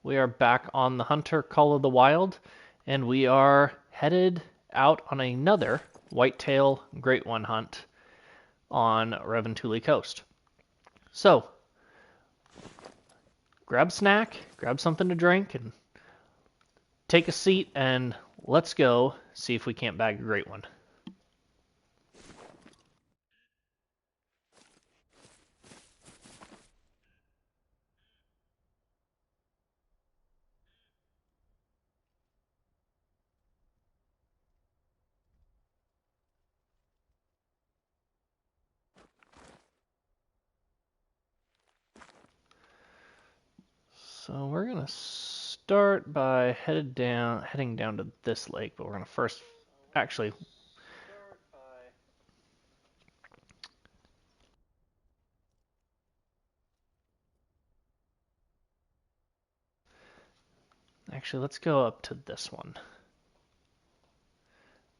We are back on the Hunter Call of the Wild, and we are headed out on another whitetail great one hunt on Reventuli Coast. So, grab a snack, grab something to drink, and take a seat, and let's go see if we can't bag a great one. So we're gonna start by heading down to this lake, but we're gonna first actually let's go up to this one.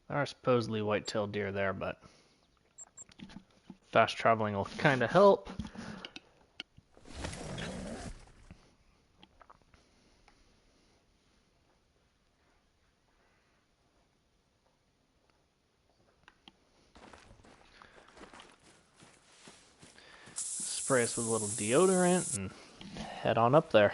There are supposedly white-tailed deer there, but fast traveling will kind of help. Spray us with a little deodorant and head on up there.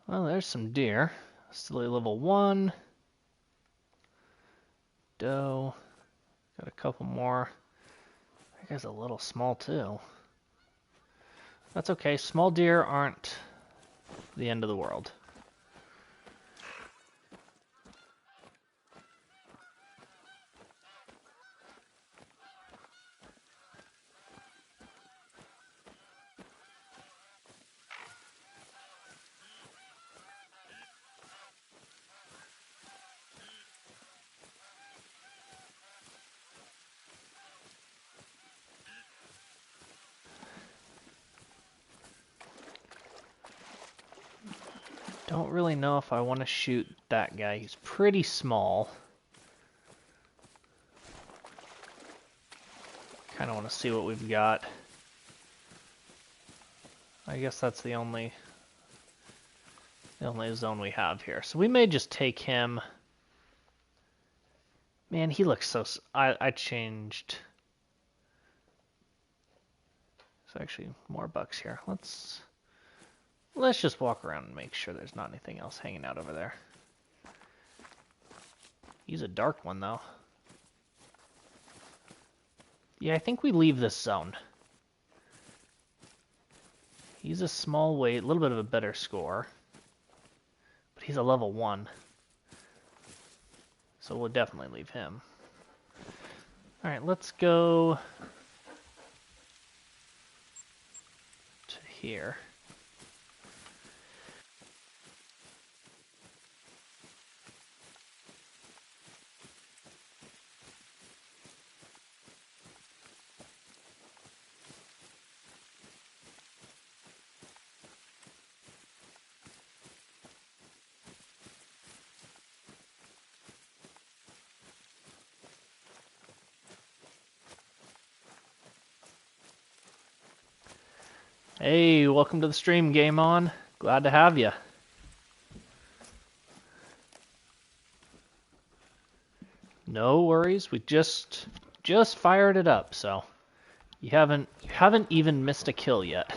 Well, there's some deer. Silly level 1. Doe. Got a couple more. That guy's a little small too. That's okay. Small deer aren't the end of the world. Don't really know if I want to shoot that guy. He's pretty small. Kind of want to see what we've got. I guess that's the only zone we have here. So we may just take him. Man, he looks so... I changed... There's actually more bucks here. Let's just walk around and make sure there's not anything else hanging out over there. He's a dark one, though. Yeah, I think we leave this zone. He's a small weight, a little bit of a better score. But he's a level 1. So we'll definitely leave him. Alright, let's go to here. Hey, welcome to the stream, Game On. Glad to have you. No worries, we just fired it up, so you haven't even missed a kill yet.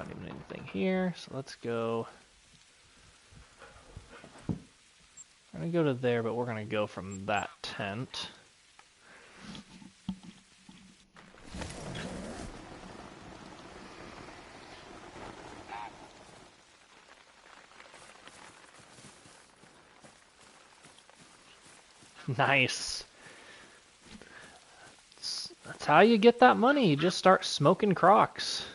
Not even anything here, so let's go. We're gonna go to there, but we're gonna go from that tent. Nice. That's how you get that money. You just start smoking crocs.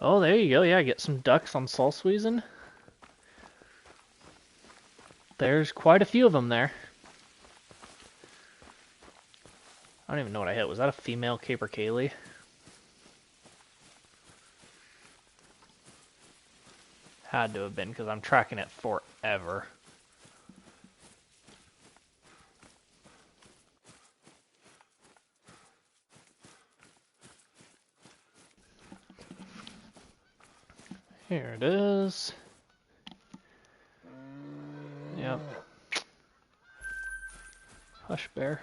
Oh, there you go. Yeah, get some ducks on Salsweezen. There's quite a few of them there. I don't even know what I hit. Was that a female capercaillie? Had to have been, because I'm tracking it forever. Here it is. Yep. Hush bear.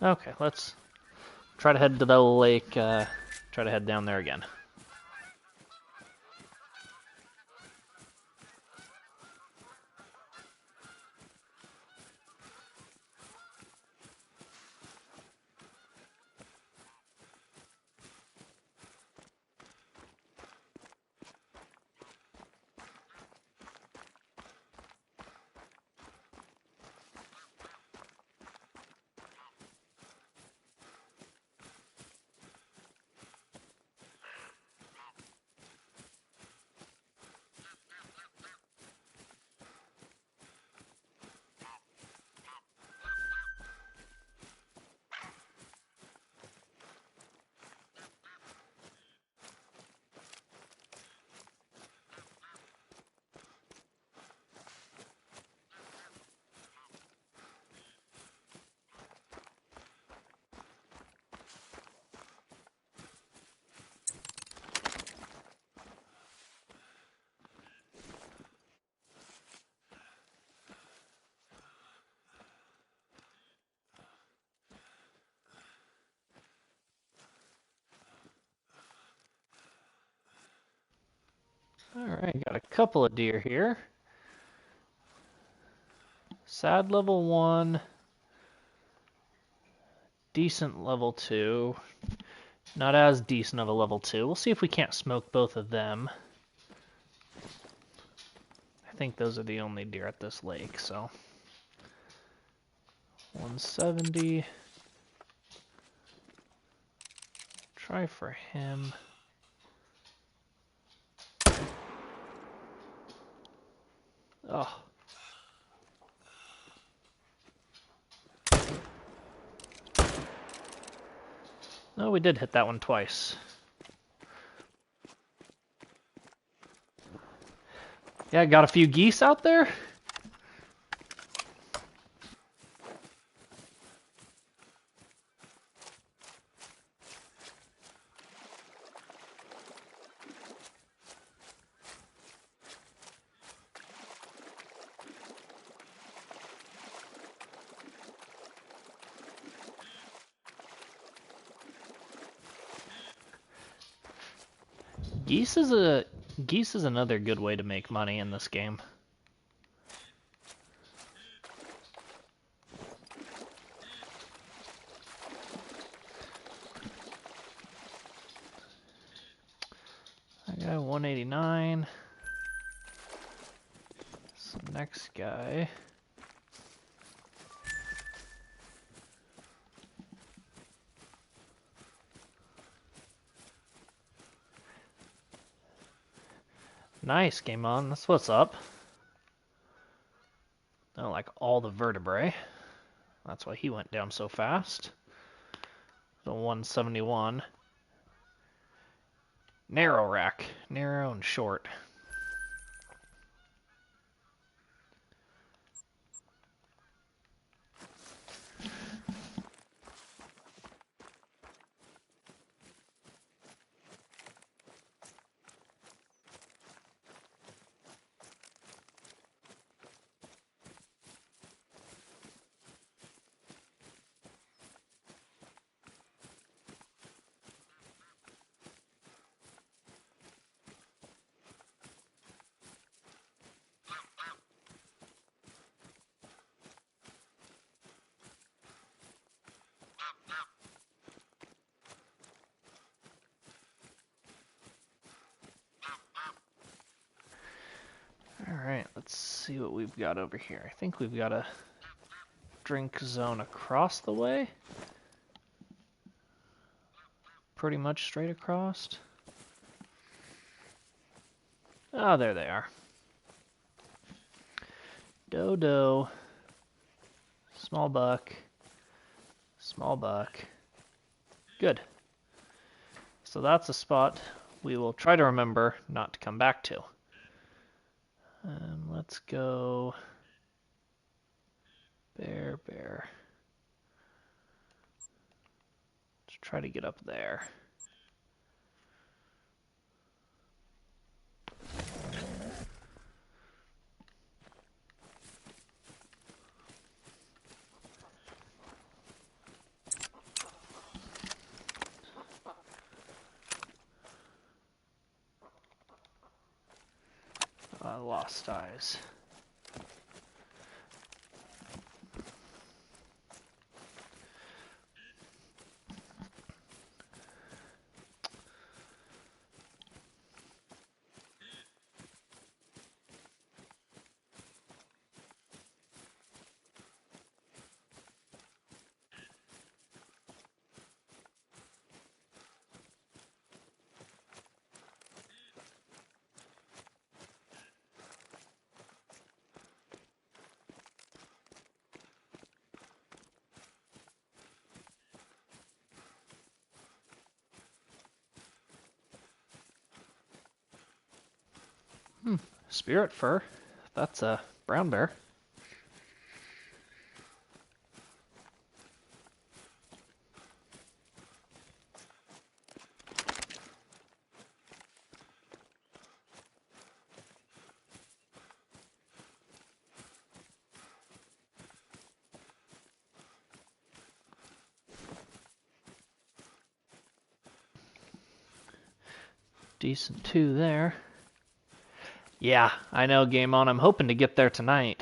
Okay, let's try to head to the lake. Try to head down there again. Alright, got a couple of deer here. Sad level 1. Decent level 2. Not as decent of a level 2. We'll see if we can't smoke both of them. I think those are the only deer at this lake, so. 170. Try for him. Oh. No, we did hit that one twice. Yeah, got a few geese out there. Geese is another good way to make money in this game. I got 189. So next guy. Nice, game on. That's what's up. I don't like all the vertebrae. That's why he went down so fast. the 171. Narrow rack. Narrow and short. Alright, let's see what we've got over here. I think we've got a drink zone across the way. Pretty much straight across. Oh, there they are. Doe. Small buck. Small buck. Good. So that's a spot we will try to remember not to come back to. Let's go bear. Let's try to get up there. Lost eyes. Spirit fur. That's a brown bear. Decent 2 there. Yeah, I know, Game On. I'm hoping to get there tonight.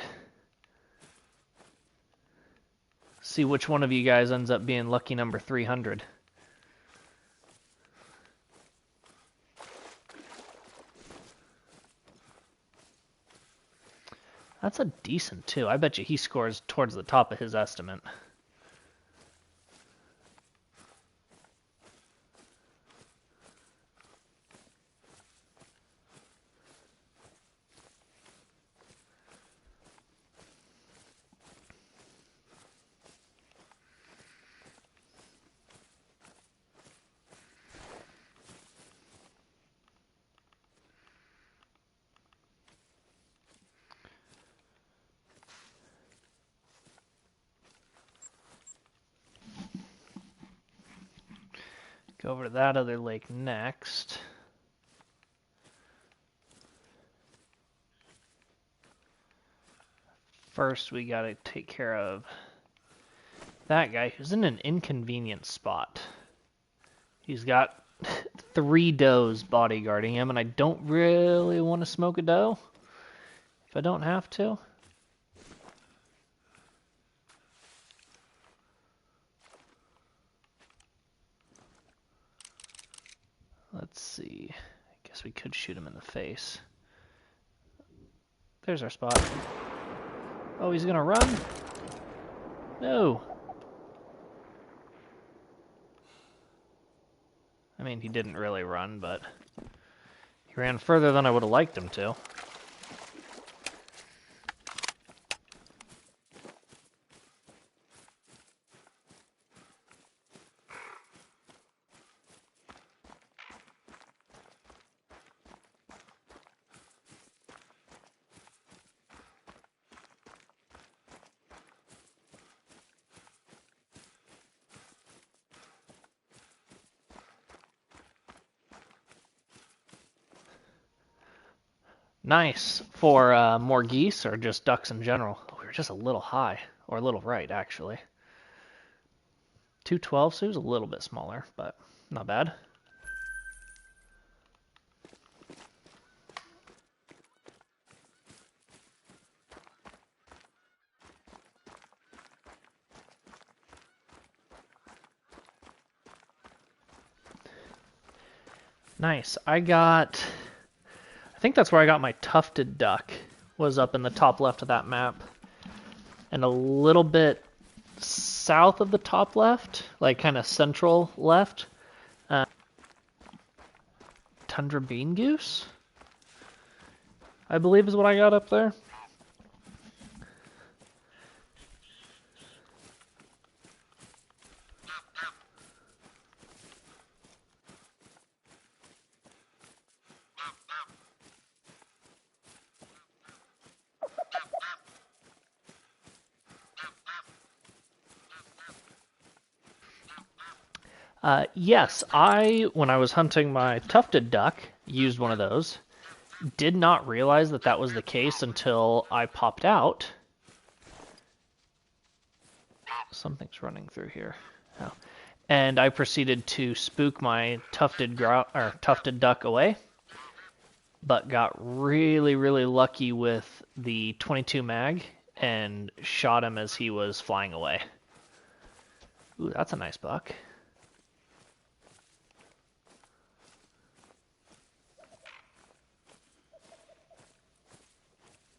See which one of you guys ends up being lucky number 300. That's a decent 2. I bet you he scores towards the top of his estimate. Go over to that other lake next. First, we gotta take care of that guy who's in an inconvenient spot. He's got 3 does bodyguarding him, and I don't really want to smoke a doe if I don't have to. Let's see. I guess we could shoot him in the face. There's our spot. Oh, he's gonna run? No. I mean, he didn't really run, but he ran further than I would have liked him to. Nice. For more geese or just ducks in general? Oh, we were just a little high, or a little right, actually. 212, so it was a little bit smaller, but not bad. Nice. I think that's where I got my tufted duck, was up in the top left of that map. And a little bit south of the top left, like kind of central left, tundra bean goose, I believe is what I got up there. Yes, when I was hunting my tufted duck, used one of those. Did not realize that that was the case until I popped out. Something's running through here. Oh. And I proceeded to spook my tufted duck away, but got really, really lucky with the 22 mag and shot him as he was flying away. Ooh, that's a nice buck.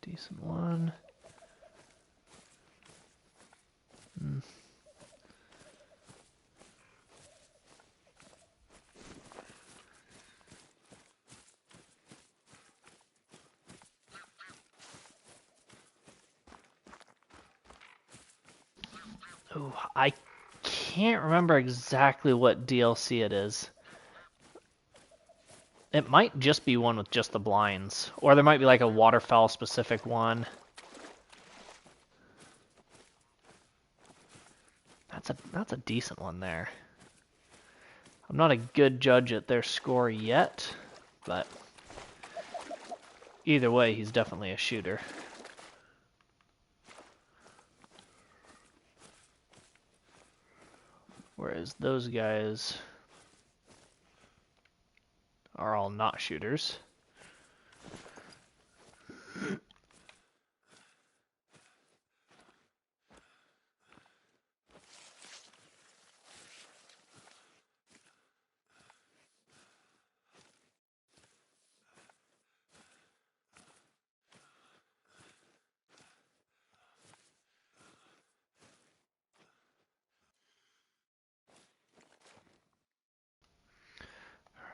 Decent one. Ooh, I can't remember exactly what DLC it is. It might just be one with just the blinds, or there might be like a waterfowl specific one. That's a decent one there. I'm not a good judge at their score yet, but either way, he's definitely a shooter. Whereas those guys are all not shooters.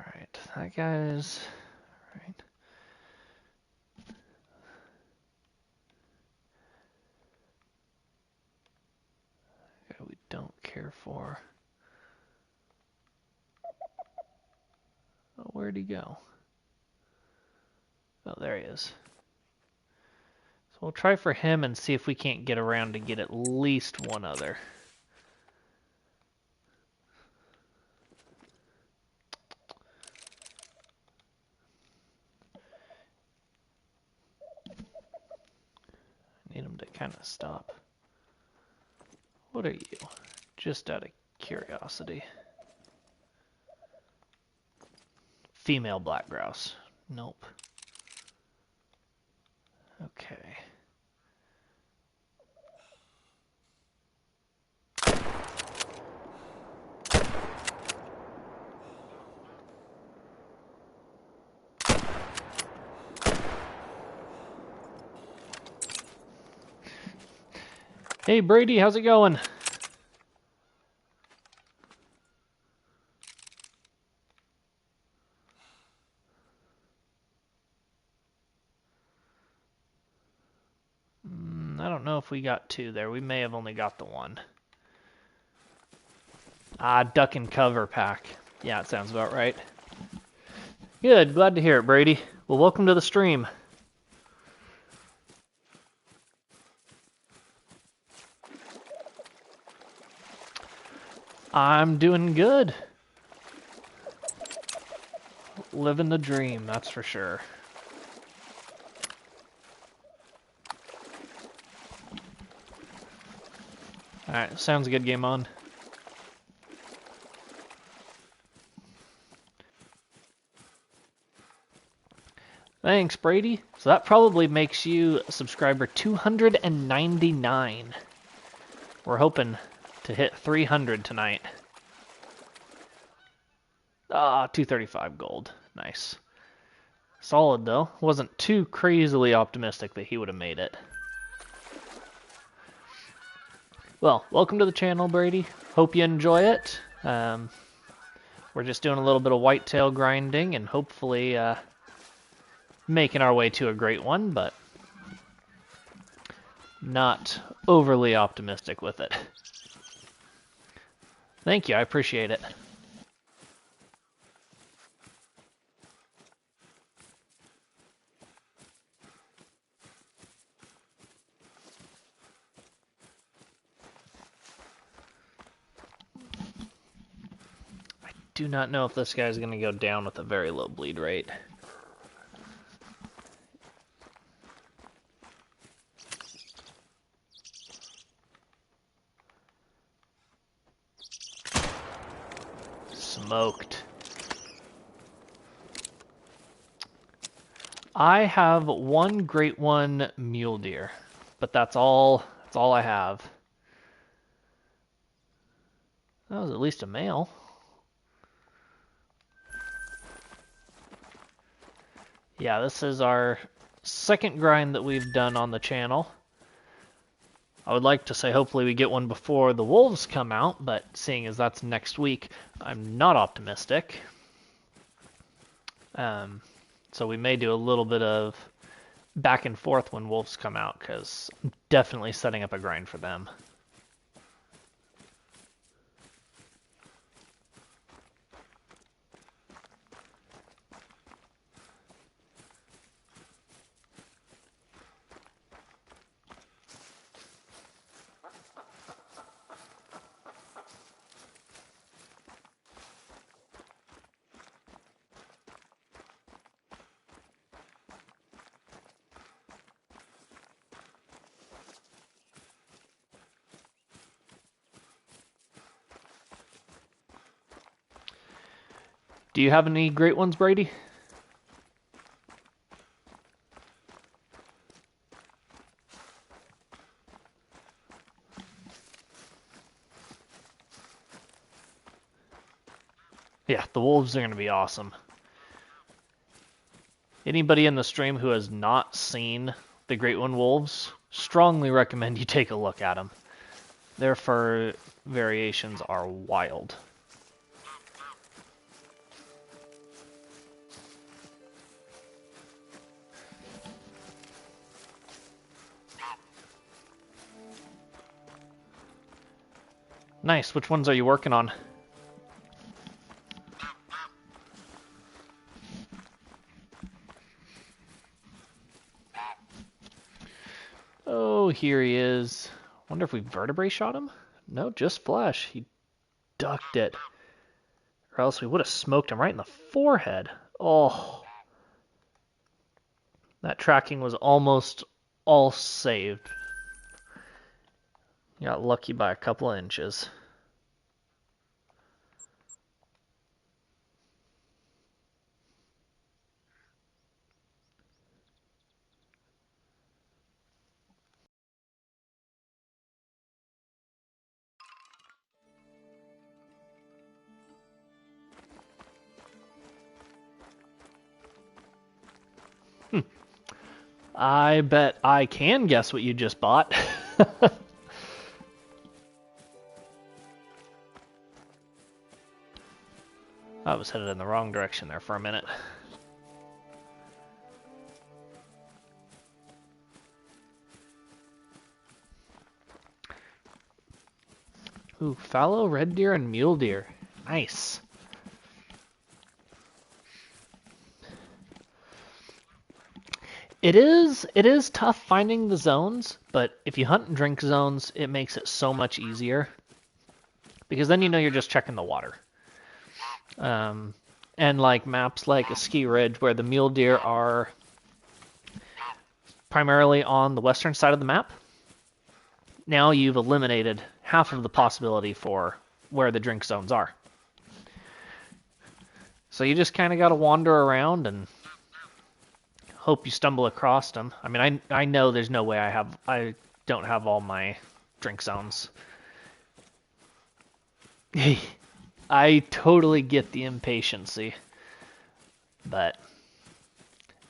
Alright, that guy's... Right. Guy we don't care for. Oh, where'd he go? Oh, there he is. So we'll try for him and see if we can't get around to get at least one other. I need him to kind of stop. What are you? Just out of curiosity. Female black grouse. Nope. Okay. Hey Brady, how's it going? I don't know if we got two there. We may have only got the one. Duck and cover pack. Yeah, it sounds about right. Good, glad to hear it, Brady. Well, welcome to the stream. I'm doing good. Living the dream, that's for sure. Alright, sounds good, game on. Thanks, Brady. So that probably makes you subscriber 299. We're hoping to hit 300 tonight. Ah, 235 gold. Nice. Solid, though. Wasn't too crazily optimistic that he would have made it. Well, welcome to the channel, Brady. Hope you enjoy it. We're just doing a little bit of whitetail grinding and hopefully making our way to a great one, but not overly optimistic with it. Thank you, I appreciate it. I do not know if this guy's going to go down with a very low bleed rate. Smoked. I have one great one mule deer, but that's all I have. That was at least a male. Yeah, this is our second grind that we've done on the channel. I would like to say hopefully we get one before the wolves come out, but seeing as that's next week, I'm not optimistic. So we may do a little bit of back and forth when wolves come out, because I'm definitely setting up a grind for them. Do you have any great ones, Brady? Yeah, the wolves are going to be awesome. Anybody in the stream who has not seen the Great One wolves, strongly recommend you take a look at them. Their fur variations are wild. Nice. Which ones are you working on? Oh, here he is. Wonder if we vertebrae shot him? No, just flesh. He ducked it. Or else we would have smoked him right in the forehead. Oh. That tracking was almost all saved. Got lucky by a couple of inches. I bet I can guess what you just bought. I was headed in the wrong direction there for a minute. Ooh, fallow, red deer, and mule deer. Nice. It is tough finding the zones, but if you hunt and drink zones, it makes it so much easier. Because then you know you're just checking the water. And like maps like a ski ridge where the mule deer are primarily on the western side of the map, now you've eliminated half of the possibility for where the drink zones are. So you just kind of got to wander around and hope you stumble across them. I mean, I know there's no way I don't have all my drink zones. I totally get the impatiency. But,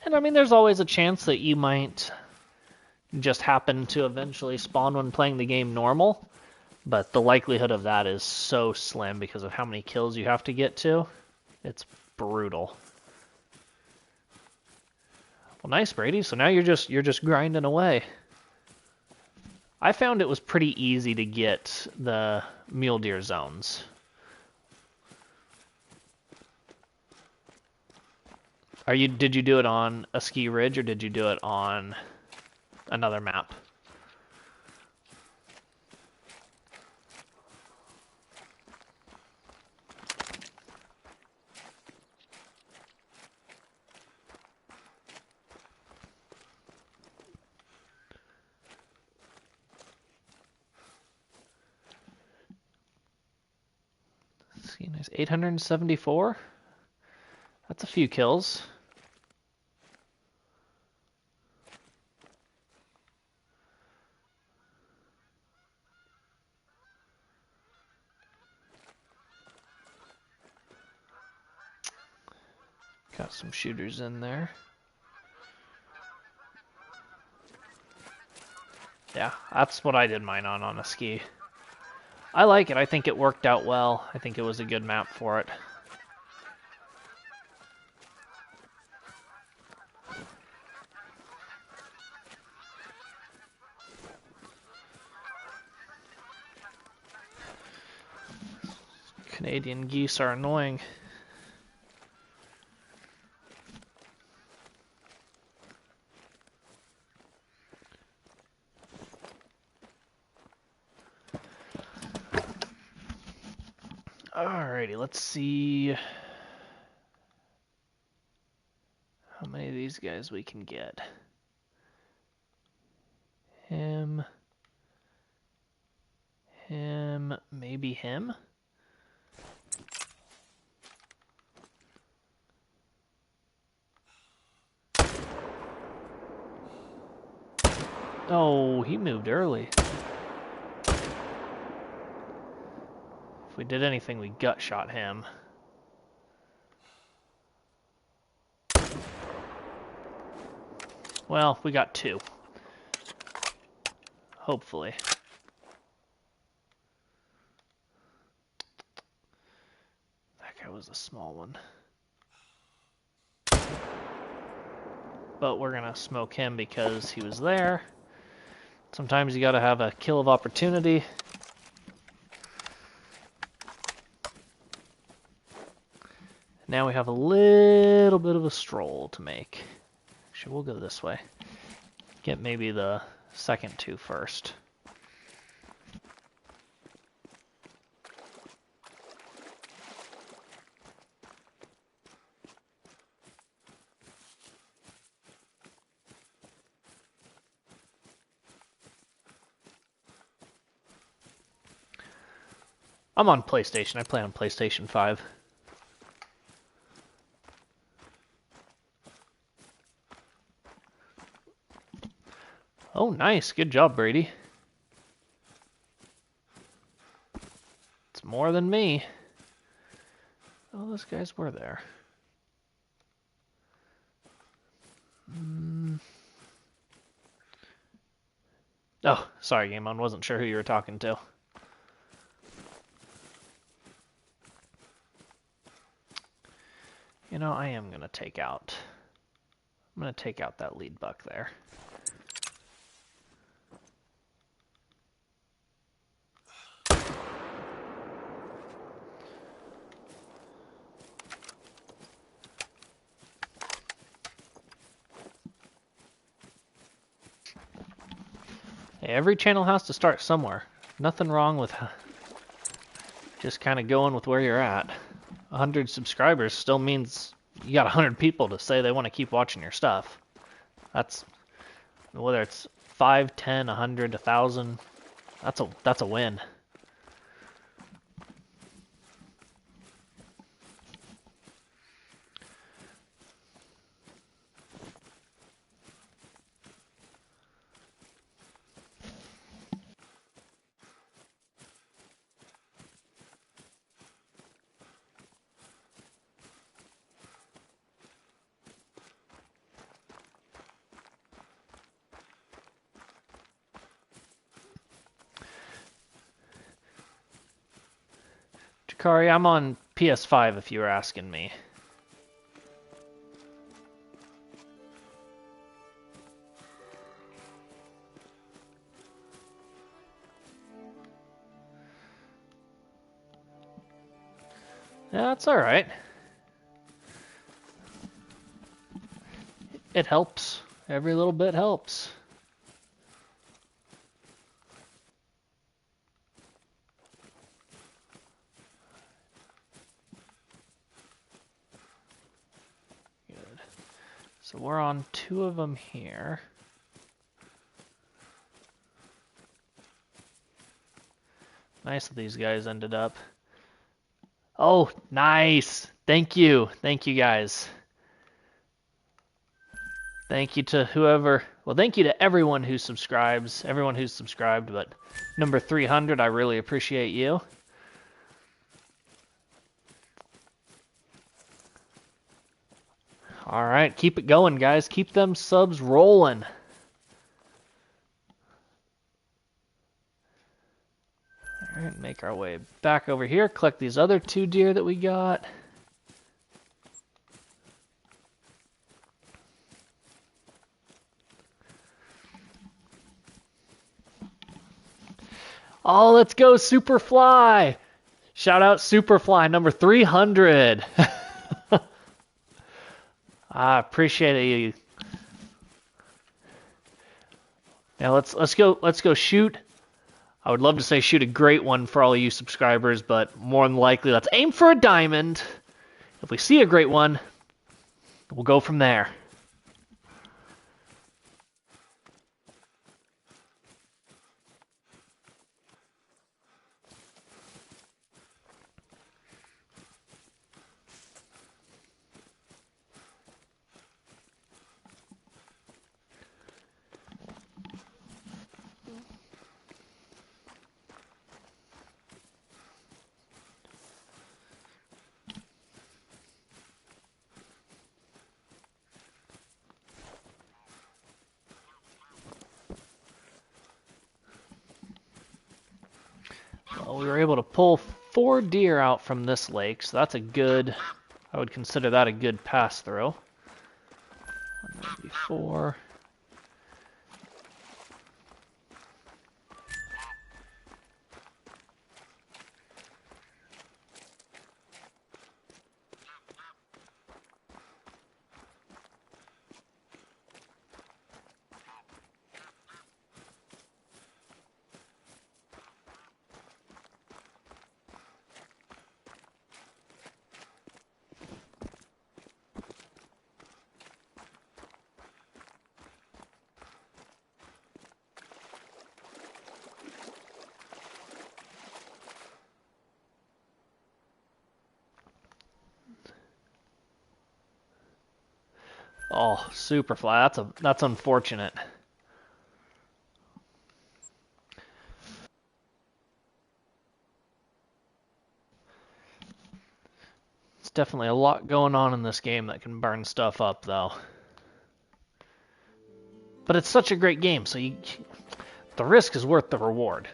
and I mean, there's always a chance that you might just happen to eventually spawn when playing the game normal. But the likelihood of that is so slim because of how many kills you have to get to. It's brutal. Well, nice, Brady. So now you're just grinding away. I found it was pretty easy to get the mule deer zones. Did you do it on a ski ridge or did you do it on another map? See, nice 874. That's a few kills. Got some shooters in there. Yeah, that's what I did mine on a ski. I like it. I think it worked out well. I think it was a good map for it. Canadian geese are annoying. Alrighty, let's see how many of these guys we can get. Him, maybe him. Oh, he moved early. If we did anything, we gut shot him. Well, we got two. Hopefully. That guy was a small one. But we're gonna smoke him because he was there. Sometimes you gotta have a kill of opportunity. Now we have a little bit of a stroll to make. Actually, we'll go this way. Get maybe the second two first. I'm on PlayStation. I play on PlayStation 5. Oh, nice. Good job, Brady. It's more than me. Oh, those guys were there. Oh, sorry, Game On. Wasn't sure who you were talking to. You know, I am gonna take out. I'm gonna take out that lead buck there. Hey, every channel has to start somewhere. Nothing wrong with just kind of going with where you're at. 100 subscribers still means you got 100 people to say they want to keep watching your stuff. That's, whether it's 5, 10, 100, 1,000, that's a win. Kari, I'm on PS5 if you were asking me. Yeah, that's alright. It helps. Every little bit helps. Good. So we're on 2 of them here. Nice that these guys ended up. Oh, nice. Thank you. Thank you, guys. Thank you to whoever. Well, thank you to everyone who subscribes. Everyone who's subscribed, but number 300, I really appreciate you. All right, keep it going, guys. Keep them subs rolling. All right, make our way back over here. Collect these other 2 deer that we got. Oh, let's go, Superfly! Shout out Superfly, number 300. I appreciate it. Now let's go shoot. I would love to say shoot a great one for all of you subscribers, but more than likely let's aim for a diamond. If we see a great one, we'll go from there. Well, we were able to pull 4 deer out from this lake, so that's a good, I would consider that a good pass through. 194. Oh, Superfly. That's unfortunate. It's definitely a lot going on in this game that can burn stuff up, though. But it's such a great game, so the risk is worth the reward.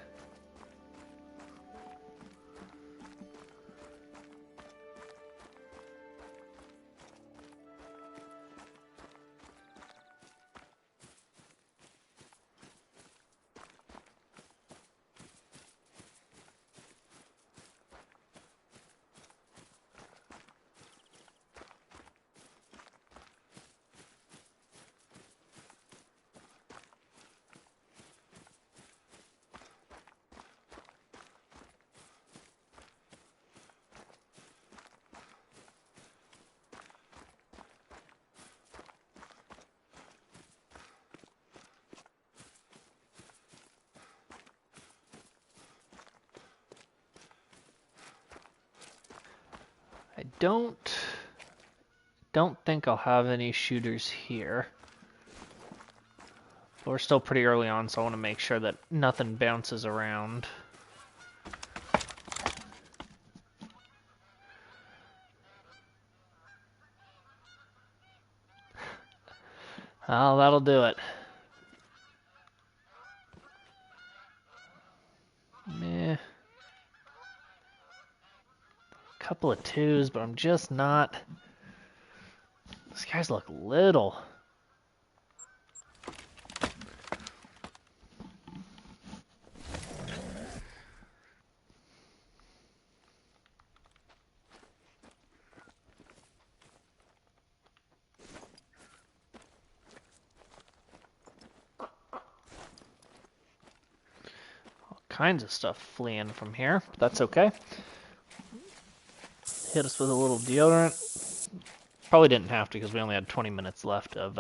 I don't think I'll have any shooters here. But we're still pretty early on, so I want to make sure that nothing bounces around. Oh, that'll do it. Meh. couple of twos, but I'm just not... These guys look little. All kinds of stuff fleeing from here, but that's okay. Hit us with a little deodorant. Probably didn't have to because we only had 20 minutes left of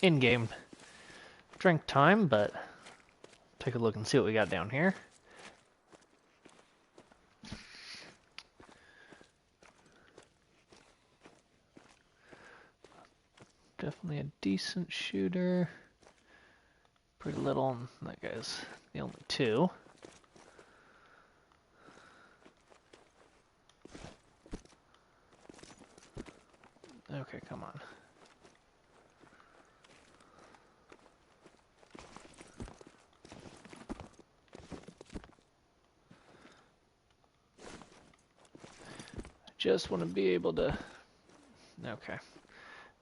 in-game drink time, but take a look and see what we got down here. Definitely a decent shooter. Pretty little, that guy's the only two. Okay, come on. I just want to be able to... Okay.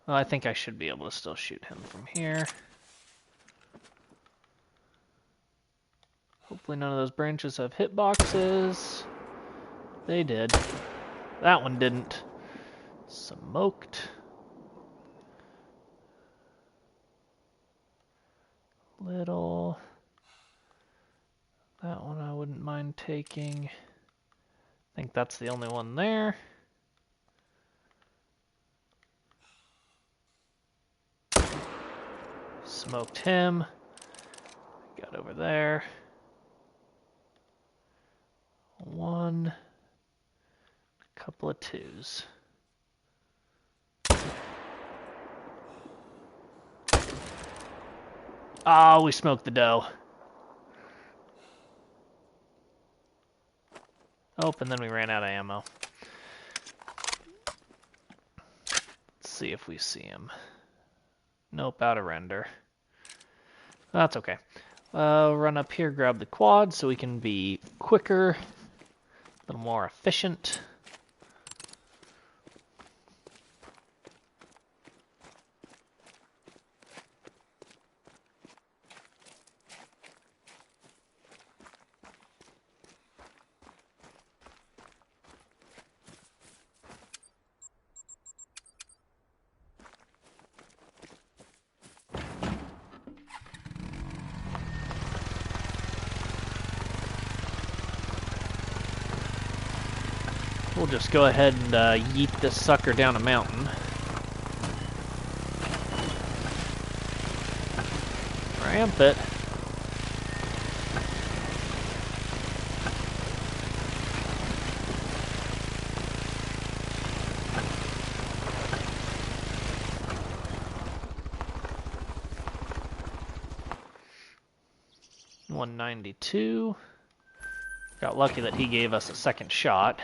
Well, I think I should be able to still shoot him from here. Hopefully none of those branches have hitboxes. They did. That one didn't. Smoked. Little. That one I wouldn't mind taking. I think that's the only one there. Smoked him. Got over there. One. Couple of twos. Oh, we smoked the doe. Oh, and then we ran out of ammo. Let's see if we see him. Nope, out of render. That's okay. Run up here, grab the quad so we can be quicker, a little more efficient. We'll just go ahead and yeet this sucker down a mountain. Ramp it. $192. Got lucky that he gave us a second shot.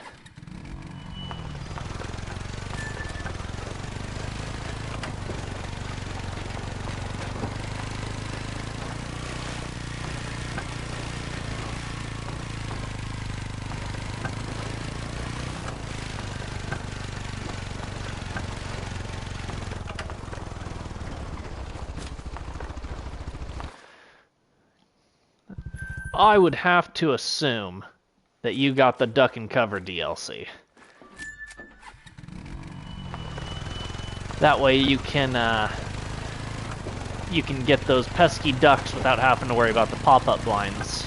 I would have to assume that you got the Duck and Cover DLC. That way you can get those pesky ducks without having to worry about the pop-up blinds.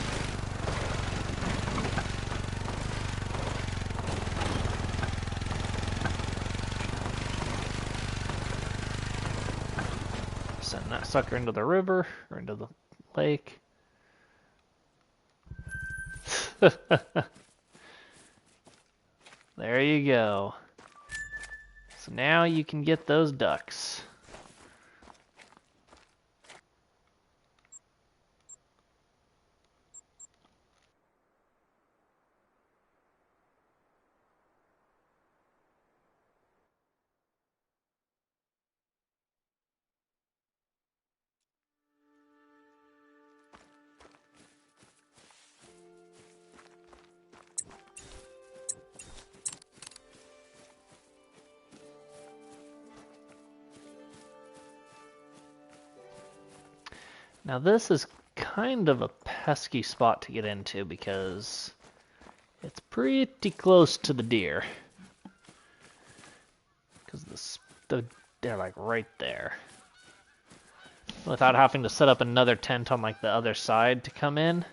Send that sucker into the river, or into the lake. There you go. So now you can get those ducks. Now this is kind of a pesky spot to get into because it's pretty close to the deer. Because they're like right there. Without having to set up another tent on like the other side to come in,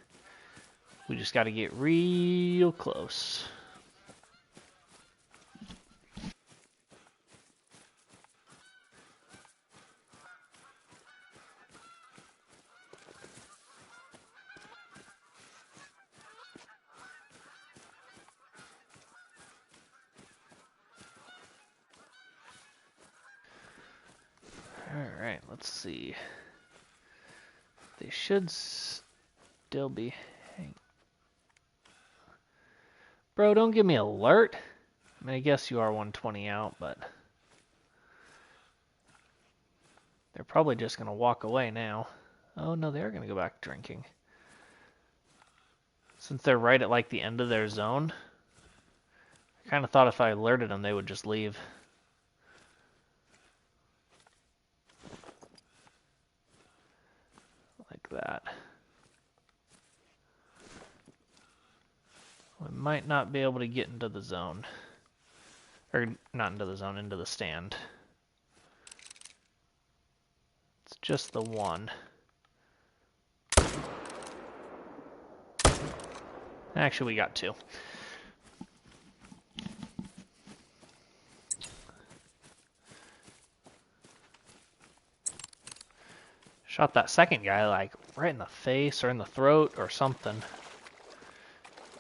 we just got to get real close. Alright, let's see. They should still be hanging. Bro, don't give me alert. I mean, I guess you are 120 out, but they're probably just going to walk away now. Oh, no, they are going to go back drinking. Since they're right at like the end of their zone, I kind of thought if I alerted them, they would just leave. Like that. We might not be able to get into the zone. Or not into the zone, into the stand. It's just the one. Actually, we got two. Shot that second guy like right in the face or in the throat or something.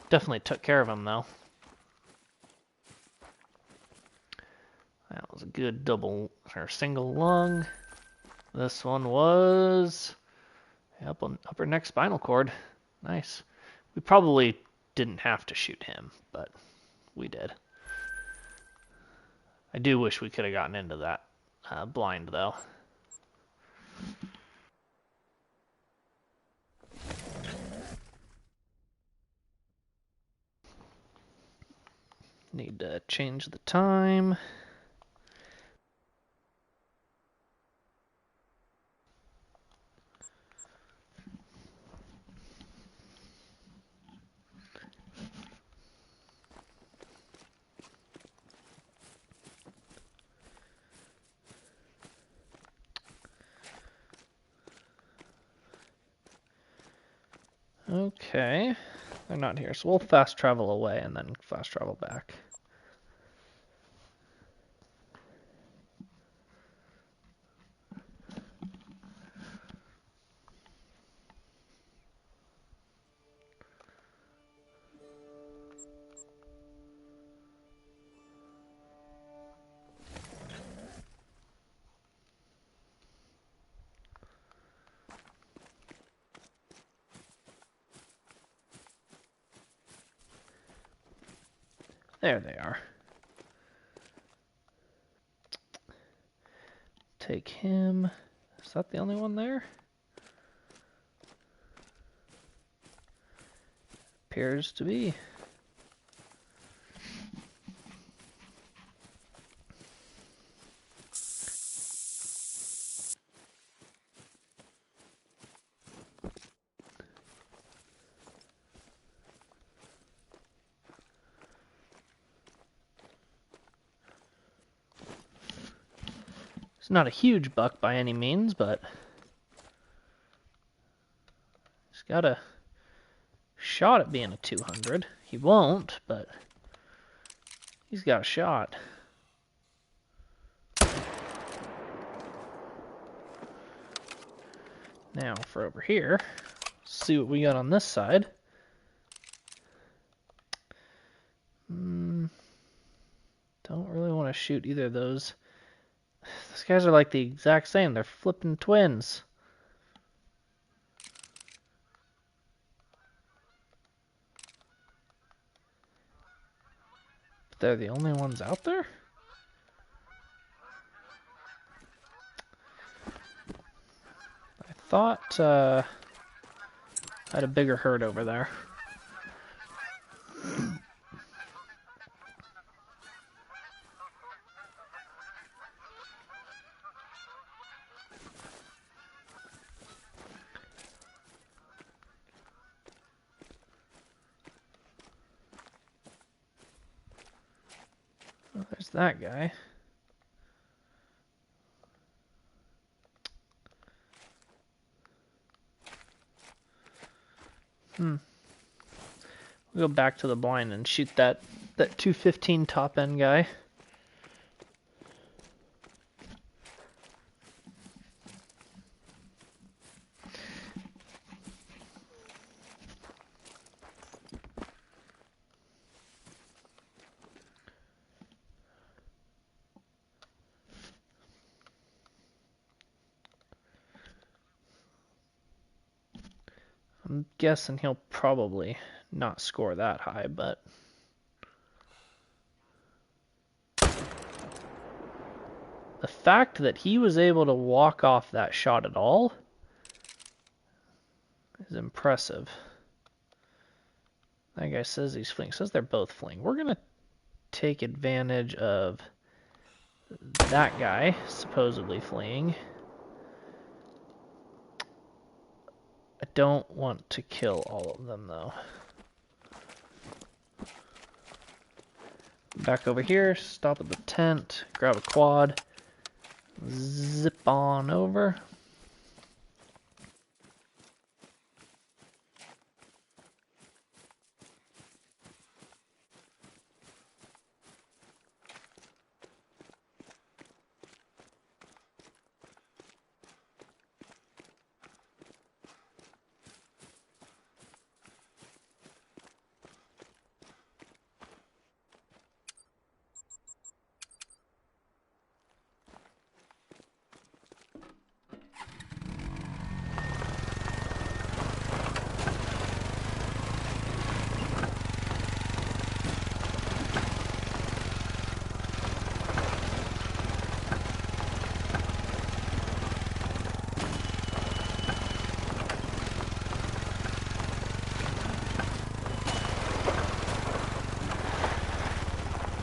Definitely took care of him though. That was a good double or single lung. This one was upper neck spinal cord. Nice. We probably didn't have to shoot him, but we did. I do wish we could have gotten into that blind though. Need to change the time. Okay, they're not here, so we'll fast travel away and then fast travel back. There they are. Take him. Is that the only one there? Appears to be. It's not a huge buck by any means, but he's got a shot at being a 200. He won't, but he's got a shot. Now for over here, see what we got on this side. Don't really want to shoot either of those. These guys are like the exact same. They're flipping twins. They're the only ones out there? I thought I had a bigger herd over there. Oh, there's that guy. We'll go back to the blind and shoot that 215 top end guy. I'm guessing he'll probably not score that high, but the fact that he was able to walk off that shot at all is impressive. That guy says he's fleeing. Says they're both fleeing. We're going to take advantage of that guy supposedly fleeing. I don't want to kill all of them, though. Back over here, stop at the tent, grab a quad, zip on over.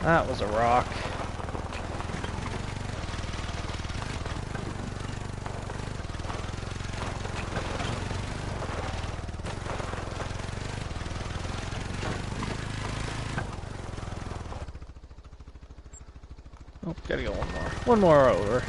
That was a rock. Oh, gotta go one more. One more over.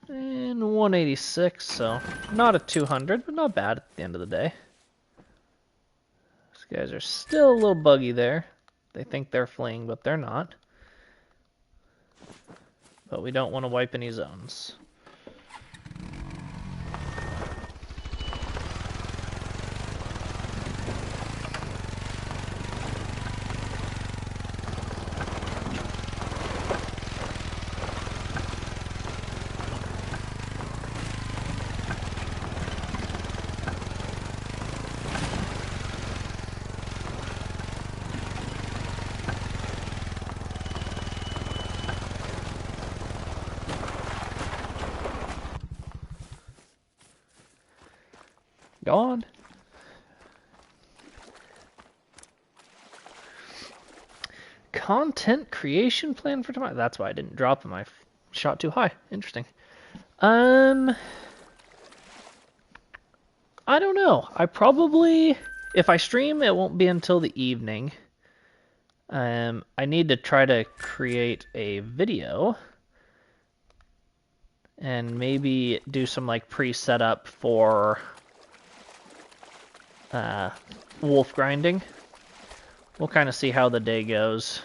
And 186, so not a 200, but not bad at the end of the day. These guys are still a little buggy there. They think they're fleeing, but they're not. But we don't want to wipe any zones. Gone. Content creation plan for tomorrow. That's why I didn't drop him. I shot too high. Interesting. I don't know. I probably, if I stream, it won't be until the evening. I need to try to create a video and maybe do some like pre-setup for wolf grinding. We'll kind of see how the day goes.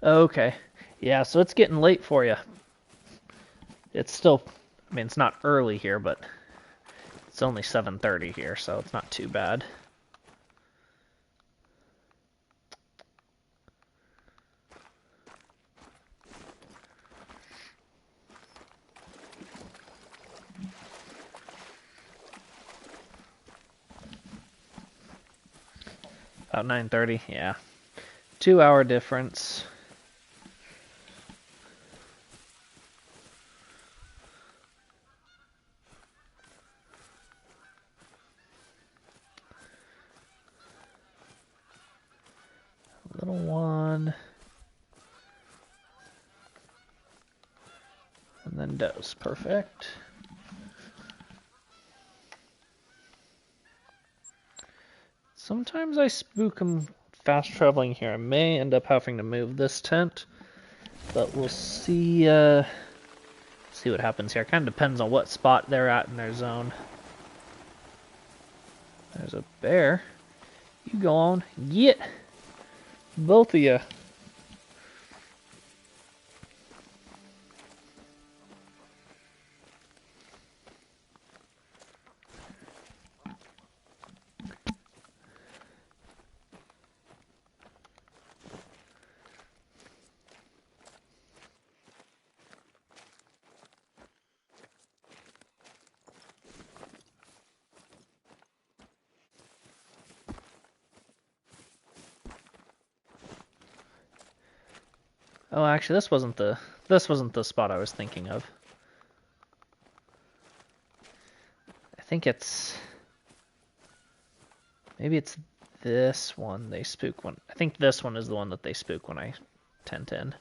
Okay. Yeah, so it's getting late for you. It's still, I mean, it's not early here, but it's It's only 7:30 here, so it's not too bad. About 9:30, yeah. 2-hour difference. Little one. And then does. Perfect. Sometimes I spook them fast traveling here. I may end up having to move this tent, but we'll see see what happens here. It kind of depends on what spot they're at in their zone. There's a bear. You go on. Get both of you. Oh, actually, this wasn't the spot I was thinking of. I think maybe it's this one they spook when. I think this one is the one that they spook when I tent in.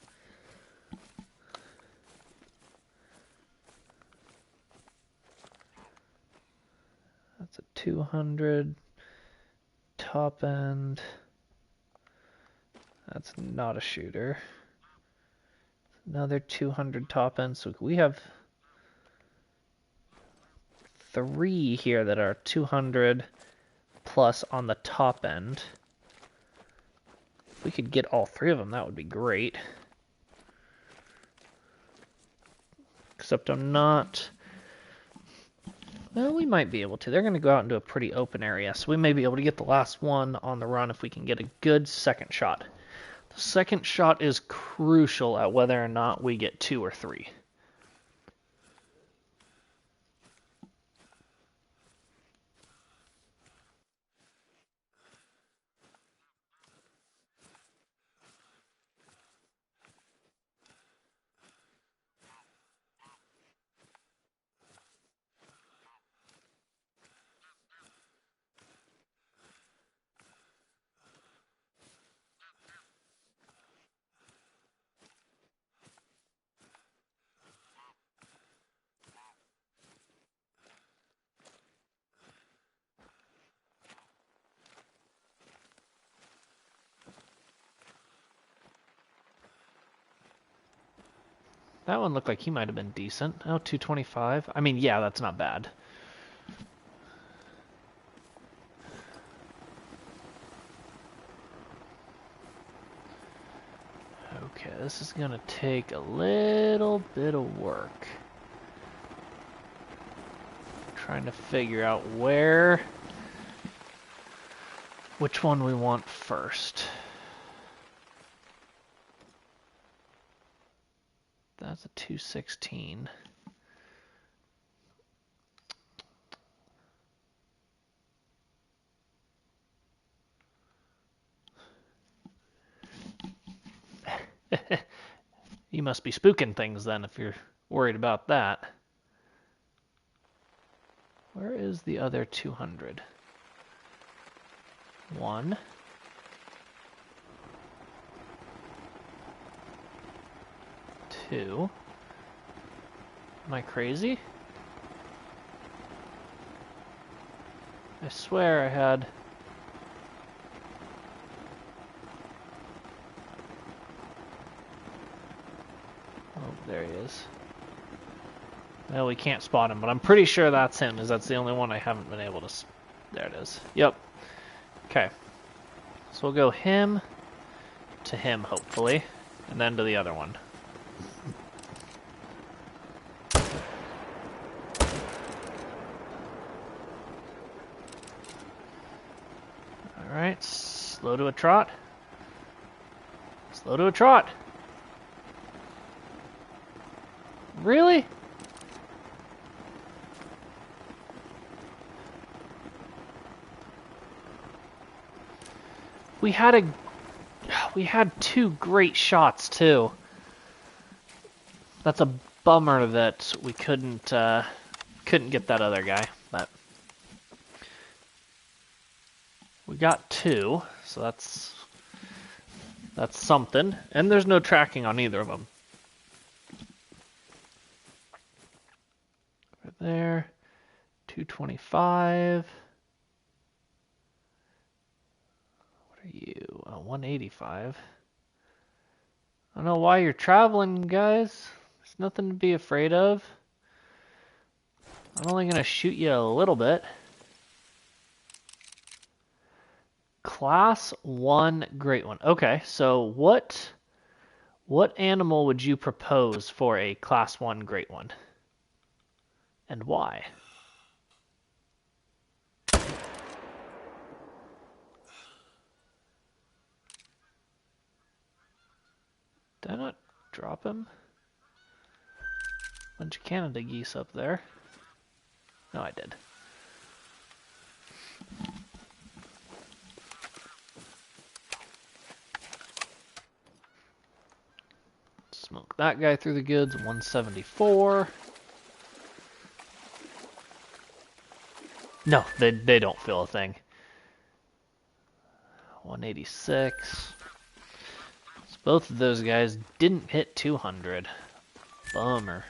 That's a 200 top end. That's not a shooter. Another 200 top end. So we have 3 here that are 200 plus on the top end. If we could get all 3 of them, that would be great. Except I'm not... Well, we might be able to. They're going to go out into a pretty open area, so we may be able to get the last one on the run if we can get a good second shot. The second shot is crucial at whether or not we get 2 or 3. That one looked like he might have been decent. Oh, 225. I mean, yeah, that's not bad. Okay, this is gonna take a little bit of work. Trying to figure out which one we want first. That's a 216. You must be spooking things then if you're worried about that. Where is the other 200? 1. 2. Am I crazy? I swear I had... Oh, there he is. Well, we can't spot him, but I'm pretty sure that's him, as that's the only one I haven't been able to... There it is. Yep. Okay. So we'll go him to him, hopefully, and then to the other one. Alright, slow to a trot. Slow to a trot. Really? We had two great shots too. That's a bummer that we couldn't get that other guy, but we got two, so that's something. And there's no tracking on either of them. Right there, 225. What are you? 185. I don't know why you're traveling, guys. There's nothing to be afraid of. I'm only gonna shoot you a little bit. Class 1 great one. Okay, so what animal would you propose for a Class 1 great one? And why? Did I not drop him? Bunch of Canada geese up there. No, I did. Smoke that guy through the goods. 174. No, they don't feel a thing. 186. So both of those guys didn't hit 200. Bummer.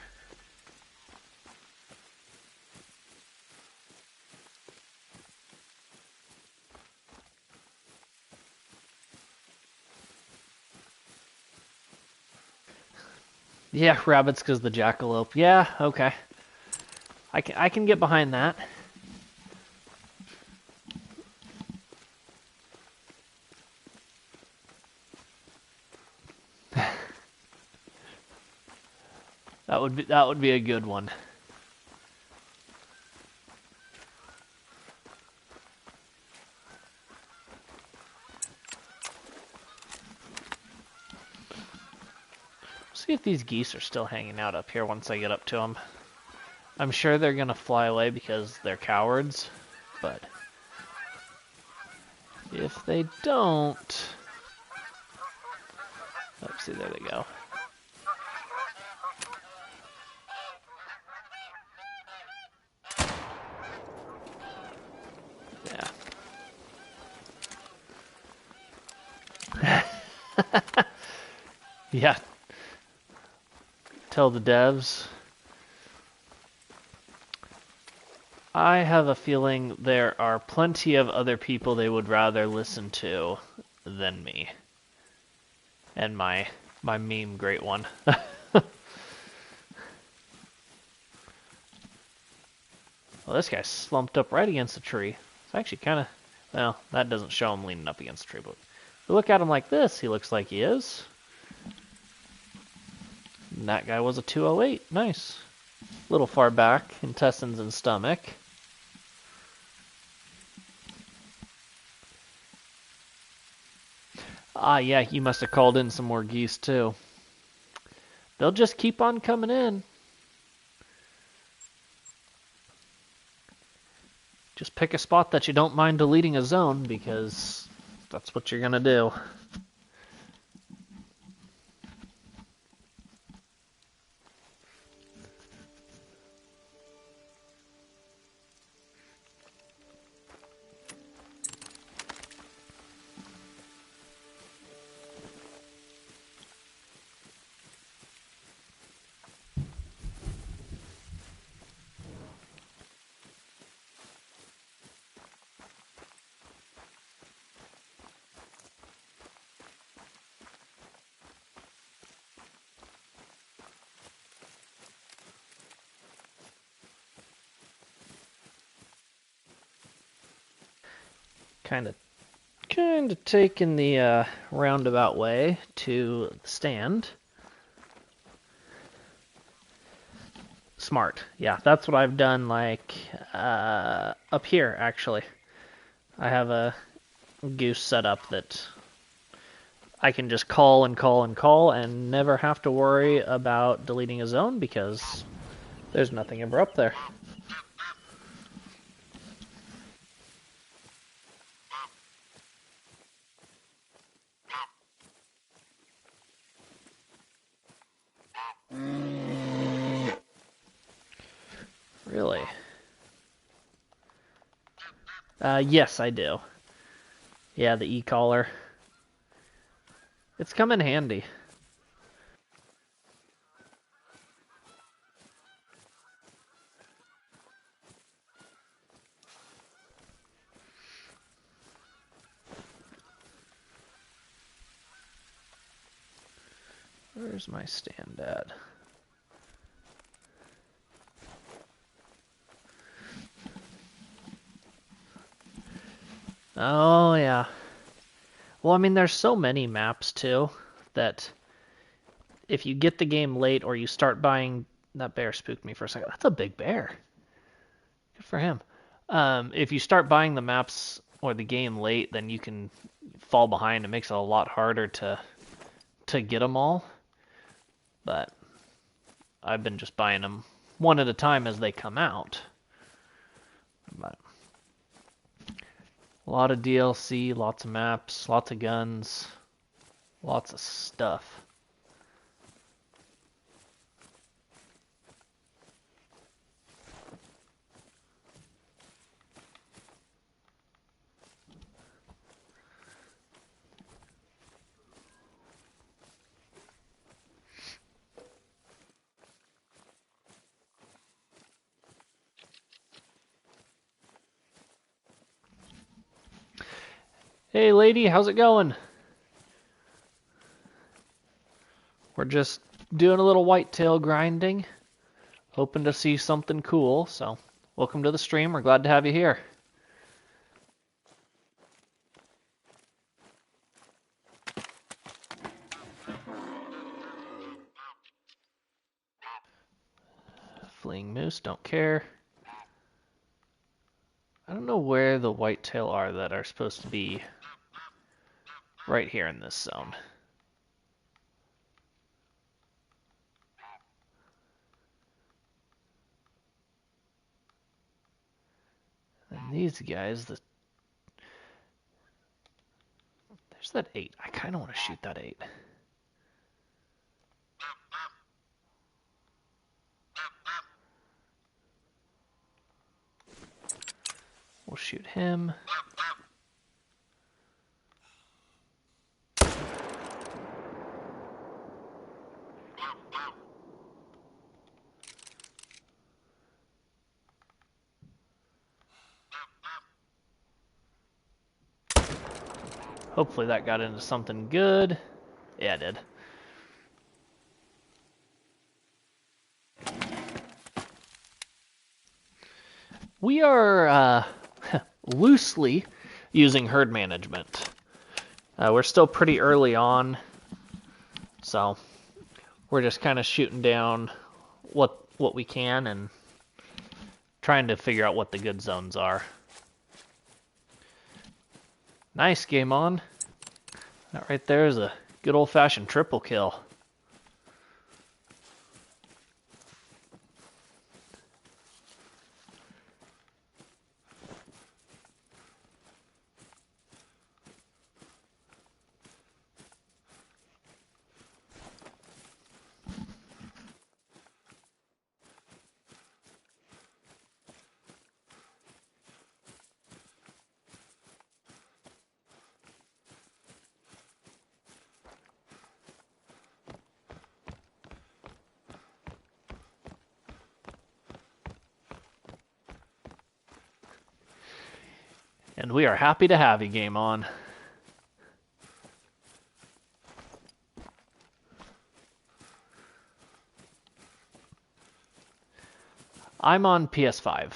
Yeah, rabbits because the jackalope. Yeah, okay. I can get behind that. That would be a good one. See if these geese are still hanging out up here once I get up to them. I'm sure they're gonna fly away because they're cowards, but if they don't... Oh, see, there they go. Yeah. Yeah. Tell the devs. I have a feeling there are plenty of other people they would rather listen to than me. And my meme great one. Well, this guy's slumped up right against the tree. It's actually kind of... Well, that doesn't show him leaning up against the tree, but if you look at him like this, he looks like he is. And that guy was a 208. Nice. A little far back, intestines and stomach. Ah, yeah, you must have called in some more geese, too. They'll just keep on coming in. Just pick a spot that you don't mind deleting a zone, because that's what you're going to do. Kind of taking the roundabout way to the stand. Smart. Yeah, that's what I've done, like, up here, actually. I have a goose setup that I can just call and call and call and never have to worry about deleting a zone because there's nothing ever up there. Really? Yes, I do. Yeah, the e-collar. It's come in handy. Where's my stand at? Oh, yeah. Well, I mean, there's so many maps, too, that if you get the game late or you start buying... That bear spooked me for a second. That's a big bear. Good for him. If you start buying the maps or the game late, then you can fall behind. It makes it a lot harder to get them all. But I've been just buying them one at a time as they come out. But a lot of DLC, lots of maps, lots of guns, lots of stuff. Hey lady, how's it going? We're just doing a little whitetail grinding, hoping to see something cool, so welcome to the stream. We're glad to have you here. Fleeing moose, don't care. I don't know where the whitetail are that are supposed to be right here in this zone. And these guys, there's that 8. I kind of want to shoot that 8. We'll shoot him. Hopefully that got into something good. Yeah, it did. We are loosely using herd management. We're still pretty early on, so we're just kind of shooting down what we can and trying to figure out what the good zones are. Nice, game on. That right there is a good old-fashioned triple kill. And we are happy to have you, game on. I'm on PS5.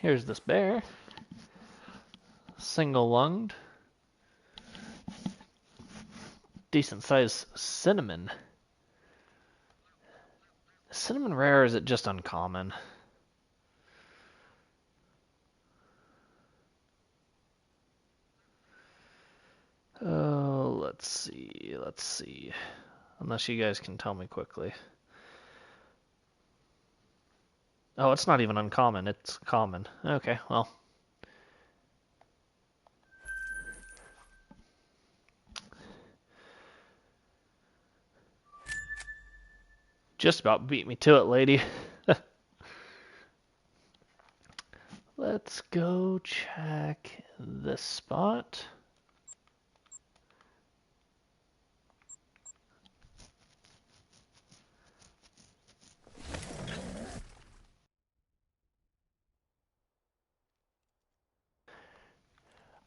Here's this bear. Single lunged. Decent size cinnamon. Cinnamon rare, or is it just uncommon? Oh, let's see. Unless you guys can tell me quickly. Oh, it's not even uncommon, it's common. Okay, well. Just about beat me to it, lady. Let's go check this spot.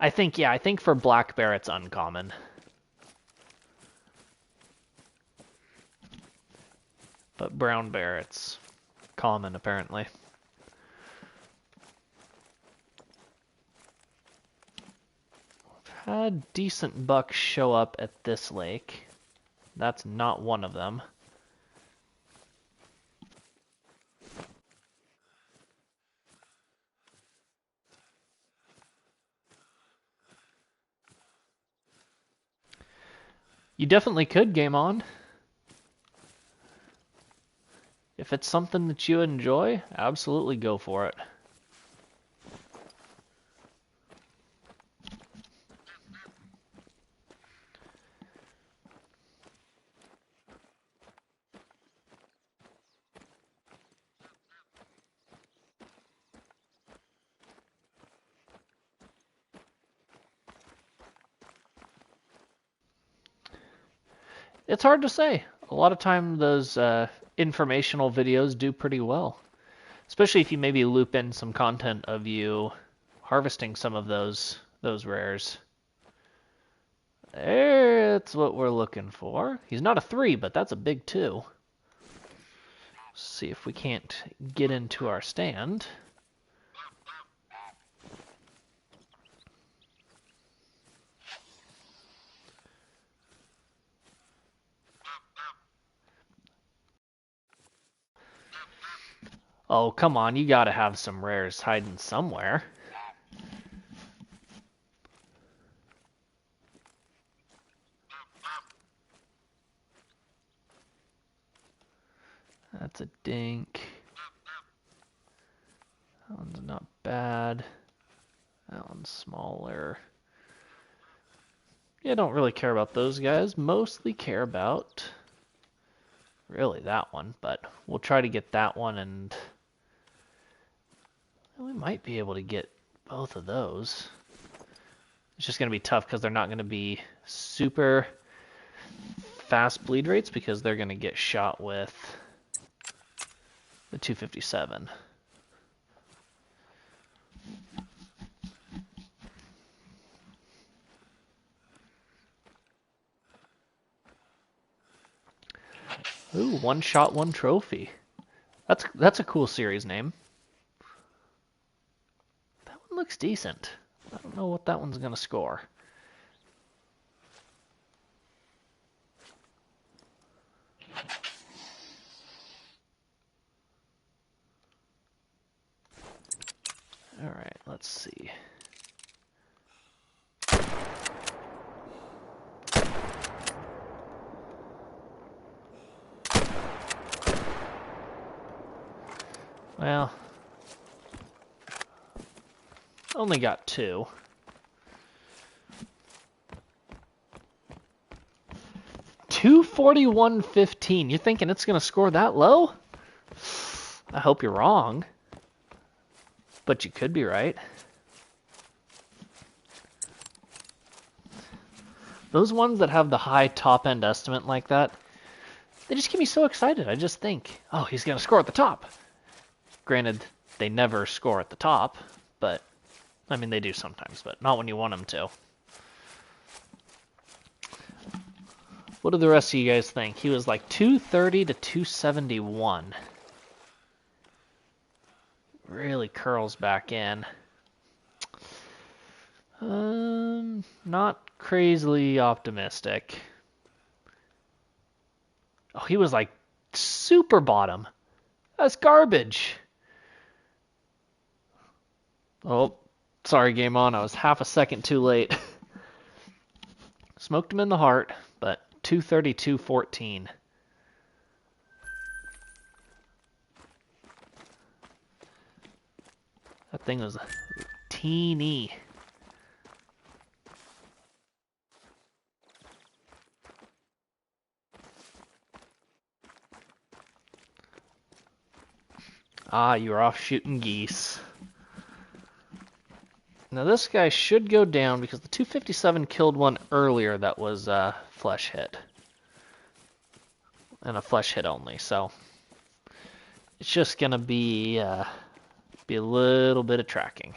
I think for black bear it's uncommon. But brown bear it's common apparently. I've had decent bucks show up at this lake. That's not one of them. You definitely could, Game On. If it's something that you enjoy, absolutely go for it. It's hard to say. A lot of time those informational videos do pretty well. Especially if you maybe loop in some content of you harvesting some of those rares. That's what we're looking for. He's not a 3, but that's a big 2. See if we can't get into our stand. Oh, come on, you gotta have some rares hiding somewhere. That's a dink. That one's not bad. That one's smaller. Yeah, I don't really care about those guys. Mostly care about really that one, but we'll try to get that one, and we might be able to get both of those. It's just going to be tough because they're not going to be super fast bleed rates because they're going to get shot with the 257. Ooh, one shot, one trophy. That's a cool series name. That one looks decent. I don't know what that one's gonna score. All right, let's see. Well, only got 2. $241.15. You're thinking it's gonna score that low? I hope you're wrong, but you could be right. Those ones that have the high top end estimate like that, they just get me so excited. I just think, oh, he's gonna score at the top. Granted, they never score at the top, but I mean, they do sometimes, but not when you want them to. What do the rest of you guys think? He was like 230 to 271. really curls back in. Not crazily optimistic. Oh, he was like super bottom. That's garbage. Oh, sorry, game on. I was half a second too late. Smoked him in the heart, but 232.14. That thing was teeny. Ah, you were off shooting geese. Now this guy should go down because the 257 killed one earlier that was a flesh hit. And a flesh hit only, so it's just gonna be a little bit of tracking.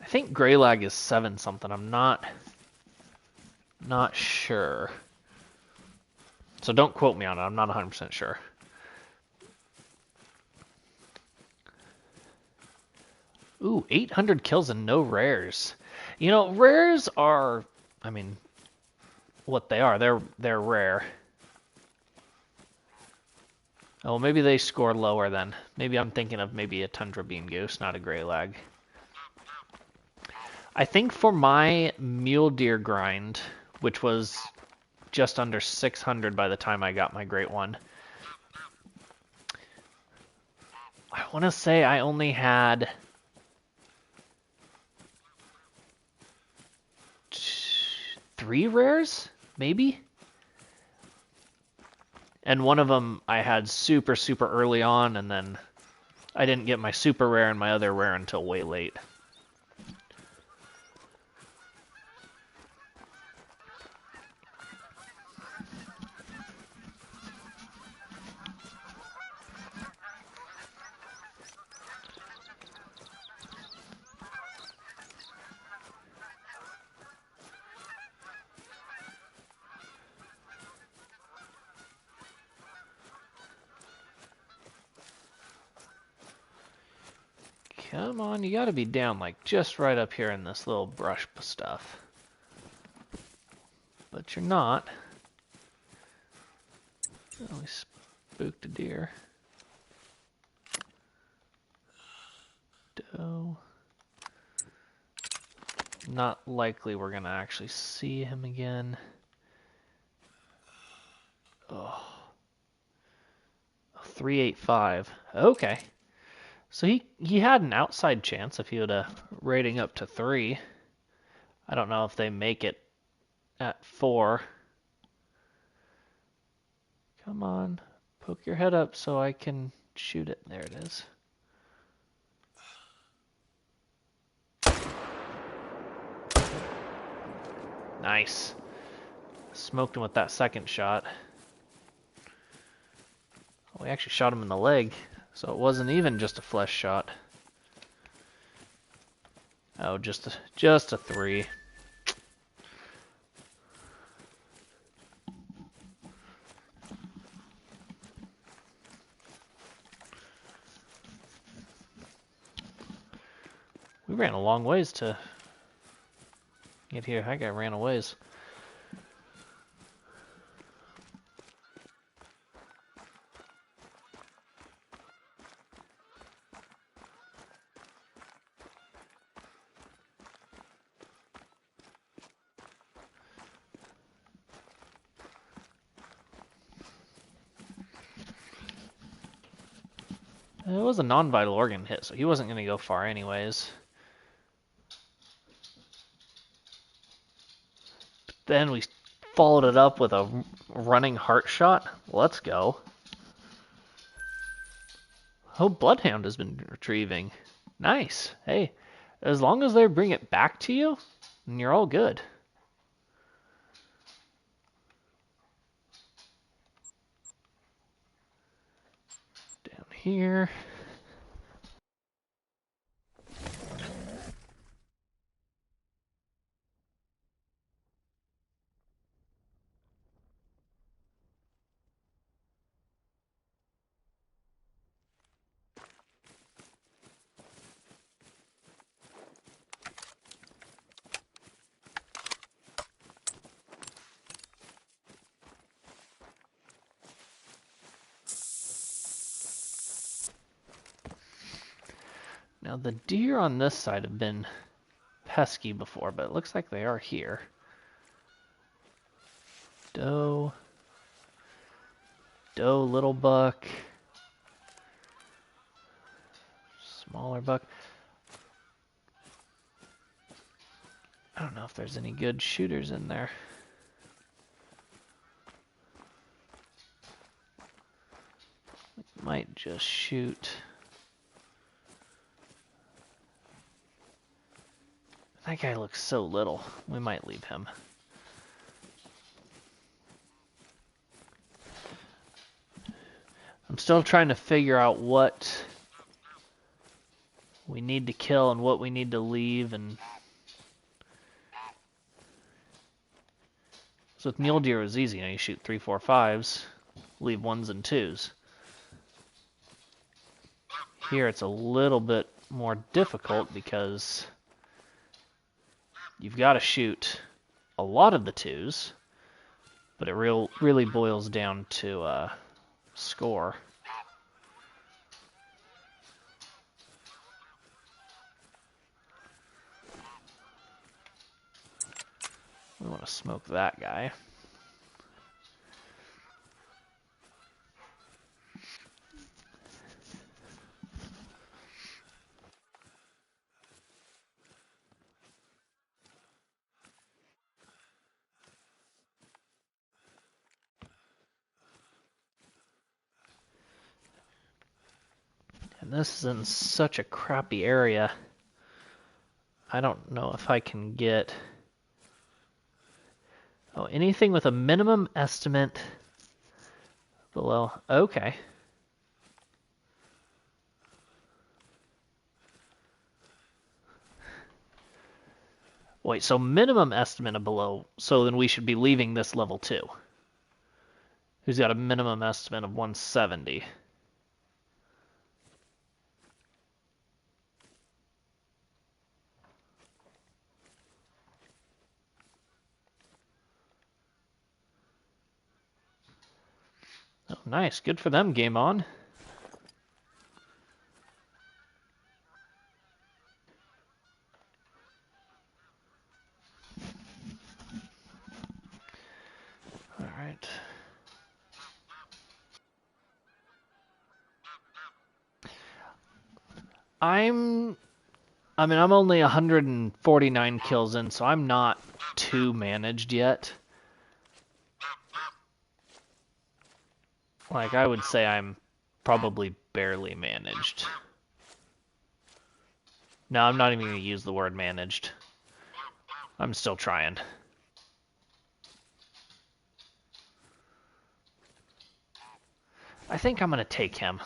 I think gray lag is 7 something. I'm not sure. So don't quote me on it. I'm not 100% sure. Ooh, 800 kills and no rares. You know, rares are, I mean, what they are. They're rare. Oh, maybe they score lower then. Maybe I'm thinking of maybe a Tundra Bean Goose, not a gray lag. I think for my mule deer grind, which was just under 600 by the time I got my great one, I want to say I only had 3 rares, maybe? And one of them I had super early on, and then I didn't get my super rare and my other rare until way late. Come on, you gotta be down like just right up here in this little brush stuff. But you're not. Oh, we spooked a deer. Doe. Not likely we're gonna actually see him again. Oh. 385. Okay. So he had an outside chance if he would have rating up to 3. I don't know if they make it at 4. Come on. Poke your head up so I can shoot it. There it is. Nice. Smoked him with that second shot. We actually shot him in the leg, so it wasn't even just a flesh shot. Oh, just a 3. We ran a long ways to get here. That guy ran a ways. It was a non-vital organ hit, so he wasn't going to go far anyways. But then we followed it up with a running heart shot. Let's go. Oh, Bloodhound has been retrieving. Nice. Hey, As long as they bring it back to you, then you're all good. Down here. Now the deer on this side have been pesky before, but it looks like they are here. Doe, little buck, smaller buck. I don't know if there's any good shooters in there. Might just shoot. That guy looks so little. We might leave him. I'm still trying to figure out what we need to kill and what we need to leave. And so with mule deer it was easy. You know, you shoot 3, 4, 5s, leave 1s and 2s. Here it's a little bit more difficult because you've got to shoot a lot of the 2s, but it really boils down to score. We want to smoke that guy. And this is in such a crappy area. I don't know if I can get... Oh, anything with a minimum estimate below... Okay. Wait, so minimum estimate of below... So then we should be leaving this level 2. Who's got a minimum estimate of 170. Oh, nice. Good for them. Game on. All right. I'm only 149 kills in, so I'm not too managed yet. Like, I would say I'm probably barely managed. No, I'm not even going to use the word managed. I'm still trying. I think I'm going to take him.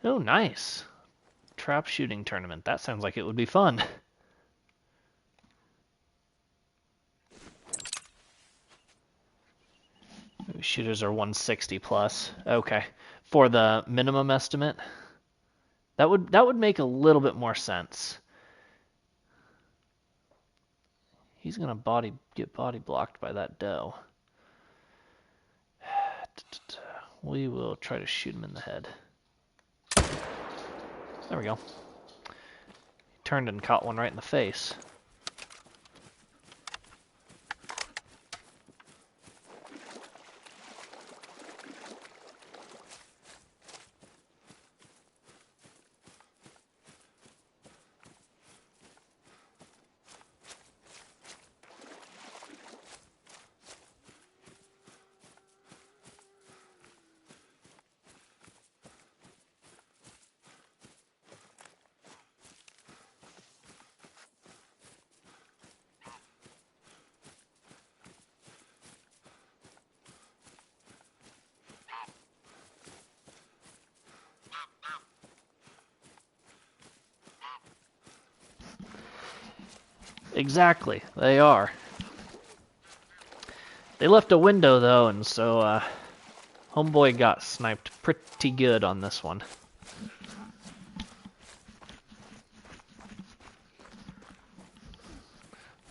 Oh, nice. Trap shooting tournament. That sounds like it would be fun. Shooters are 160 plus. Okay. For the minimum estimate? That would make a little bit more sense. He's gonna get body blocked by that doe. We will try to shoot him in the head. There we go. He turned and caught one right in the face. Exactly, they are. They left a window though, and so homeboy got sniped pretty good on this one.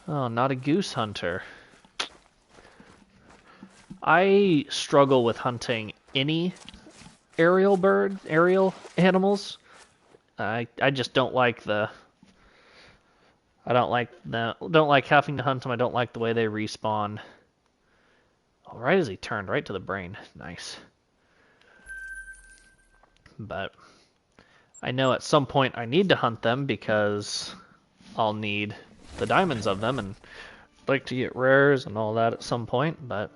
Oh, not a goose hunter. I struggle with hunting any aerial animals. I just don't like don't like having to hunt them. I don't like the way they respawn. All right, as he turned right to the brain. Nice. But I know at some point I need to hunt them because I'll need the diamonds of them and like to get rares and all that at some point, but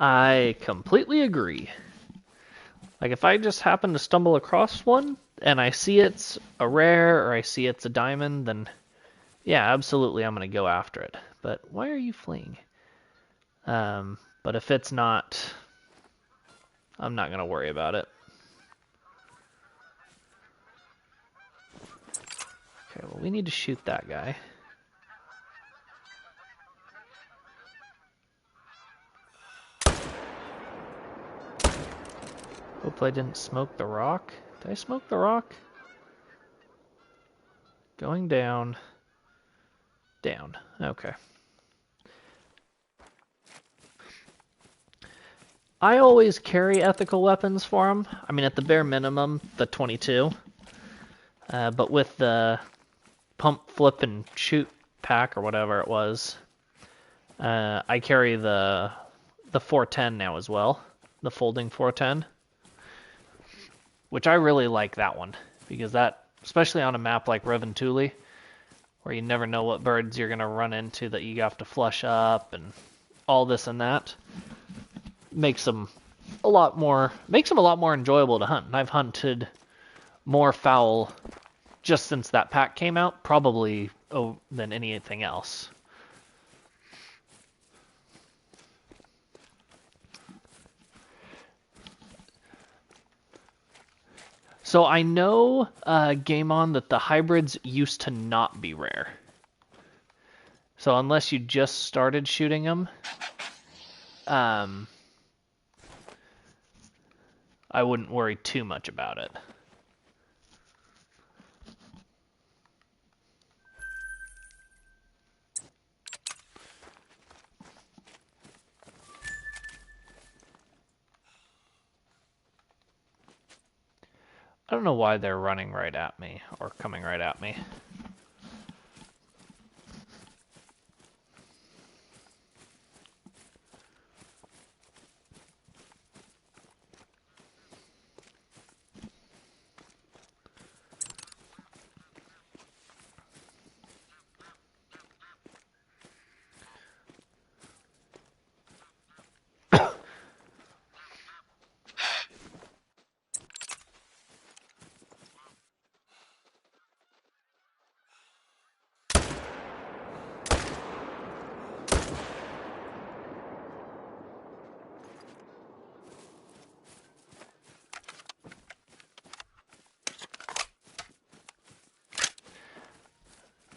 I completely agree. Like if I just happen to stumble across one and I see it's a rare or I see it's a diamond, then yeah, absolutely I'm going to go after it. But why are you fleeing? But if it's not, I'm not going to worry about it. Okay, well we need to shoot that guy. Hopefully I didn't smoke the rock. Did I smoke the rock? Going down. Down. Okay. I always carry ethical weapons for them. I mean, at the bare minimum, the 22. But with the pump, flip, and shoot pack or whatever it was, I carry the 410 now as well. The folding 410. Which I really like that one. Because that, especially on a map like Reventuli, where you never know what birds you're going to run into that you have to flush up and all this and that, makes them a lot more enjoyable to hunt. And I've hunted more fowl just since that pack came out, probably than anything else. So I know, Game On, that the hybrids used to not be rare. So unless you just started shooting them, I wouldn't worry too much about it. I don't know why they're running right at me, or coming right at me.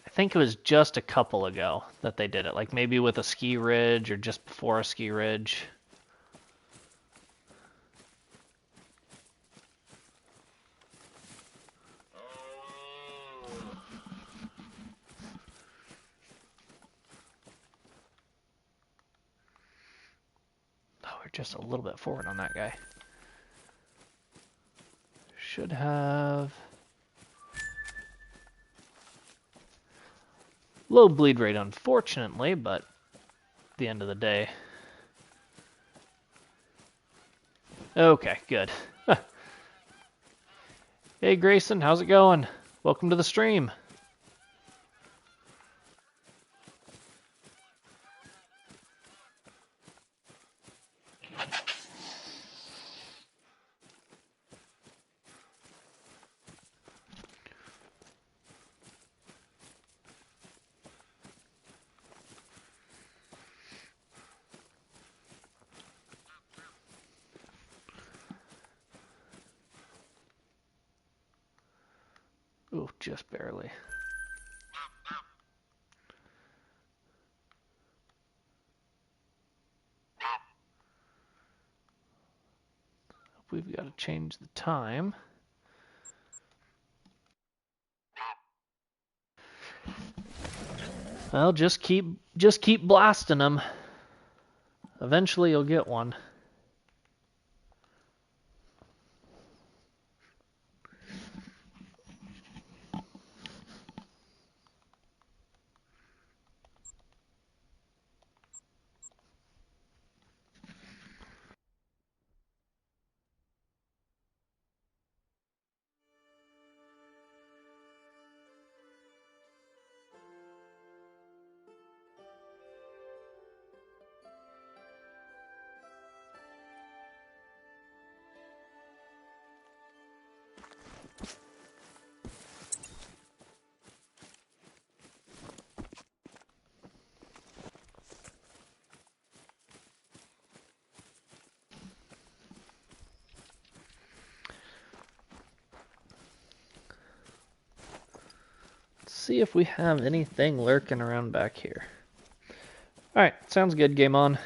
I think it was just a couple ago that they did it, like maybe with a ski ridge or just before a ski ridge. Oh, we're just a little bit forward on that guy. Should have low bleed rate, unfortunately, but at the end of the day. Okay, good. Hey Grayson, how's it going? Welcome to the stream. Ooh, just barely. We've got to change the time. Well, just keep blasting them. Eventually you'll get one. See if we have anything lurking around back here. Alright, sounds good. Game on.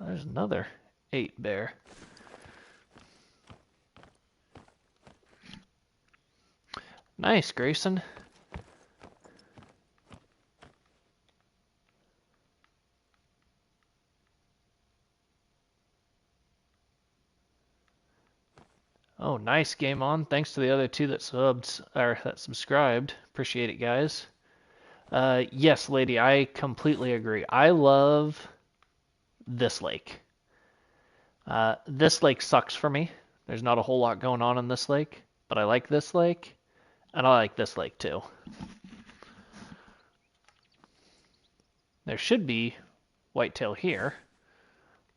There's another 8 bear. Nice, Grayson. Oh, nice, Game on. Thanks to the other 2 that subscribed. Appreciate it, guys. Yes, lady, I completely agree. I love this lake. This lake sucks for me. There's not a whole lot going on in this lake, but I like this lake, and I like this lake too. There should be whitetail here,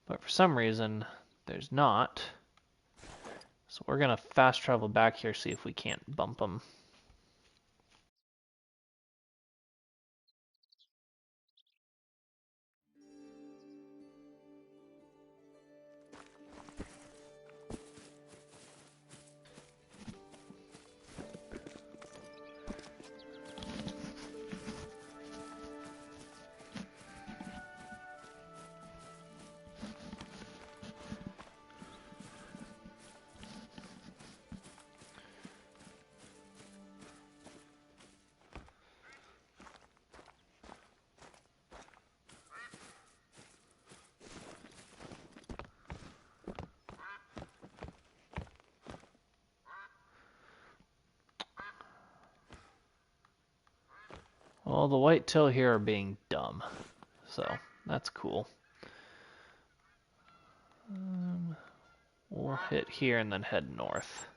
but for some reason there's not. So we're gonna fast travel back here, see if we can't bump them. Well, the whitetail here are being dumb, so that's cool. We'll hit here and then head north.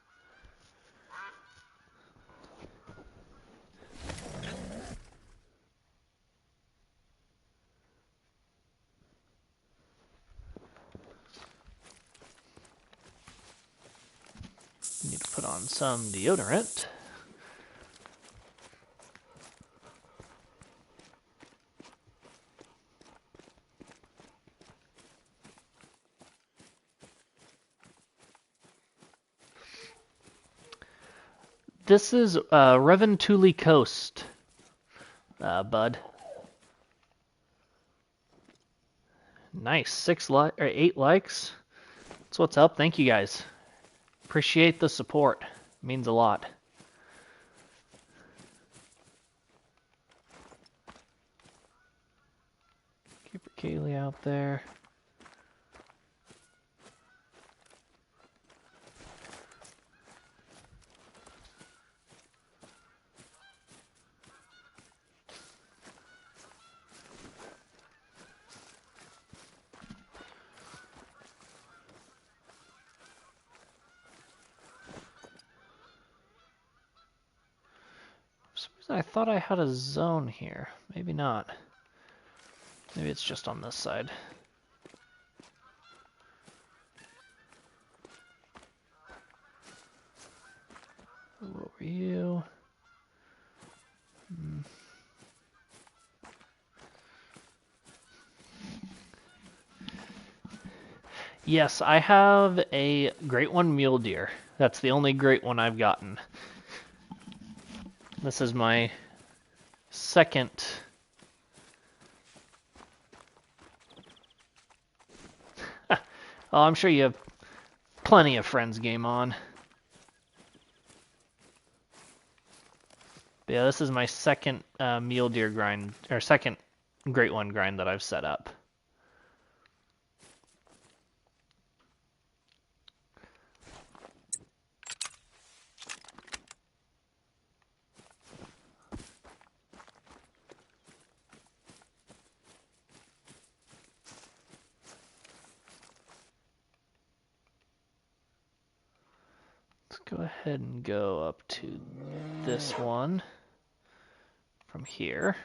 Need to put on some deodorant. This is Reventuli Coast, bud. Nice, 8 likes. That's what's up. Thank you guys. Appreciate the support. It means a lot. Keep Kaylee out there. I thought I had a zone here. Maybe not. Maybe it's just on this side. What were you? Yes, I have a Great One mule deer. That's the only great one I've gotten. This is my second. Oh, I'm sure you have plenty of friends game on. But yeah, this is my second mule deer grind, or second Great One grind that I've set up. Let's go ahead and go up to this one from here.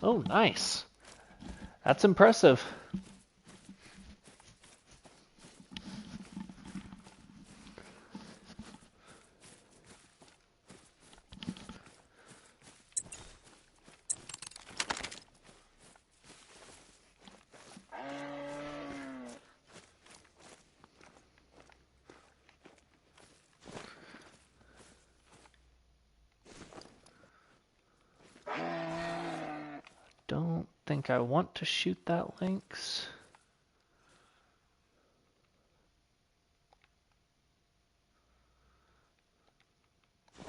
Oh, nice. That's impressive. Don't think I want to shoot that lynx.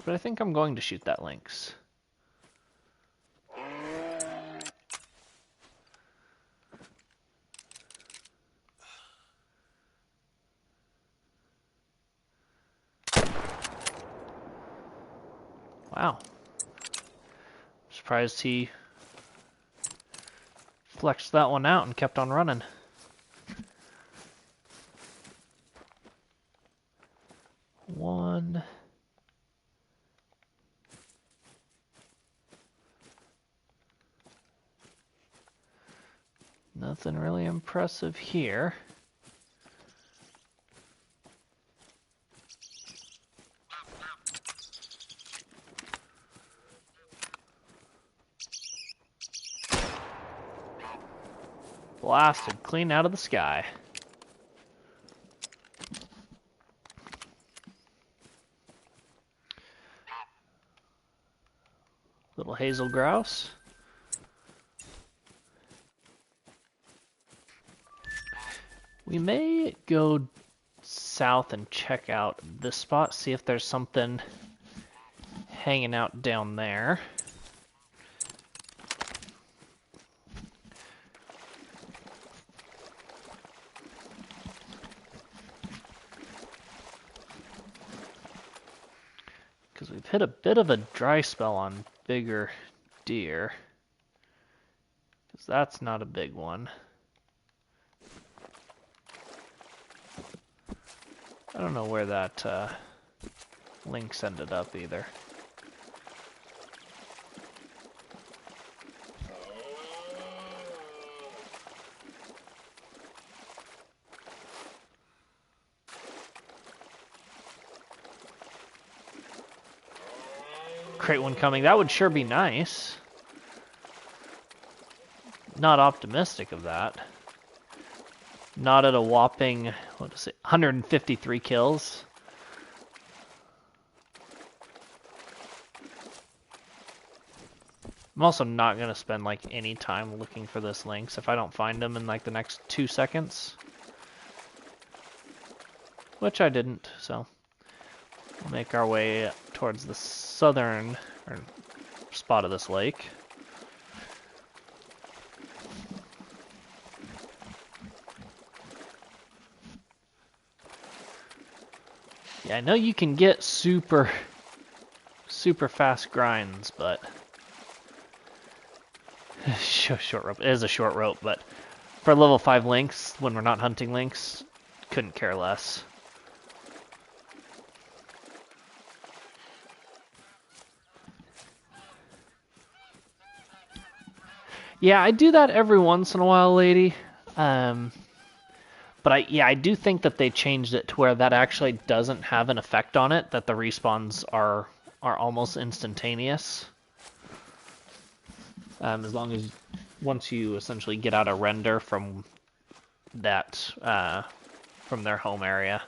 But I think I'm going to shoot that lynx. Wow. Surprised he flexed that one out and kept on running. One. Nothing really impressive here. Blasted clean out of the sky. Little hazel grouse. We may go south and check out this spot, see if there's something hanging out down there. Because we've hit a bit of a dry spell on bigger deer. Because that's not a big one. I don't know where that lynx ended up either. Great one coming. That would sure be nice. Not optimistic of that. Not at a whopping, what is it, 153 kills. I'm also not going to spend like any time looking for this lynx if I don't find him in like the next 2 seconds. Which I didn't, so we'll make our way towards the southern spot of this lake. Yeah, I know you can get super fast grinds, but short rope. It is a short rope, but for level 5 lynx, when we're not hunting lynx, couldn't care less. Yeah, I do that every once in a while, lady. But I do think that they changed it to where that actually doesn't have an effect on it, that the respawns are almost instantaneous. As long as once you essentially get out a render from that from their home area.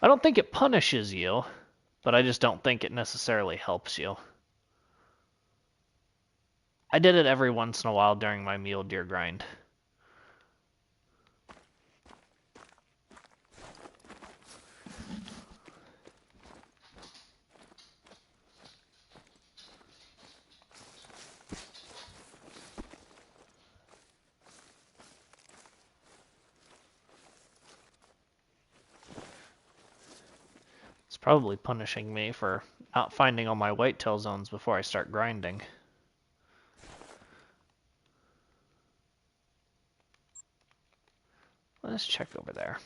I don't think it punishes you, but I just don't think it necessarily helps you. I did it every once in a while during my mule deer grind. It's probably punishing me for not finding all my whitetail zones before I start grinding. Let's check over there.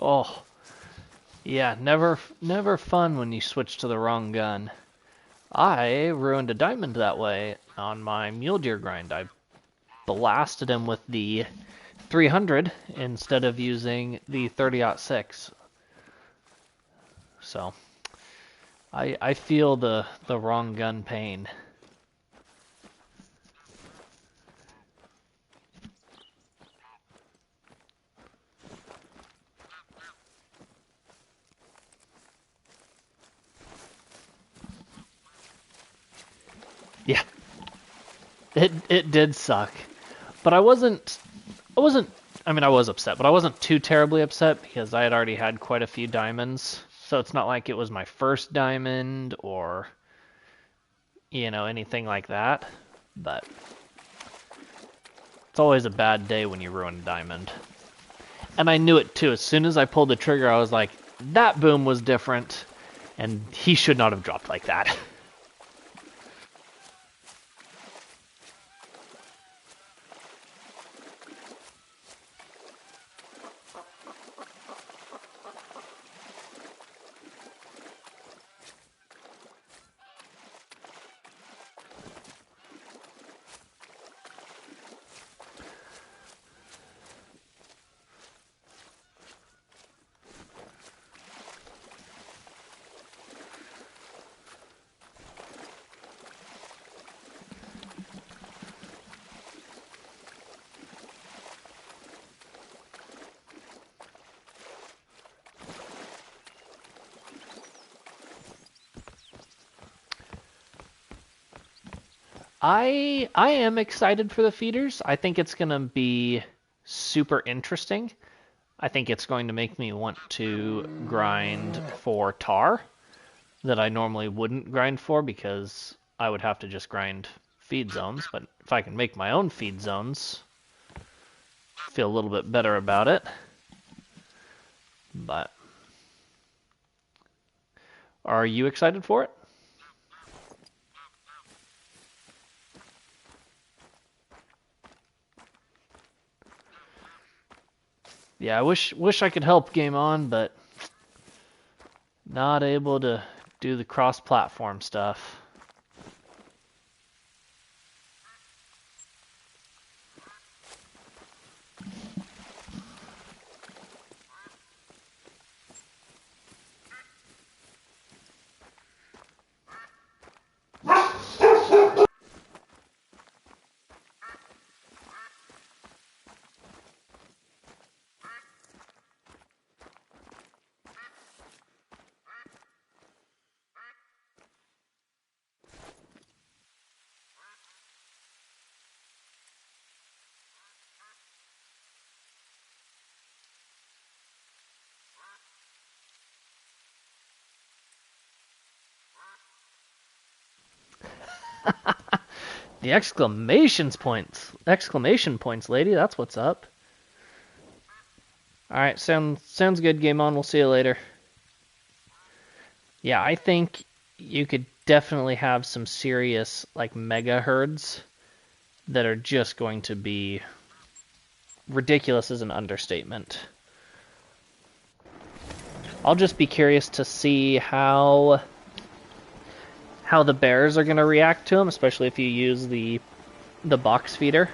Oh, yeah, never fun when you switch to the wrong gun. I ruined a diamond that way on my mule deer grind. I blasted him with the 300 instead of using the 30-06. So I feel the wrong gun pain. Yeah, it did suck, but I wasn't. I mean, I was upset, but I wasn't too terribly upset because I had already had quite a few diamonds. So it's not like it was my first diamond or anything like that. But it's always a bad day when you ruin a diamond. And I knew it too. As soon as I pulled the trigger, I was like, that boom was different, and he should not have dropped like that. I am excited for the feeders. I think it's gonna be super interesting. I think it's going to make me want to grind for tar that I normally wouldn't grind for because I would have to just grind feed zones, but if I can make my own feed zones, I feel a little bit better about it. But are you excited for it? Yeah, I wish I could help Game On, but not able to do the cross-platform stuff. The exclamation points, lady. That's what's up. All right, sounds good. Game On. We'll see you later. Yeah, I think you could definitely have some serious like mega herds that are just going to be ridiculous is an understatement. I'll just be curious to see how the bears are going to react to them, especially if you use the box feeder.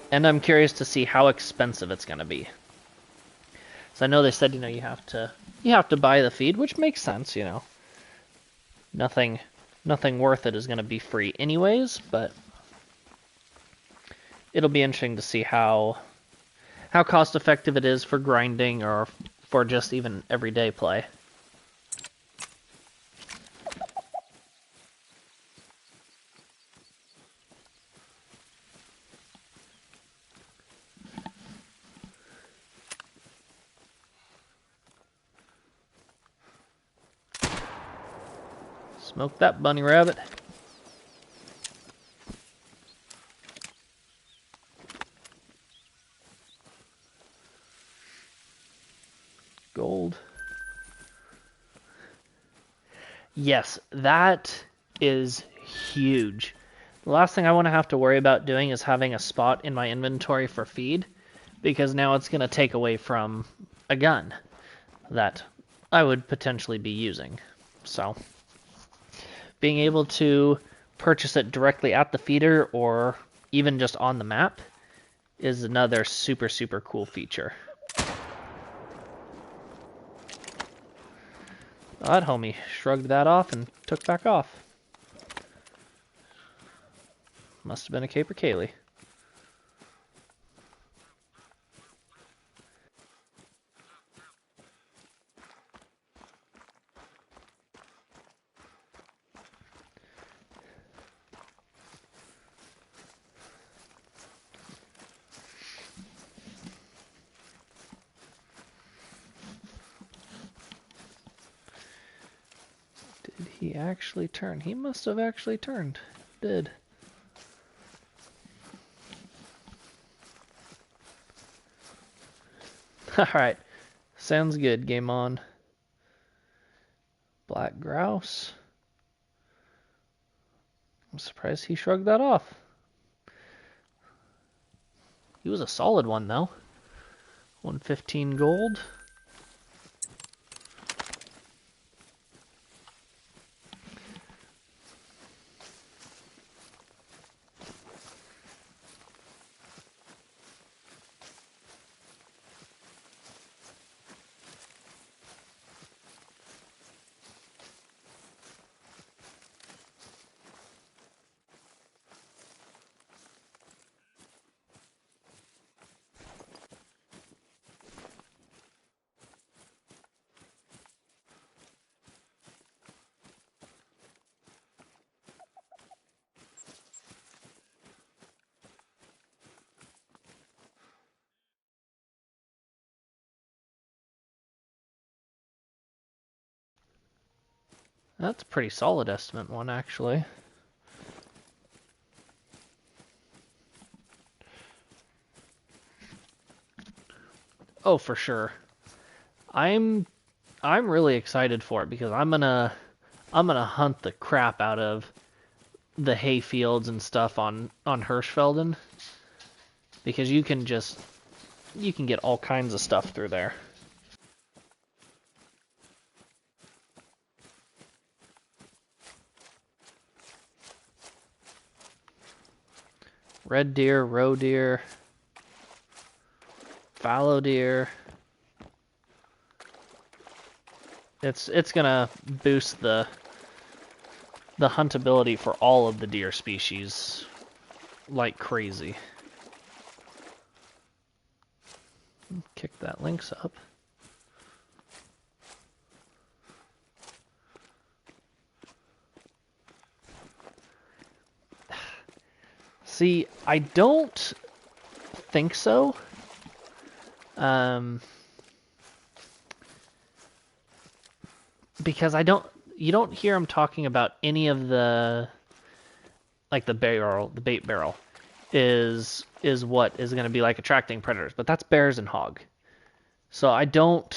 And I'm curious to see how expensive it's going to be. So I know they said, you have to buy the feed, which makes sense, Nothing worth it is going to be free anyways, but it'll be interesting to see how cost effective it is for grinding or for just even everyday play. Smoke that bunny rabbit. Gold. Yes, that is huge. The last thing I want to have to worry about doing is having a spot in my inventory for feed, because now it's going to take away from a gun that I would potentially be using. So, being able to purchase it directly at the feeder or even just on the map is another super, super cool feature. That homie shrugged that off and took back off. Must have been a caper Kaylee. Did he actually turn? He must have actually turned. Did. Alright. Sounds good. Game on. Black grouse. I'm surprised he shrugged that off. He was a solid one, though. 115 gold. That's a pretty solid estimate one, actually. Oh, for sure. I'm I'm really excited for it because I'm gonna hunt the crap out of the hay fields and stuff on Hirschfelden because you can get all kinds of stuff through there. Red deer, roe deer, fallow deer. It's gonna boost the huntability for all of the deer species like crazy. Kick that lynx up. See, I don't think so. Because you don't hear him talking about any of the, like the bait barrel is what is going to be like attracting predators, but that's bears and hog. So I don't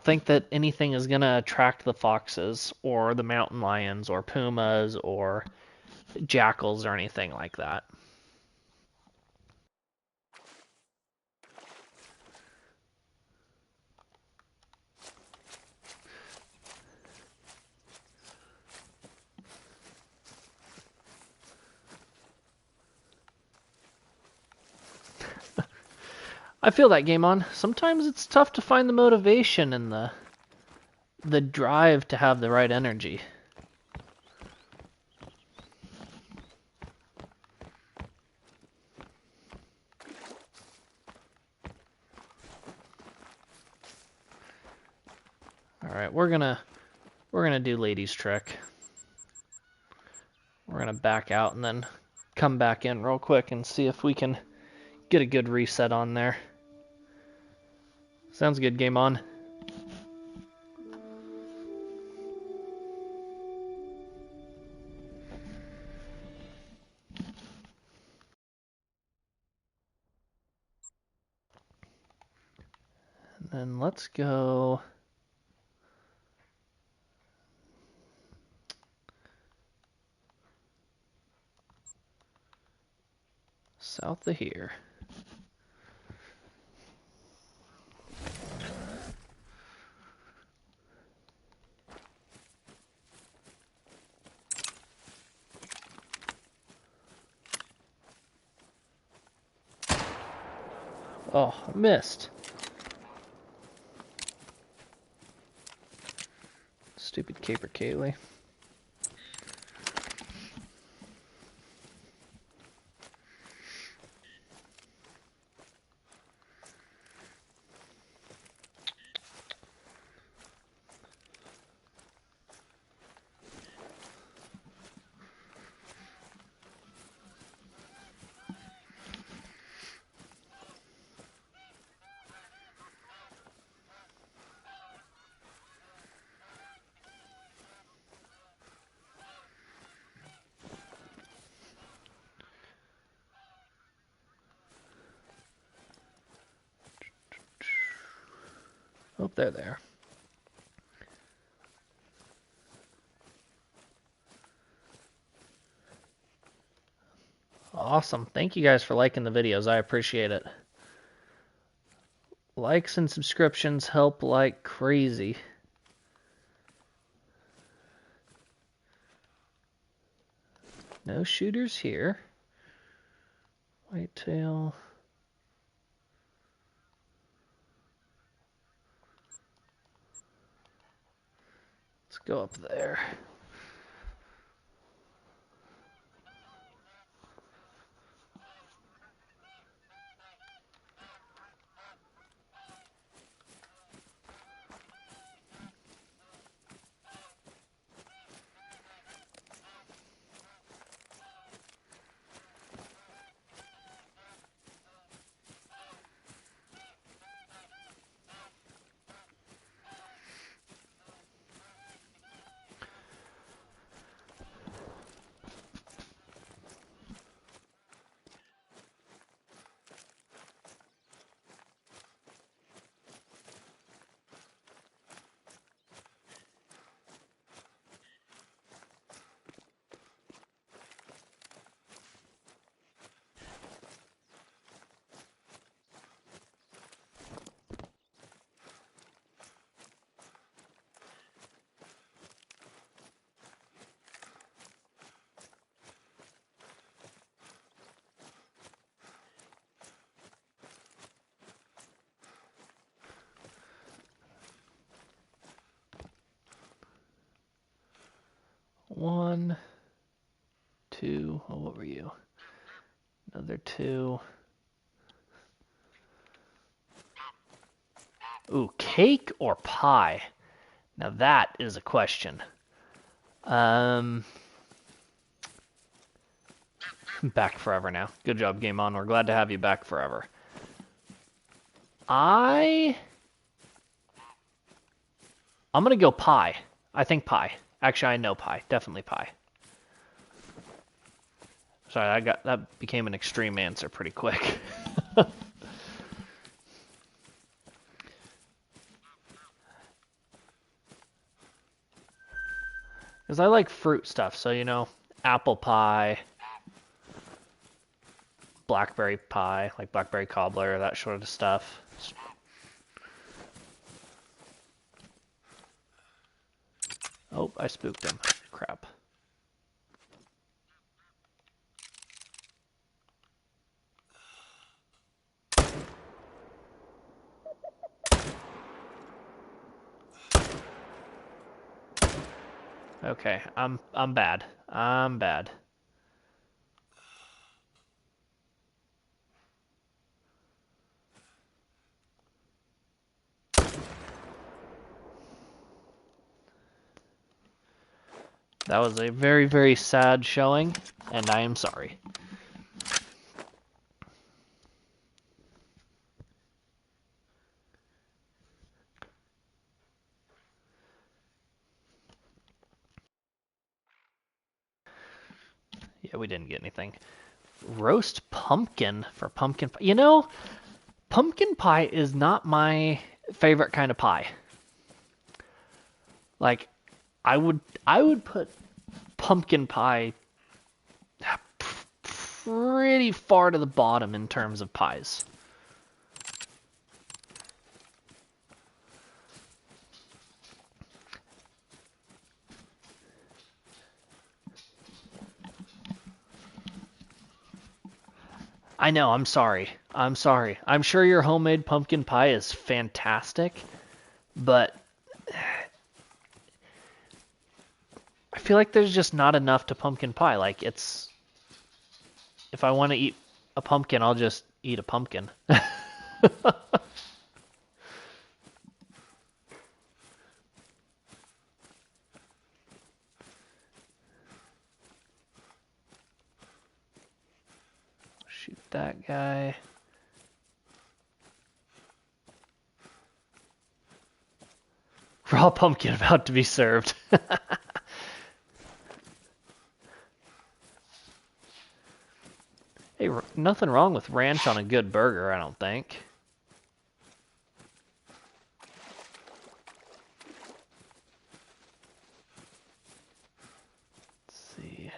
think that anything is going to attract the foxes or the mountain lions or pumas or jackals or anything like that. I feel that, Game On. Sometimes it's tough to find the motivation and the drive to have the right energy. All right, we're gonna do Lady's Trick. We're gonna back out and then come back in real quick and see if we can get a good reset on there. Sounds good, Game On. And then let's go south of here. Oh, missed. Stupid caper Kaylee. Oh, they're there. Awesome. Thank you guys for liking the videos. I appreciate it. Likes and subscriptions help like crazy. No shooters here. Whitetail. Let's go up there. 1, 2. Oh, what were you? Another 2. Ooh, cake or pie? Now that is a question. Back forever now. Good job, Game On. We're glad to have you back forever. I'm gonna go pie. I think pie. Actually, I know pie. Definitely pie. Sorry, that became an extreme answer pretty quick. Because I like fruit stuff, so, you know, apple pie, blackberry pie, like blackberry cobbler, that sort of stuff. Oh, I spooked him. Crap. Okay, I'm bad. I'm bad. That was a very, very sad showing, and I am sorry. Yeah, we didn't get anything. Roast pumpkin for pumpkin pie. You know, pumpkin pie is not my favorite kind of pie. Like, I would put pumpkin pie pretty far to the bottom in terms of pies. I know, I'm sorry. I'm sorry. I'm sure your homemade pumpkin pie is fantastic, but I feel like there's just not enough to pumpkin pie. Like, it's... If I want to eat a pumpkin, I'll just eat a pumpkin. Shoot that guy. Raw pumpkin about to be served. Hey, nothing wrong with ranch on a good burger, I don't think. Let's see.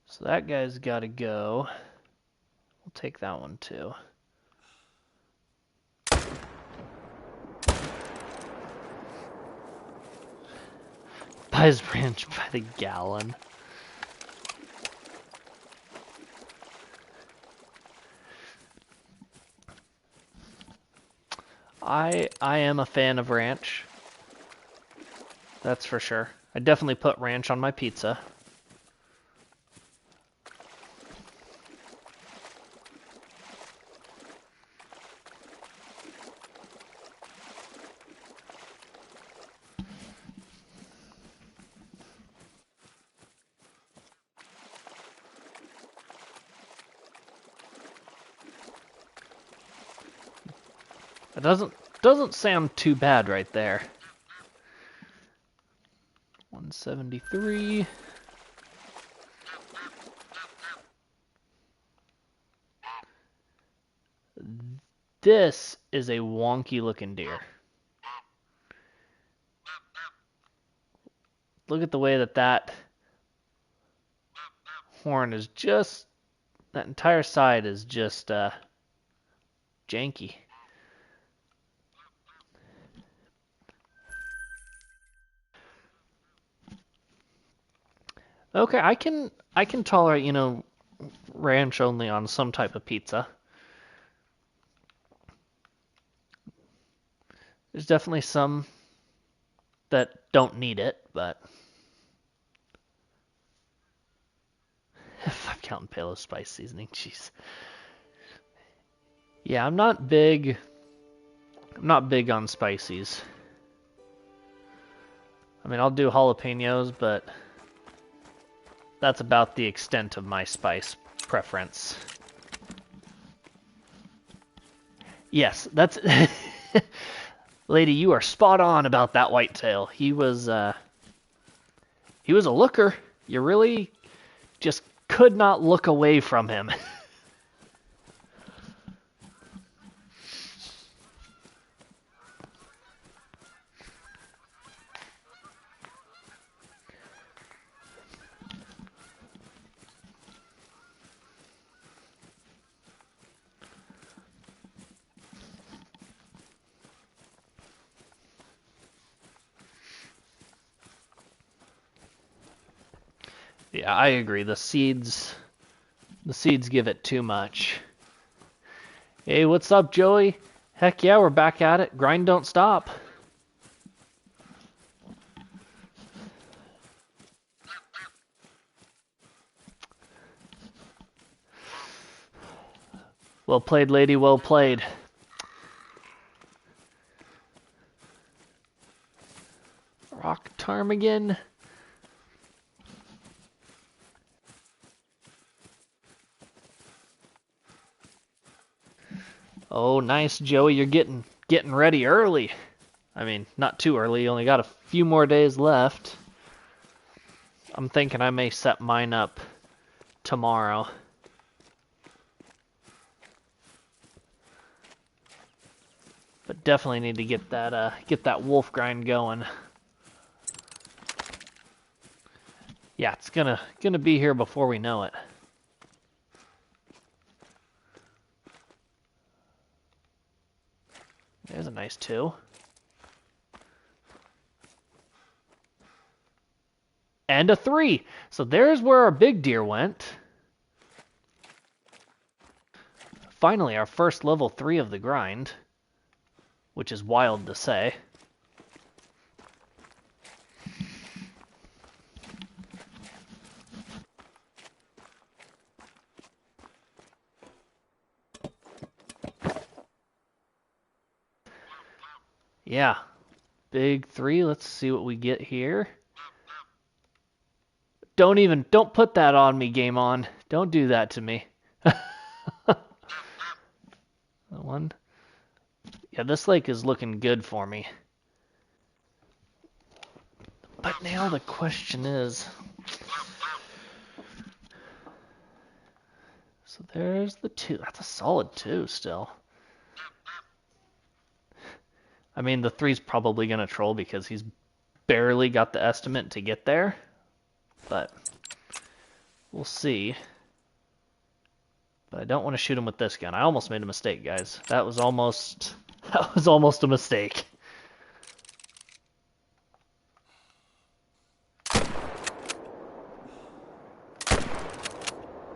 So that guy's got to go. We'll take that one too. Buys ranch by the gallon. I am a fan of ranch. That's for sure. I definitely put ranch on my pizza. It doesn't sound too bad right there. 173. This is a wonky looking deer. Look at the way that horn is just, that entire side is just janky. Okay, I can tolerate, ranch only on some type of pizza. There's definitely some that don't need it, but if I'm counting Palo Spice seasoning, jeez. Yeah, I'm not big on spices. I mean, I'll do jalapenos, but that's about the extent of my spice preference. Yes, that's lady, you are spot on about that whitetail. He was a looker. You really just could not look away from him. Yeah, I agree. The seeds give it too much. Hey, what's up, Joey? Heck yeah, we're back at it. Grind don't stop. Well played, lady, well played. Rock ptarmigan. Oh, nice, Joey. You're getting ready early. I mean, not too early. You only got a few more days left. I'm thinking I may set mine up tomorrow. But definitely need to get that wolf grind going. Yeah, it's gonna be here before we know it. There's a nice 2. And a 3. So there's where our big deer went. Finally, our first level 3 of the grind, which is wild to say. Yeah, big 3. Let's see what we get here. Don't put that on me, Game On. Don't do that to me. One. Yeah, this lake is looking good for me. But now the question is... So there's the 2. That's a solid 2 still. I mean, the 3's probably going to troll because he's barely got the estimate to get there. But we'll see. But I don't want to shoot him with this gun. I almost made a mistake, guys. That was almost a mistake. I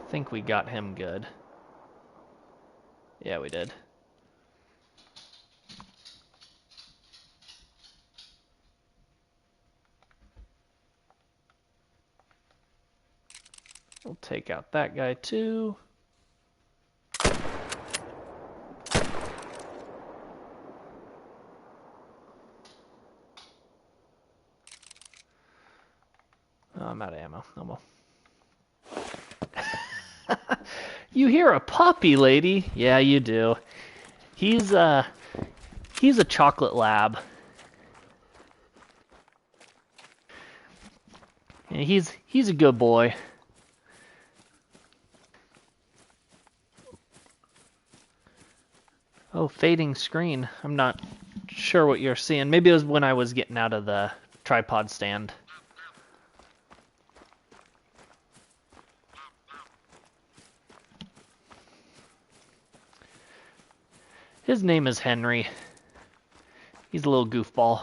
think we got him good. Yeah, we did. We'll take out that guy too. Oh, I'm out of ammo. No more. You hear a puppy, lady? Yeah, you do. He's a chocolate lab. And he's a good boy. Oh, fading screen. I'm not sure what you're seeing. Maybe it was when I was getting out of the tripod stand. His name is Henry. He's a little goofball.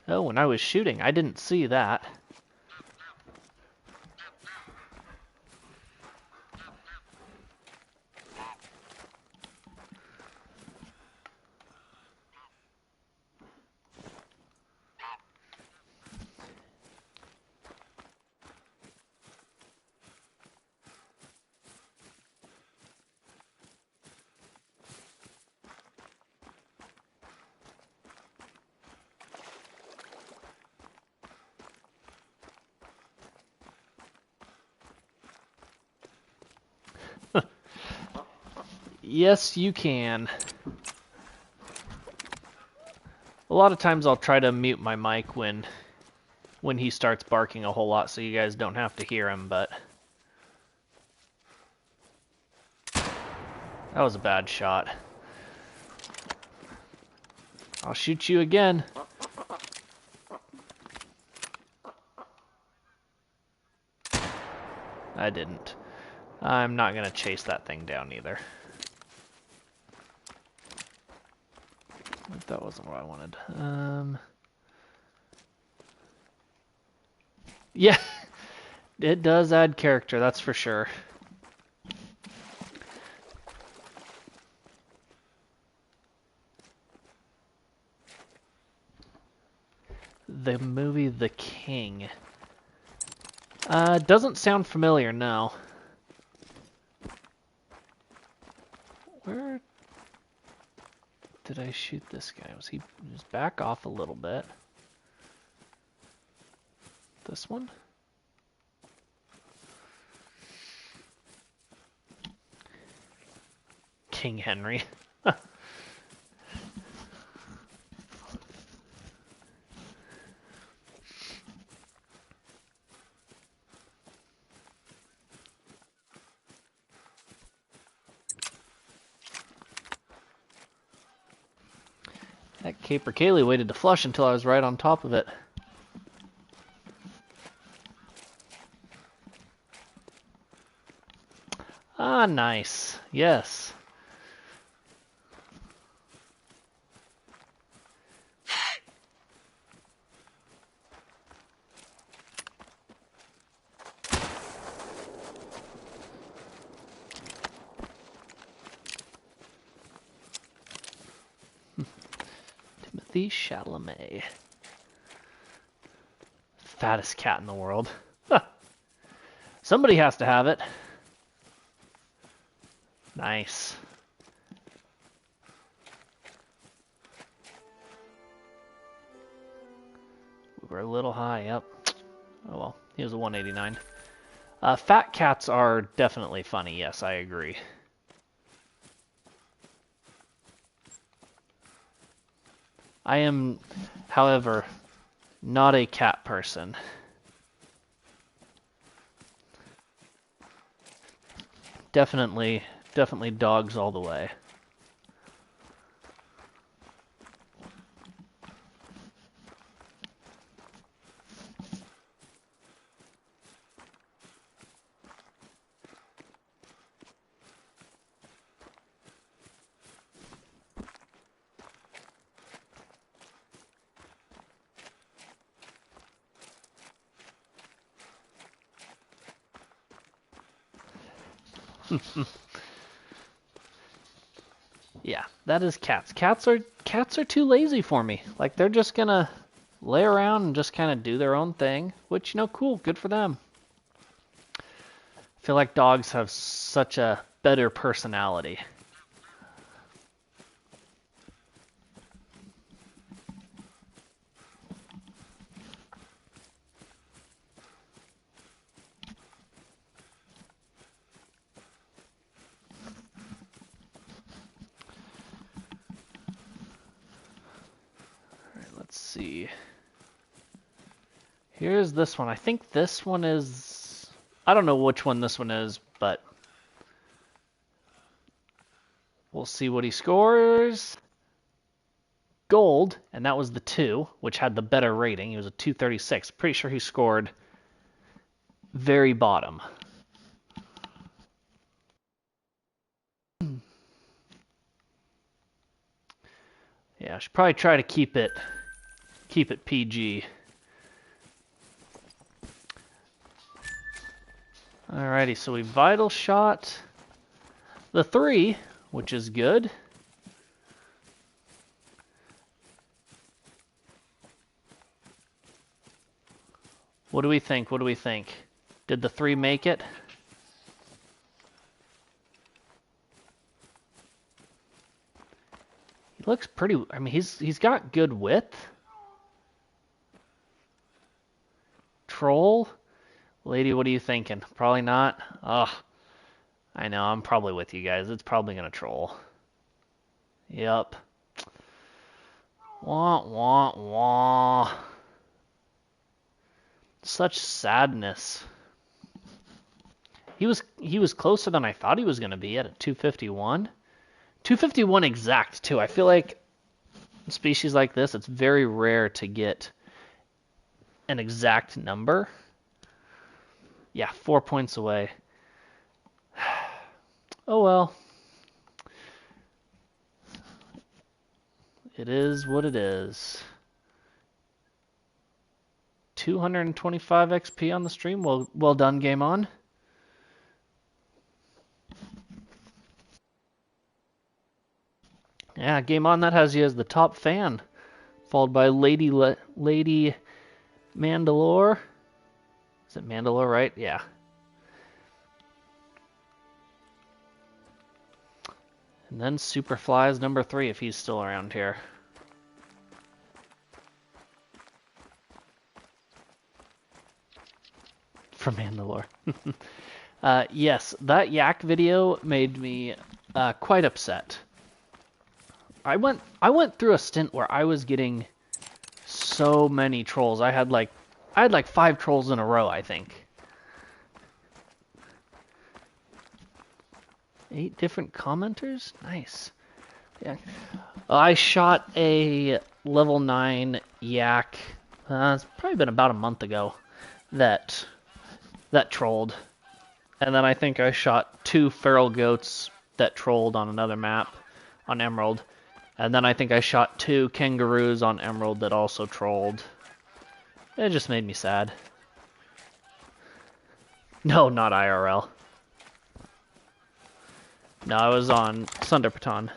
Oh, when I was shooting, I didn't see that. Yes, you can. A lot of times I'll try to mute my mic when he starts barking a whole lot so you guys don't have to hear him, but that was a bad shot. I'll shoot you again. I didn't. I'm not going to chase that thing down either. That wasn't what I wanted. Yeah, it does add character, that's for sure. The movie The King. Doesn't sound familiar, no. Where did I shoot this guy? He was back off a little bit. This one? King Henry. That capercaillie waited to flush until I was right on top of it. Ah, nice. Yes. Timothy Chalamet. Fattest cat in the world. Somebody has to have it. Nice. We were a little high up. Oh well, he was a 189. Fat cats are definitely funny, yes, I agree. I am, however, not a cat person. Definitely dogs all the way. Yeah, that is cats. Cats are too lazy for me. Like, they're just gonna lay around and just kind of do their own thing, which, cool, good for them. I feel like dogs have such a better personality. Let's see. Here's this one. I think this one is... I don't know which one this one is, but... we'll see what he scores. gold, and that was the 2, which had the better rating. He was a 236. Pretty sure he scored very bottom. Yeah, I should probably try to keep it PG. Alrighty, so we vital shot the 3, which is good. What do we think? What do we think? Did the 3 make it? He looks pretty, I mean, he's got good width. Troll? Lady, what are you thinking? Probably not? Ugh. I know, I'm probably with you guys. It's probably gonna troll. Yep. Wah, wah, wah. Such sadness. He was closer than I thought he was gonna be at a 251. 251 exact too. I feel like in species like this, it's very rare to get an exact number. Yeah, 4 points away. Oh well. It is what it is. 225 XP on the stream. Well done, Game On. Yeah, Game On, that has you as the top fan, followed by Lady Mandalore. Is it Mandalore, right? Yeah. And then Superfly's number 3 if he's still around here. From Mandalore. Yes, that yak video made me quite upset. I went through a stint where I was getting so many trolls. I had like 5 trolls in a row, I think. 8 different commenters? Nice. Yeah. I shot a level 9 yak. It's probably been about a month ago that trolled. And then I think I shot 2 feral goats that trolled on another map on Emerald. And then I think I shot 2 kangaroos on Emerald that also trolled. It just made me sad. No, not IRL. No, I was on Sunderpaton.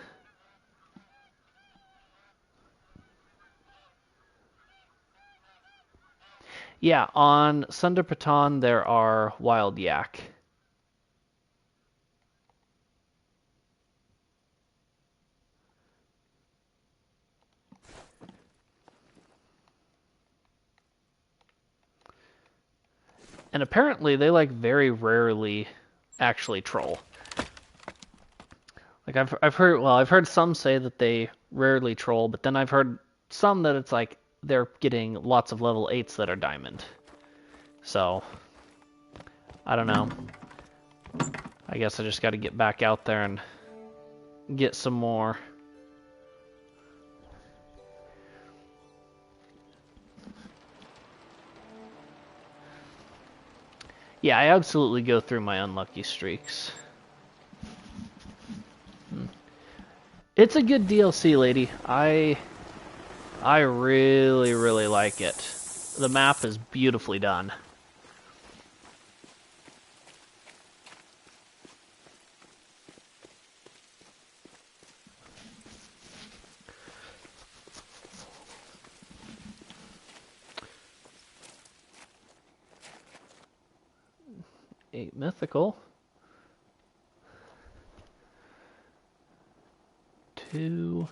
Yeah, on Sunderpaton there are wild yak. And apparently they like very rarely actually troll. Like I've heard some say that they rarely troll, but then I've heard some that it's like they're getting lots of level 8s that are diamond. So I don't know. I guess I just got to get back out there and get some more. Yeah, I absolutely go through my unlucky streaks. It's a good DLC, lady. I really, really like it. The map is beautifully done. Eight mythical. 2.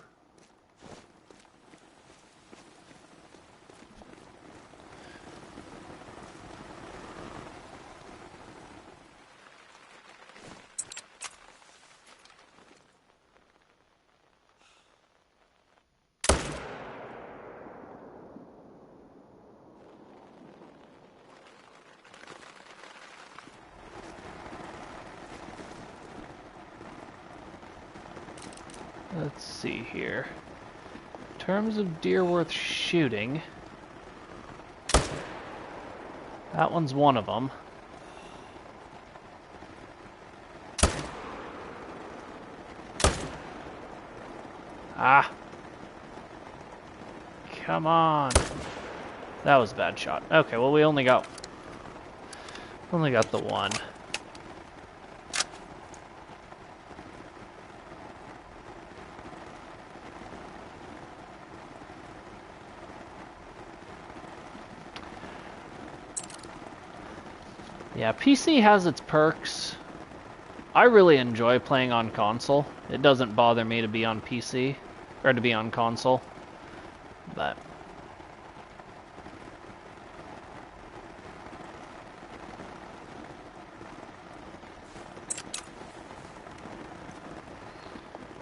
Let's see here. terms of deer worth shooting, that one's one of them. Ah! Come on! That was a bad shot. Okay, well we only got the one. Yeah, PC has its perks. I really enjoy playing on console. It doesn't bother me to be on PC, or to be on console, but...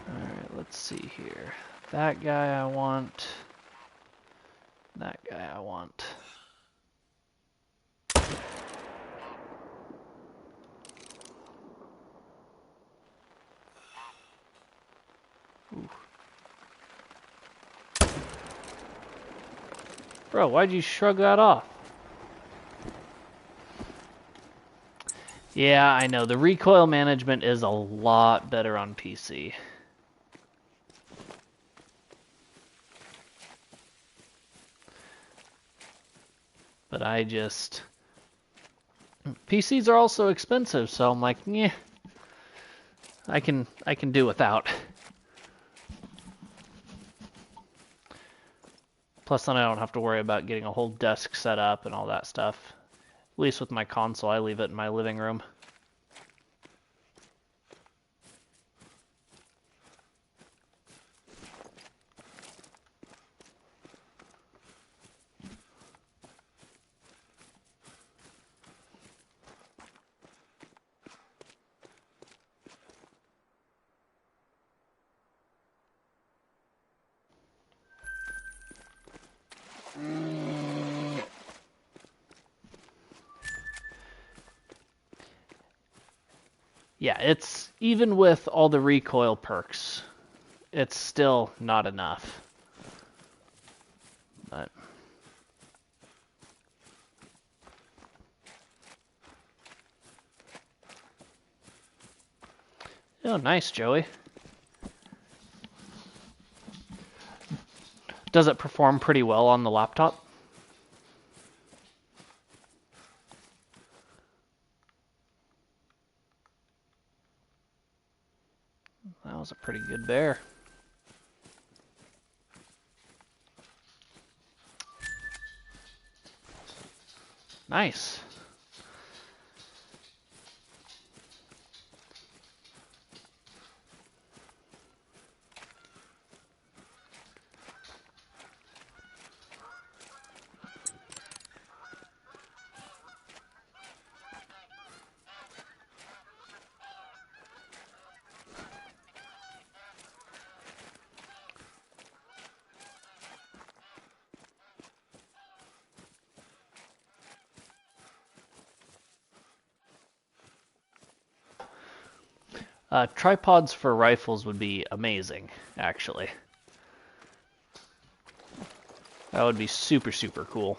Alright, let's see here. That guy I want. That guy I want. Ooh. Bro, why'd you shrug that off? Yeah, I know. The recoil management is a lot better on PC. But I just... PCs are also expensive, so I'm like, yeah, I can do without. Plus, then I don't have to worry about getting a whole desk set up and all that stuff. At least with my console, I leave it in my living room. Yeah, it's even with all the recoil perks, it's still not enough. But oh, nice, Joey. Does it perform pretty well on the laptop? That was a pretty good bear. Nice. Tripods for rifles would be amazing, actually. That would be super, super cool.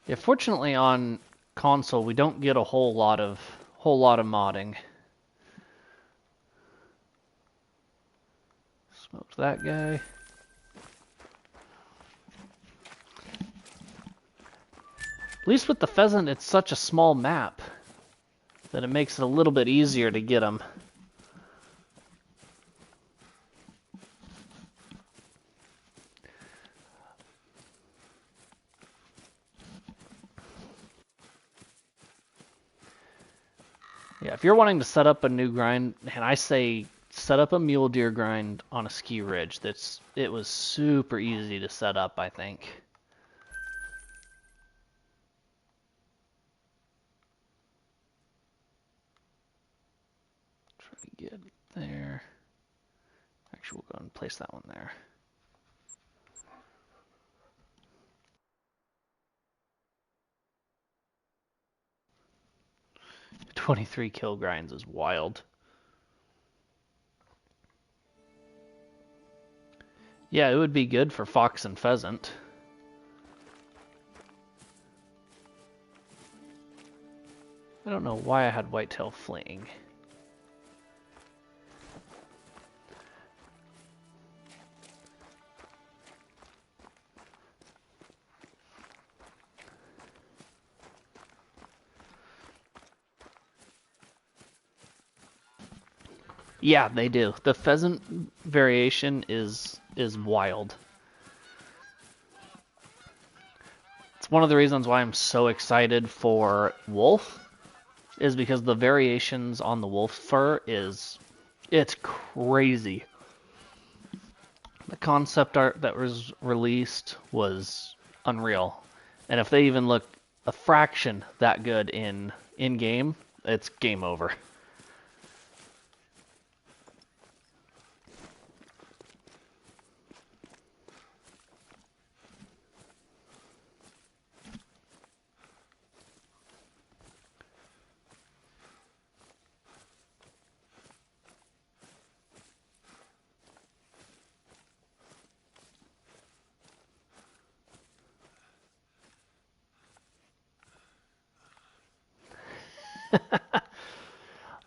Yeah, fortunately on console we don't get a whole lot of modding. Smoked that guy. At least with the pheasant, it's such a small map that it makes it a little bit easier to get them. Yeah, if you're wanting to set up a new grind, and I say set up a mule deer grind on a ski ridge, it was super easy to set up, I think. Try to get there. Actually, we'll go and place that one there. 23 kill grinds is wild. Yeah, it would be good for fox and pheasant. I don't know why I had whitetail fleeing. Yeah, they do. The pheasant variation is wild. It's one of the reasons why I'm so excited for wolf, is because the variations on the wolf fur it's crazy. The concept art that was released was unreal. And if they even look a fraction that good in game, it's game over.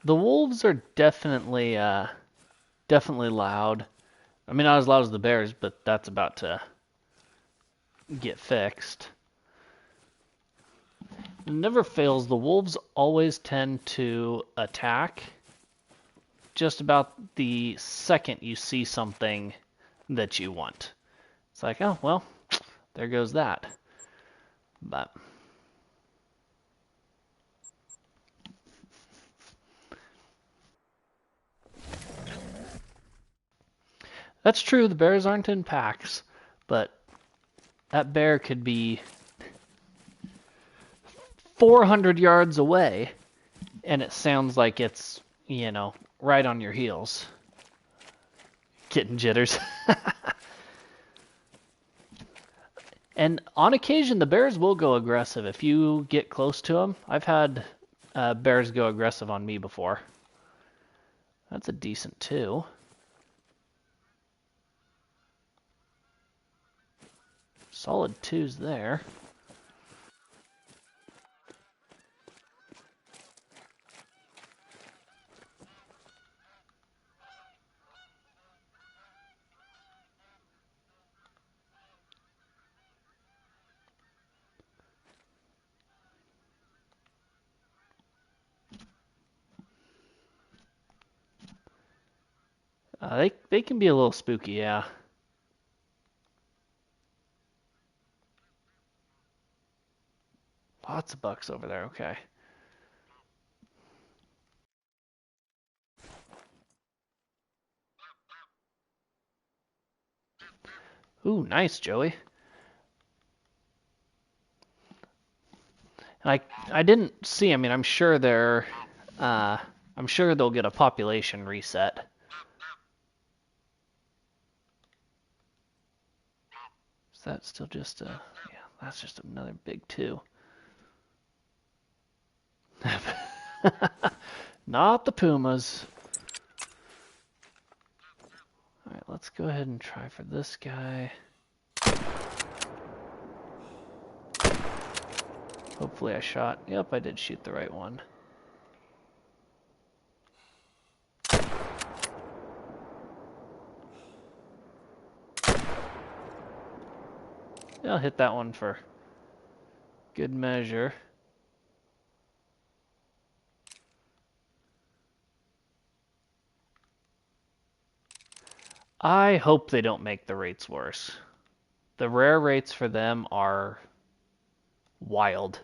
The wolves are definitely loud. I mean, not as loud as the bears, but that's about to get fixed. It never fails. The wolves always tend to attack just about the second you see something that you want. It's like, oh, well, there goes that. But that's true. The bears aren't in packs, but that bear could be 400 yards away, and it sounds like it's, right on your heels. Getting jitters. And on occasion, the bears will go aggressive if you get close to them. I've had bears go aggressive on me before. That's a decent 2. Solid 2s there. They can be a little spooky, yeah. Lots of bucks over there, okay. Ooh, nice, Joey. And I didn't see. I mean, I'm sure they'll get a population reset. Is that still just a? Yeah, that's just another big 2. Not the pumas. All right, let's go ahead and try for this guy. Hopefully I shot. Yep, I did shoot the right one. I'll hit that one for good measure. I hope they don't make the rates worse. The rare rates for them are wild.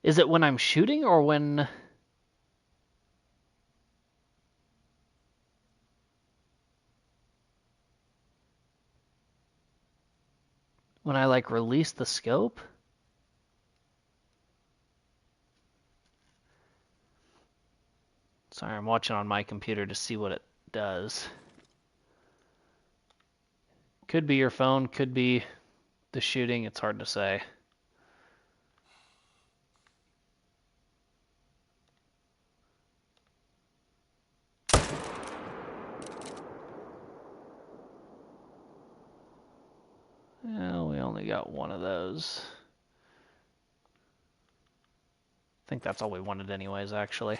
Is it when I'm shooting or when... when I like release the scope? Sorry, I'm watching on my computer to see what it does. Could be your phone, could be the shooting, it's hard to say. we only got one of those. I think that's all we wanted anyways, actually.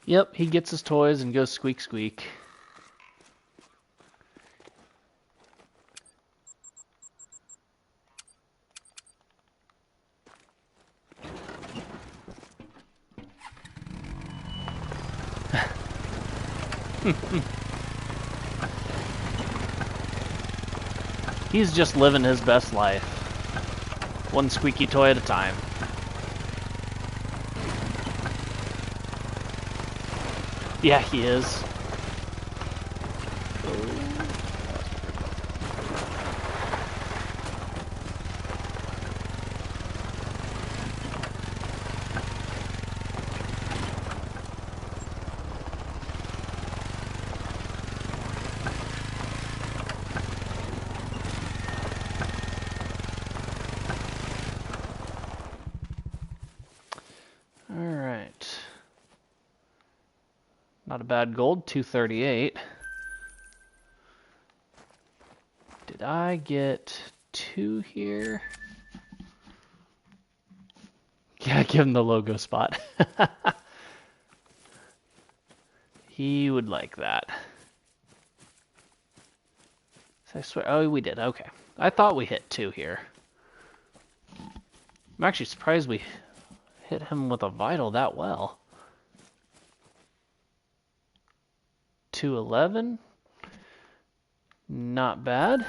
Yep, he gets his toys and goes squeak squeak. He's just living his best life. One squeaky toy at a time. Yeah, he is. Alright. Not a bad gold, 238. Did I get 2 here? Yeah, give him the logo spot. He would like that. I swear, oh, we did, okay. I thought we hit 2 here. I'm actually surprised we hit him with a vital that well. 211. Not bad.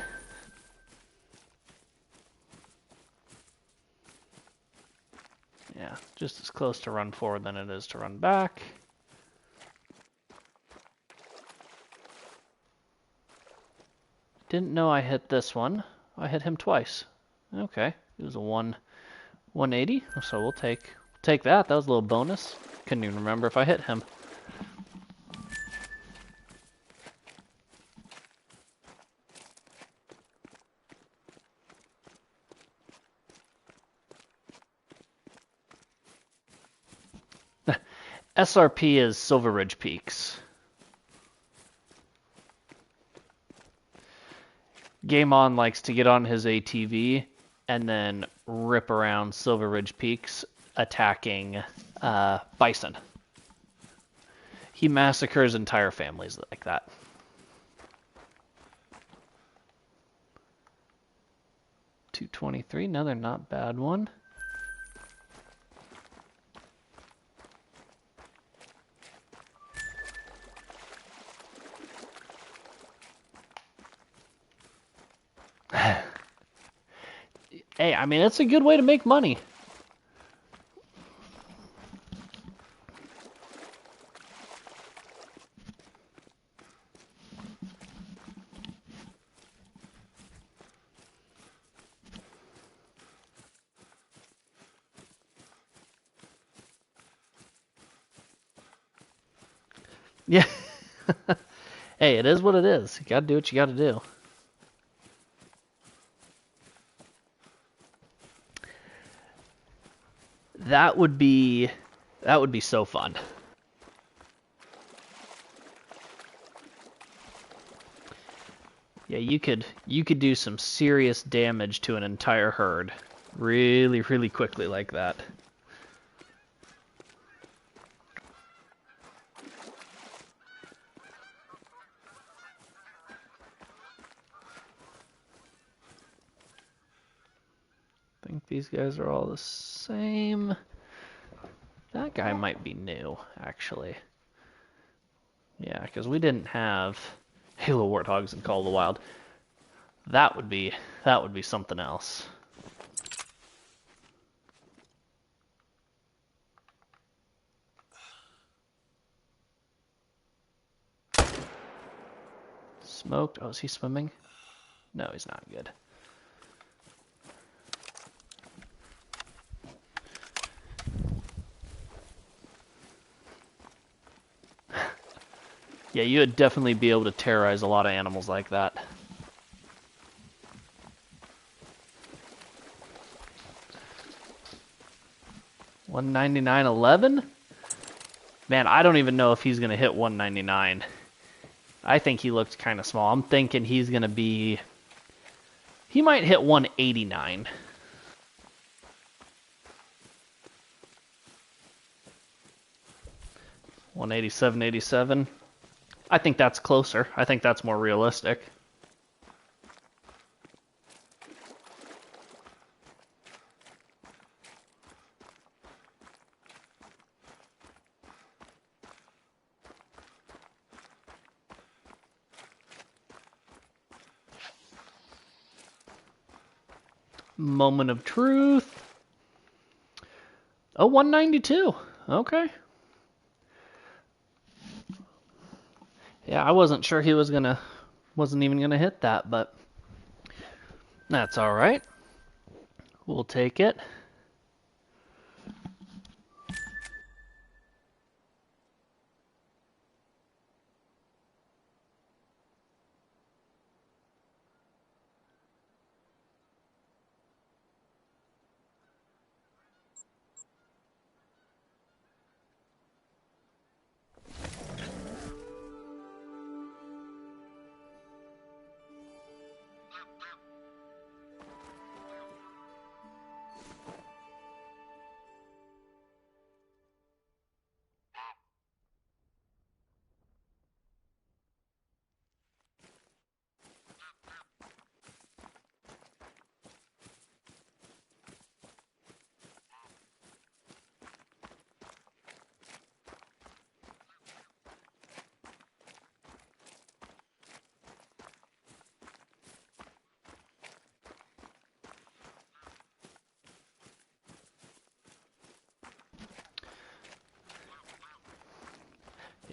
Yeah, just as close to run forward than it is to run back. Didn't know I hit this one. I hit him twice. Okay, it was a 180, so we'll take that. That was a little bonus. Couldn't even remember if I hit him. SRP is Silver Ridge Peaks. Game On likes to get on his ATV and then rip around Silver Ridge Peaks attacking bison. He massacres entire families like that. $223, another not bad one. Hey, I mean, it's a good way to make money. Yeah. Hey, it is what it is. You gotta do what you gotta do. That would be so fun. Yeah, you could do some serious damage to an entire herd really, really quickly like that. I think these guys are all the same. That guy might be new, actually. Yeah, because we didn't have Halo Warthogs in Call of the Wild. That would be something else. Smoked. Oh, is he swimming? No, he's not good. Yeah, you would definitely be able to terrorize a lot of animals like that. $199.11? Man, I don't even know if he's gonna hit 199. I think he looked kind of small. I'm thinking he's gonna be. He might hit 189. $187.87. I think that's closer. I think that's more realistic. Moment of truth. Oh, 192. Okay. Yeah, I wasn't sure he wasn't even gonna hit that, but that's all right. We'll take it.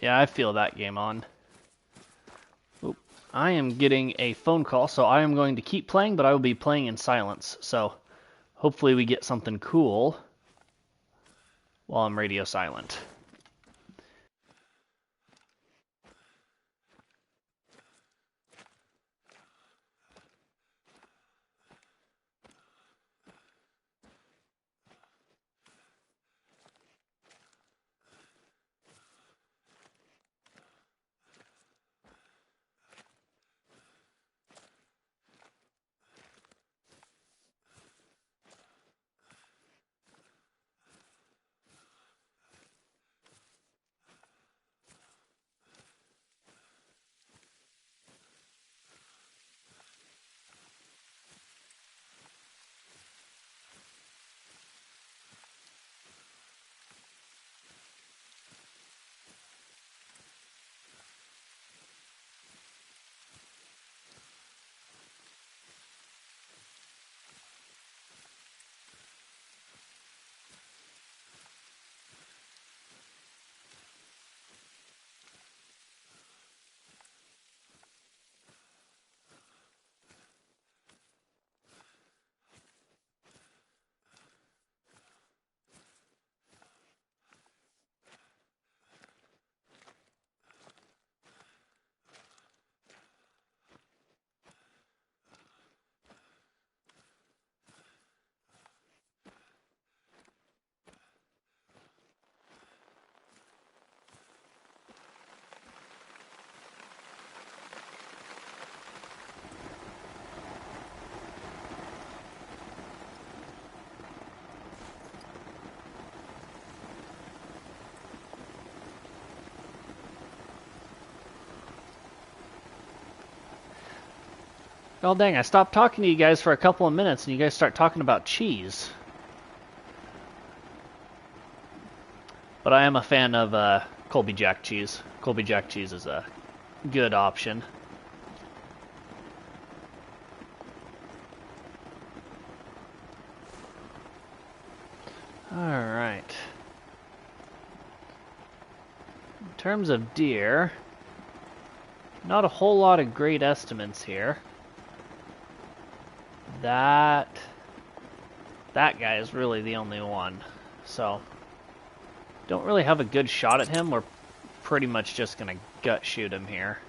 Yeah, I feel that game on. Oop. I am getting a phone call, so I am going to keep playing, but I will be playing in silence. So hopefully we get something cool while I'm radio silent. Oh dang, I stopped talking to you guys for a couple of minutes and you guys start talking about cheese. But I am a fan of Colby Jack cheese. Colby Jack cheese is a good option. Alright. In terms of deer, not a whole lot of great estimates here. That guy is really the only one. So, don't really have a good shot at him. We're pretty much just gonna gut shoot him here.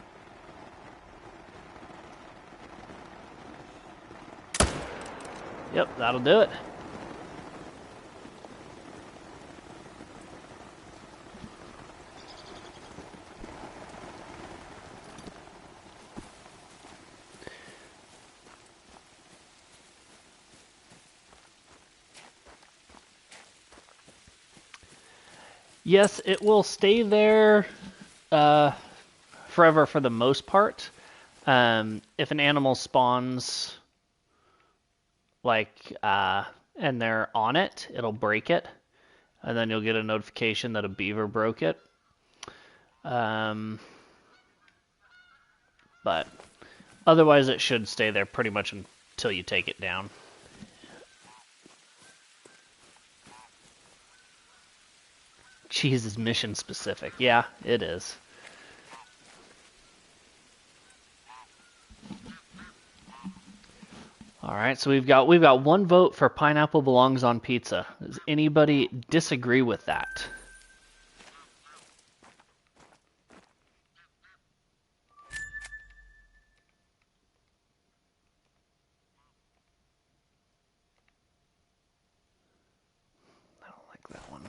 Yep, that'll do it. Yes, it will stay there forever for the most part. If an animal spawns, like, and they're on it, it'll break it. And then you'll get a notification that a beaver broke it. But otherwise it should stay there pretty much until you take it down. Cheese is mission specific. Yeah, it is. All right, so we've got one vote for pineapple belongs on pizza. Does anybody disagree with that? I don't like that one.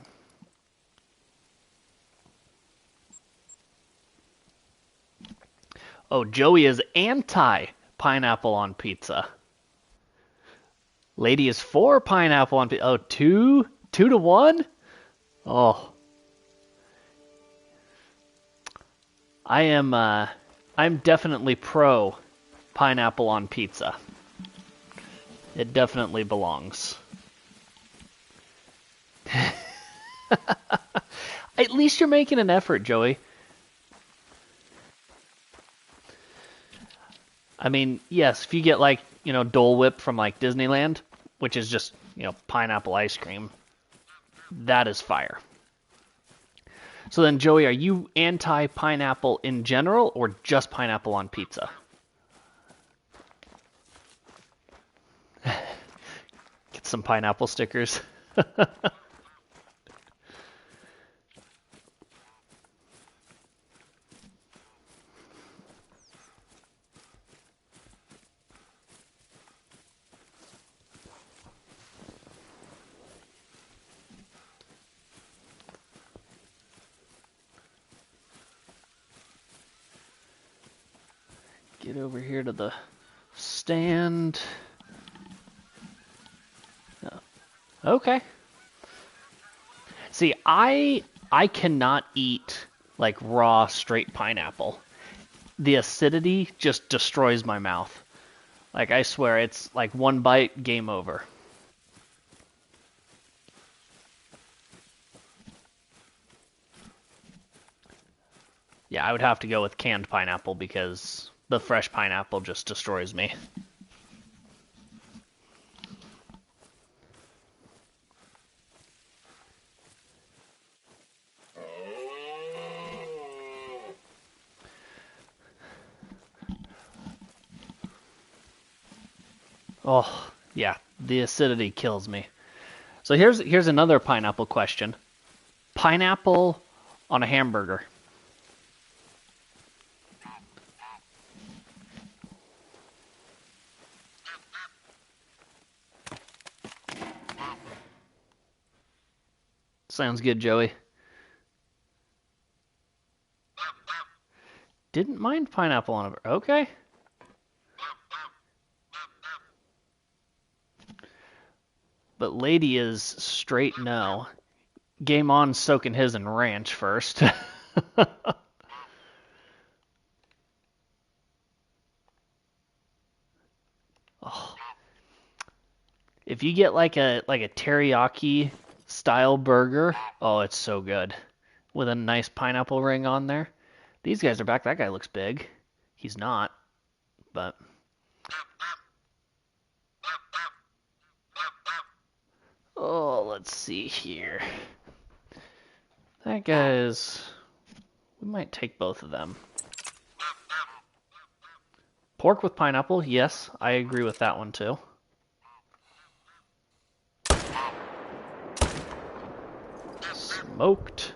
Oh, Joey is anti-pineapple on pizza. Lady is for pineapple on pizza. Oh, two to one? Oh. I'm definitely pro pineapple on pizza. It definitely belongs. At least you're making an effort, Joey. I mean, yes, if you get like, Dole Whip from like Disneyland, which is just, pineapple ice cream, that is fire. So then, Joey, are you anti-pineapple in general or just pineapple on pizza? Get some pineapple stickers. Get over here to the stand. Oh. Okay. See, I cannot eat like raw straight pineapple. The acidity just destroys my mouth. Like, I swear, it's like one bite, game over. Yeah, I would have to go with canned pineapple because the fresh pineapple just destroys me. Oh, yeah, the acidity kills me. So here's another pineapple question. Pineapple on a hamburger. Sounds good, Joey. Didn't mind pineapple on a burger. Okay. But Lady is straight no. Game on soaking his in ranch first. Oh. If you get like a teriyaki style burger, oh, it's so good. With a nice pineapple ring on there. These guys are back. That guy looks big. He's not, but oh, let's see here. That guy's... We might take both of them. Pork with pineapple, yes, I agree with that one too. Smoked.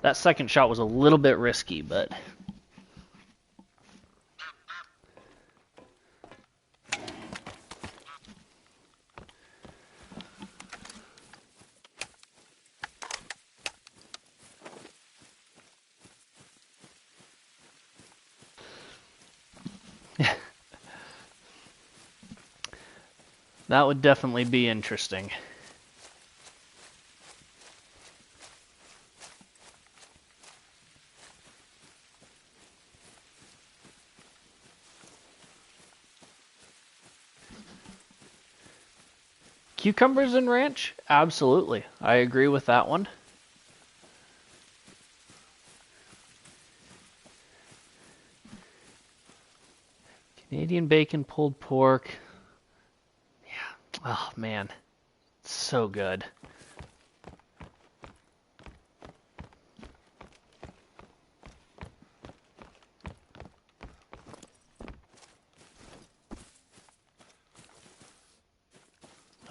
That second shot was a little bit risky, but that would definitely be interesting. Cucumbers and ranch? Absolutely. I agree with that one. Canadian bacon, pulled pork. Yeah. Oh, man. So good.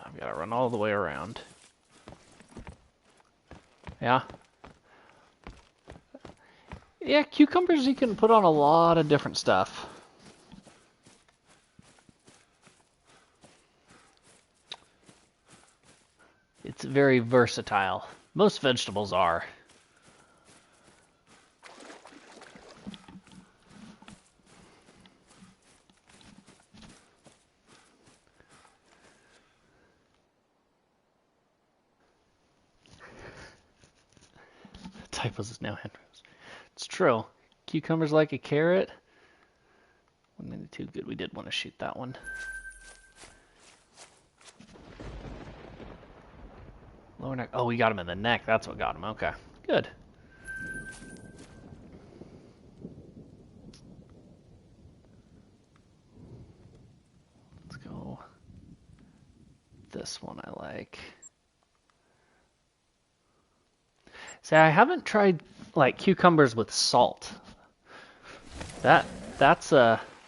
I've got to run all the way around. Yeah. Yeah, cucumbers you can put on a lot of different stuff. It's very versatile. Most vegetables are. Typos is now Henry's. It's true. Cucumbers like a carrot. 192, good. We did want to shoot that one. Lower neck. Oh, we got him in the neck. That's what got him. Okay. Good. Let's go. This one I like. See, I haven't tried like cucumbers with salt. That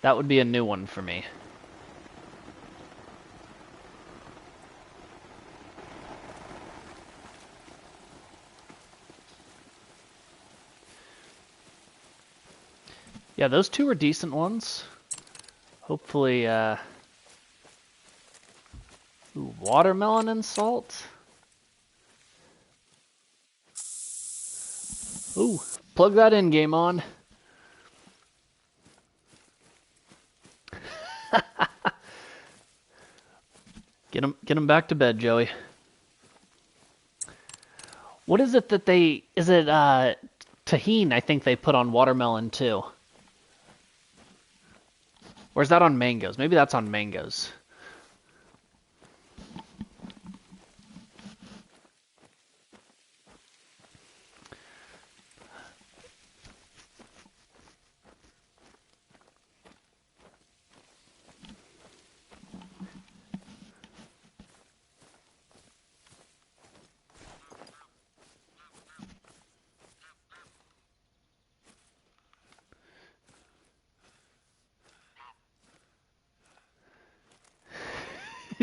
would be a new one for me. Yeah, those two are decent ones. Hopefully, ooh, watermelon and salt. Ooh, plug that in, Game On. Get him back to bed, Joey. What is it that they, is it tahini I think they put on watermelon too? Or is that on mangoes? Maybe that's on mangoes.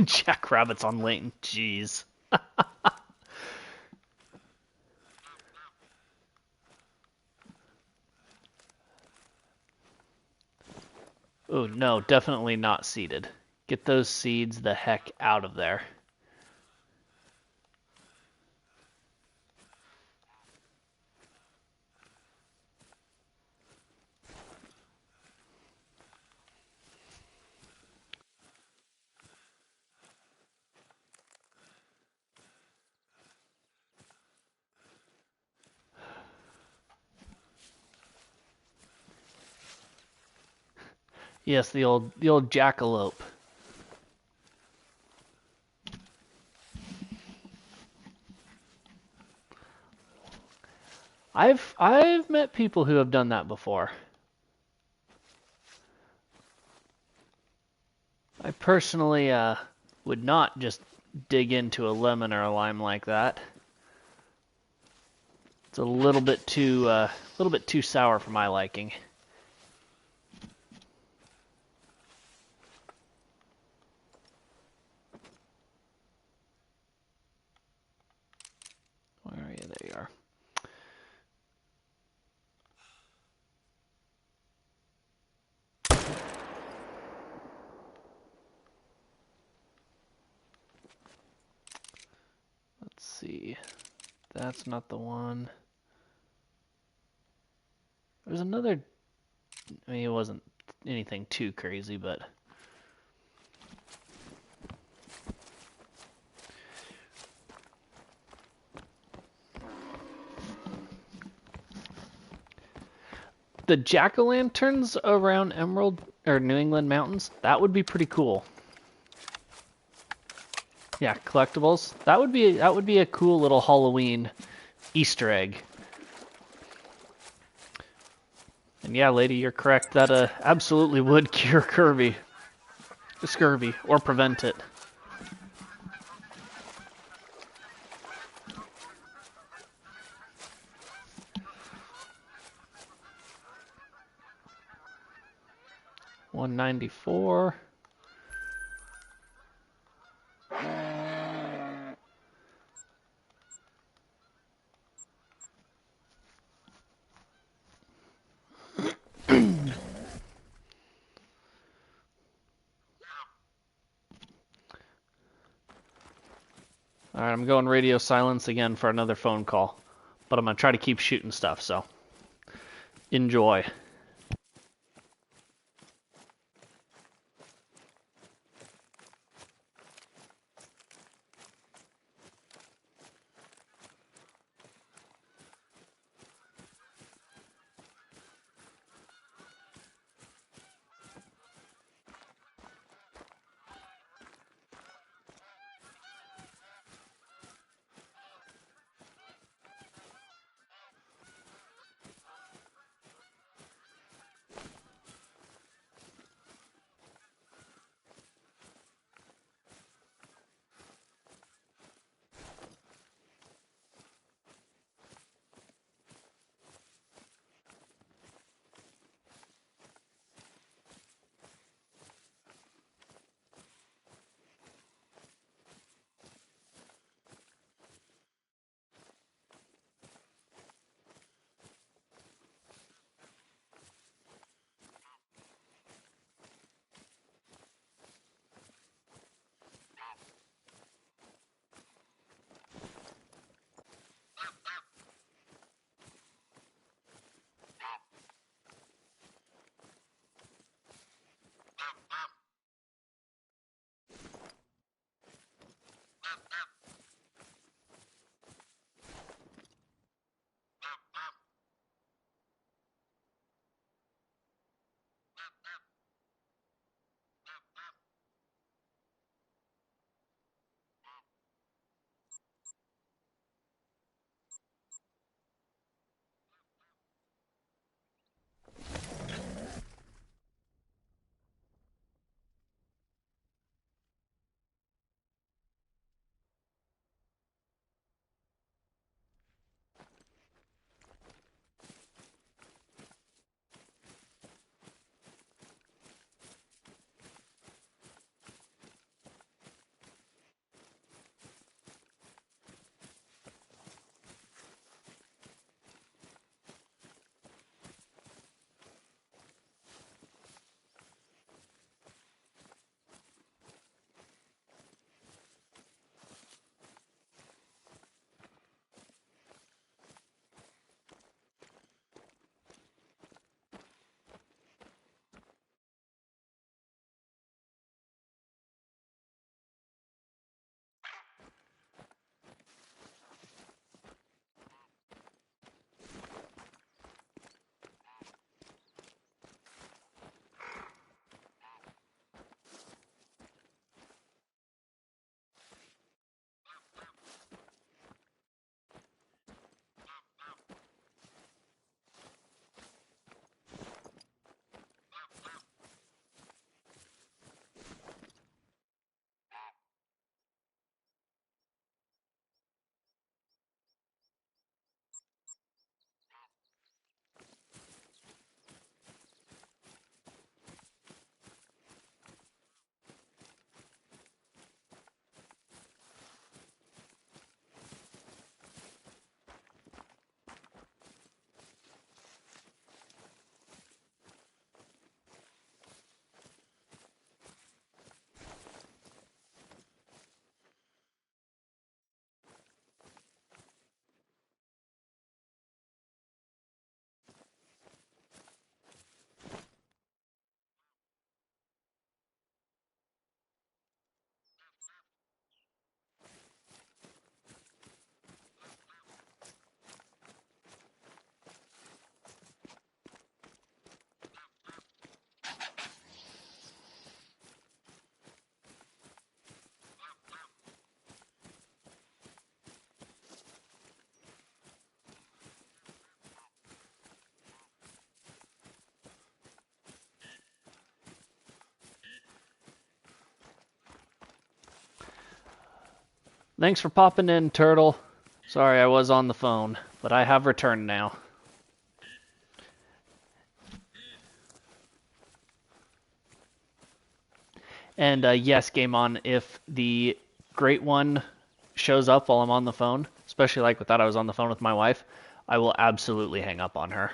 Jackrabbits on Layton. Jeez. Oh, no, definitely not seeded. Get those seeds the heck out of there. Yes, the old jackalope. I've met people who have done that before. I personally would not just dig into a lemon or a lime like that. It's a little bit too sour for my liking. Where are you? There you are. see. That's not the one. There's another. I mean, it wasn't anything too crazy, but. The jack-o'-lanterns around Emerald or New England mountains, that would be pretty cool. Yeah, collectibles. That would be a cool little Halloween Easter egg. And yeah, lady, you're correct. That absolutely would cure scurvy, or prevent it. $194. All right, I'm going radio silence again for another phone call, but I'm gonna try to keep shooting stuff. So enjoy. Thanks for popping in, Turtle. Sorry I was on the phone, but I have returned now. And yes, Game On, if the Great One shows up while I'm on the phone, especially like with that I was on the phone with my wife, I will absolutely hang up on her.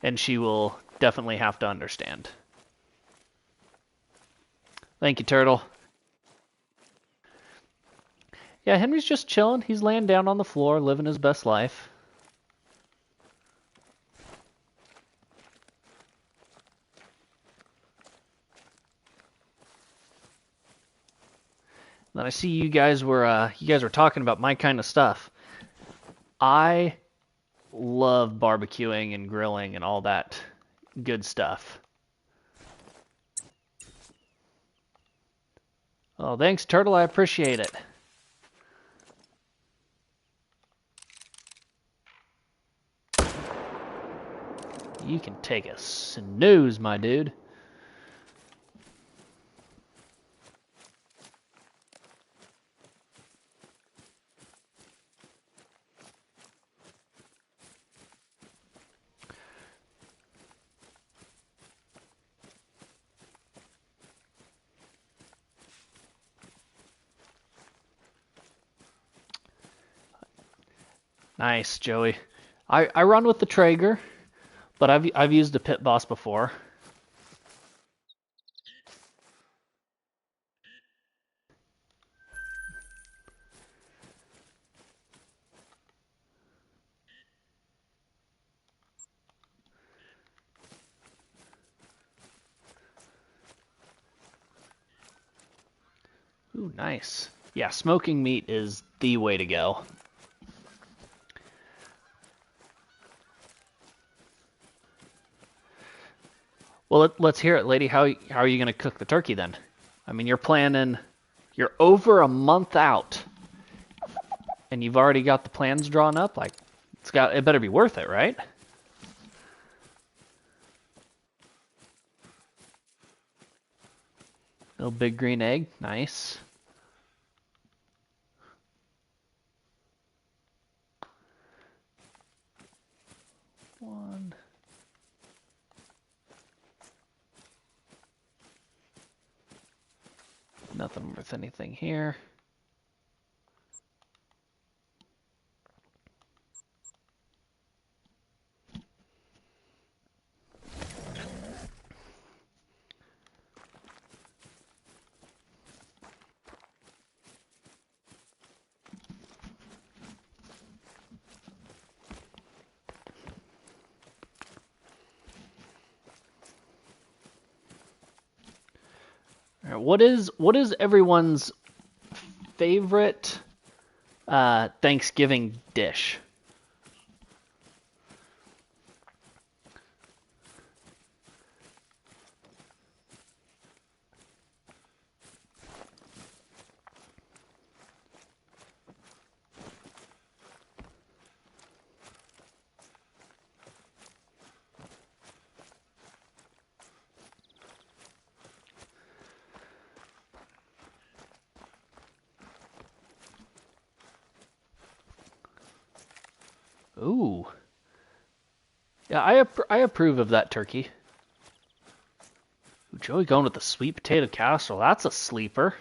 And she will definitely have to understand. Thank you, Turtle. Yeah, Henry's just chilling. He's laying down on the floor, living his best life. Then I see you guys were talking about my kind of stuff. I love barbecuing and grilling and all that good stuff. Oh, thanks, Turtle. I appreciate it. You can take a snooze, my dude. Nice, Joey. I run with the Traeger, but I've used a Pit Boss before. Ooh, nice. Yeah, smoking meat is the way to go. Well, let's hear it, lady. How are you going to cook the turkey then? I mean, you're over a month out, and you've already got the plans drawn up. Like, it better be worth it, right? Little big green egg, nice. One. Nothing worth anything here. All right, what is everyone's favorite Thanksgiving dish? Ooh. Yeah, I approve of that turkey. Ooh, Joey going with the sweet potato casserole. That's a sleeper.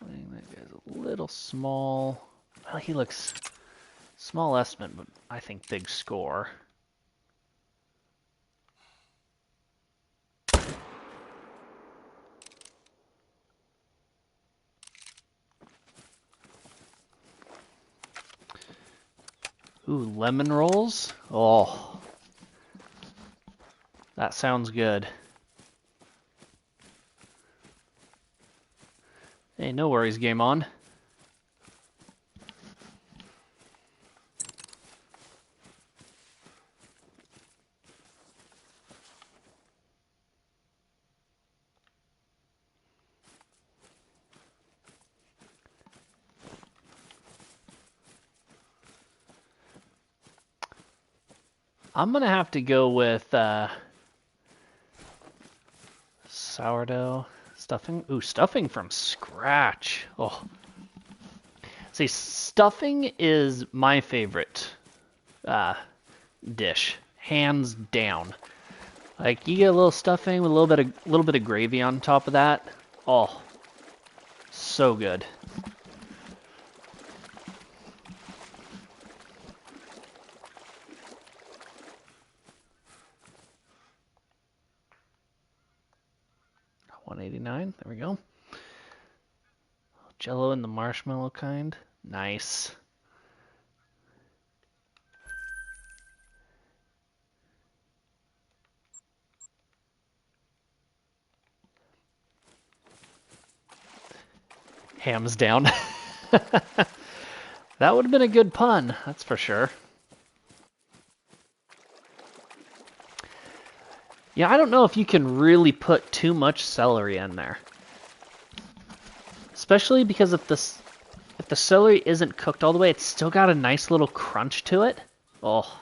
I think that guy's a little small. Well, he looks small estimate, but I think big score. Ooh, lemon rolls? Oh, that sounds good. Hey, no worries, Game On. I'm gonna have to go with sourdough stuffing. Ooh, stuffing from scratch. Oh, see, stuffing is my favorite dish, hands down. Like you get a little stuffing with a little bit of gravy on top of that. Oh, so good. $1.89. There we go. Jello in the marshmallow kind. Nice. Hams down. That would have been a good pun, that's for sure. Yeah, I don't know if you can really put too much celery in there. Especially because if the celery isn't cooked all the way, it's still got a nice little crunch to it. Oh.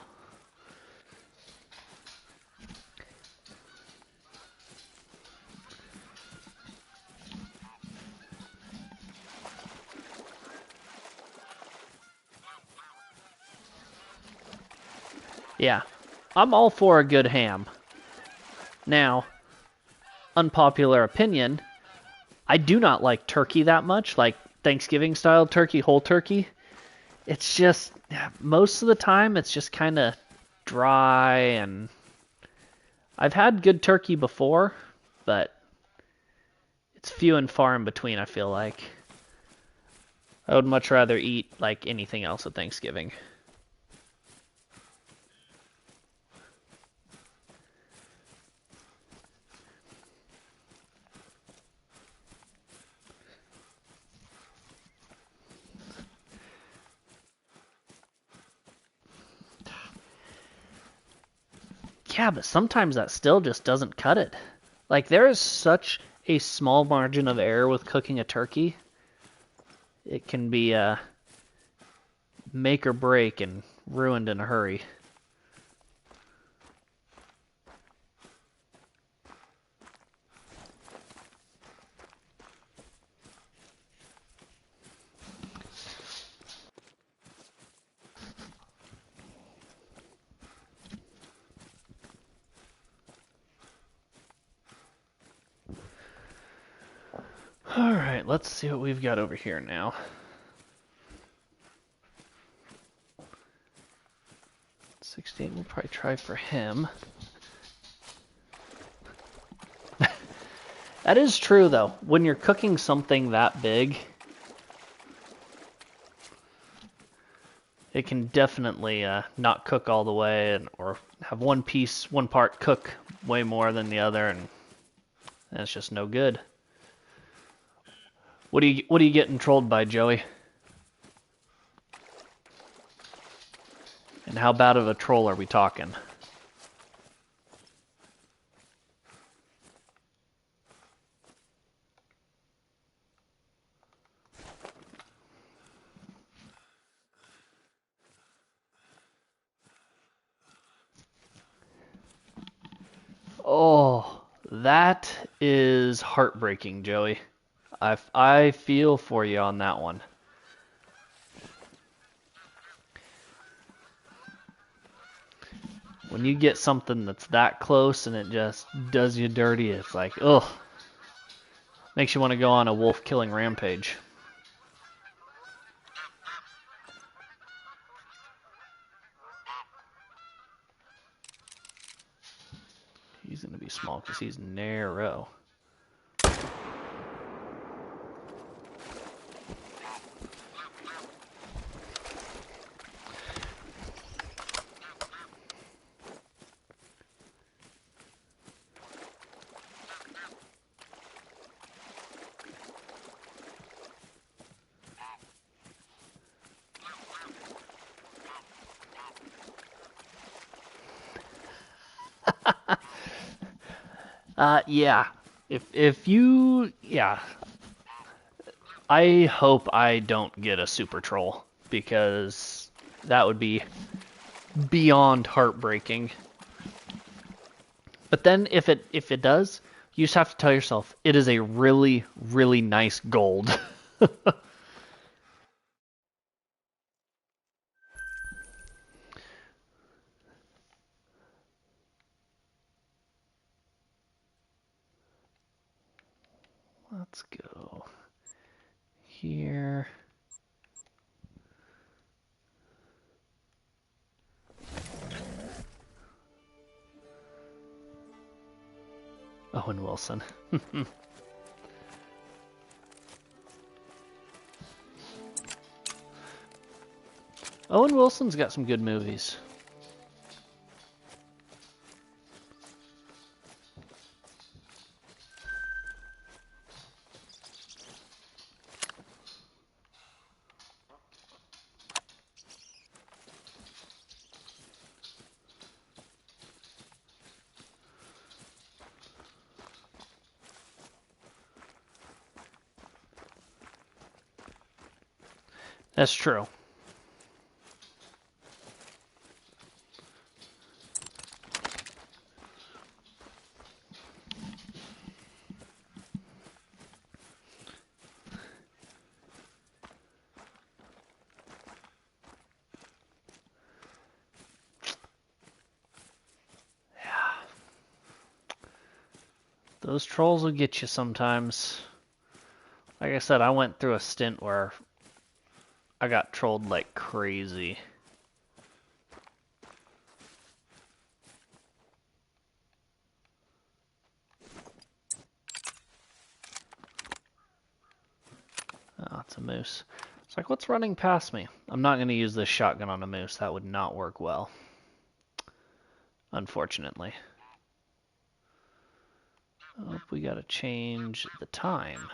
Yeah, I'm all for a good ham. Now, unpopular opinion, I do not like turkey that much, like Thanksgiving style turkey, whole turkey. It's just, most of the time, it's just kind of dry, and I've had good turkey before, but it's few and far in between, I feel like. I would much rather eat like anything else at Thanksgiving. Yeah, but sometimes that still just doesn't cut it. Like, there is such a small margin of error with cooking a turkey. It can be make or break and ruined in a hurry. Alright, let's see what we've got over here now. $16, we'll probably try for him. That is true, though. When you're cooking something that big, it can definitely not cook all the way, or have one part cook way more than the other, and that's just no good. What are you getting trolled by, Joey? And how bad of a troll are we talking? Oh, that is heartbreaking, Joey. I feel for you on that one. When you get something that's that close and it just does you dirty, it's like, ugh. Makes you want to go on a wolf killing rampage. He's going to be small because he's narrow. Yeah. If you, yeah. I hope I don't get a super troll, because that would be beyond heartbreaking. But then if it does, you just have to tell yourself it is a really, really nice gold. Let's go here. Owen Wilson. Owen Wilson's got some good movies. That's true. Those trolls will get you sometimes. Like I said, I went through a stint where I got trolled like crazy. Oh, it's a moose. It's like, what's running past me? I'm not going to use this shotgun on a moose. That would not work well. Unfortunately. Oh, we got to change the time.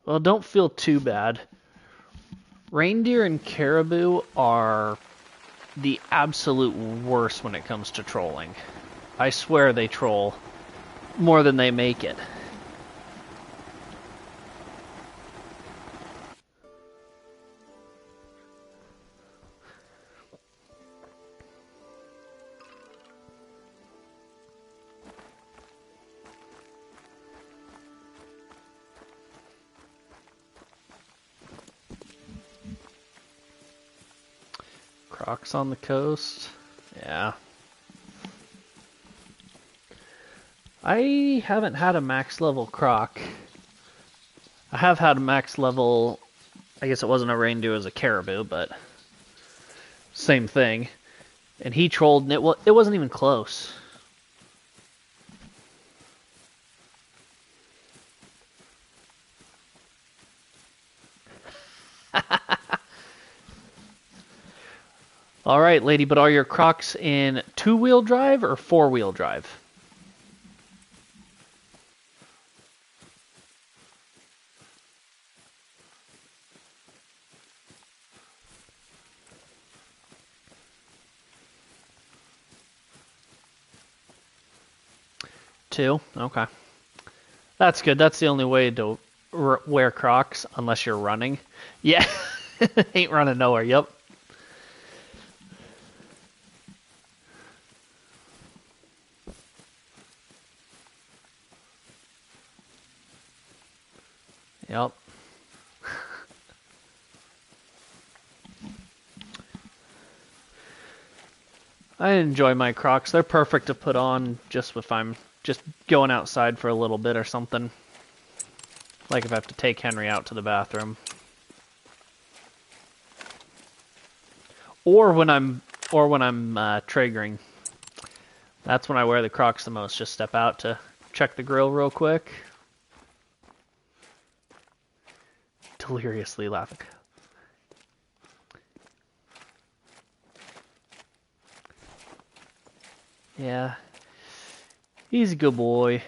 Well, don't feel too bad. Reindeer and caribou are the absolute worst when it comes to trolling. I swear they troll more than they make it. Crocs on the coast. Yeah. I haven't had a max level croc. I have had a max level, I guess it wasn't a reindeer, it was a caribou, but same thing. And he trolled, and it wasn't even close. All right, lady, but are your Crocs in two-wheel drive or four-wheel drive? Two? Okay. That's good. That's the only way to wear Crocs unless you're running. Yeah. Ain't running nowhere. Yep. Yep. I enjoy my Crocs. They're perfect to put on just if I'm just going outside for a little bit or something. Like if I have to take Henry out to the bathroom. Or when I'm triggering. That's when I wear the Crocs the most. Just step out to check the grill real quick. Deliriously laughing. Yeah. He's a good boy.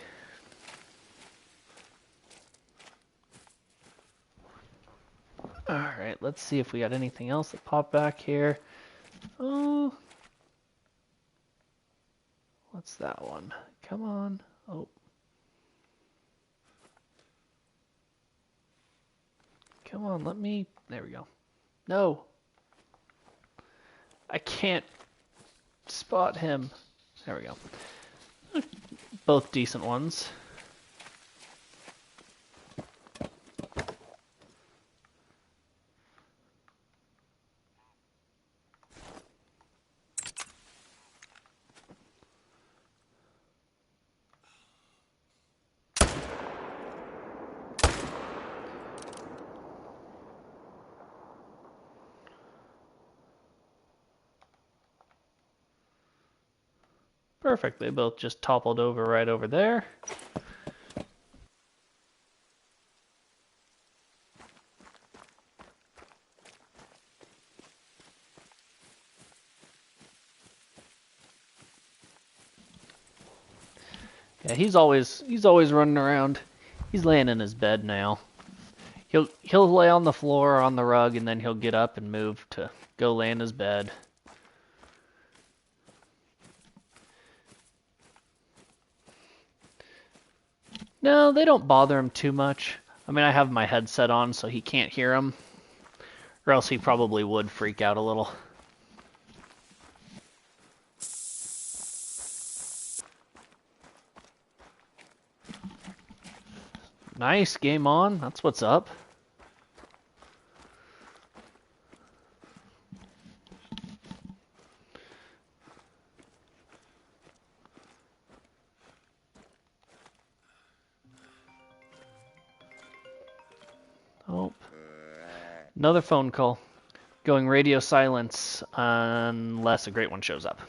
Alright, let's see if we got anything else that popped back here. Oh. What's that one? Come on. Oh. Come on, let me... There we go. No. I can't spot him. There we go. Both decent ones. Perfect. They both just toppled over right over there. Yeah, he's always running around. He's laying in his bed now. He'll lay on the floor or on the rug, and then he'll get up and move to go lay in his bed. No, they don't bother him too much. I mean, I have my headset on so he can't hear them, or else he probably would freak out a little. Nice, game on. That's what's up. Oh, another phone call. Going radio silence unless a great one shows up.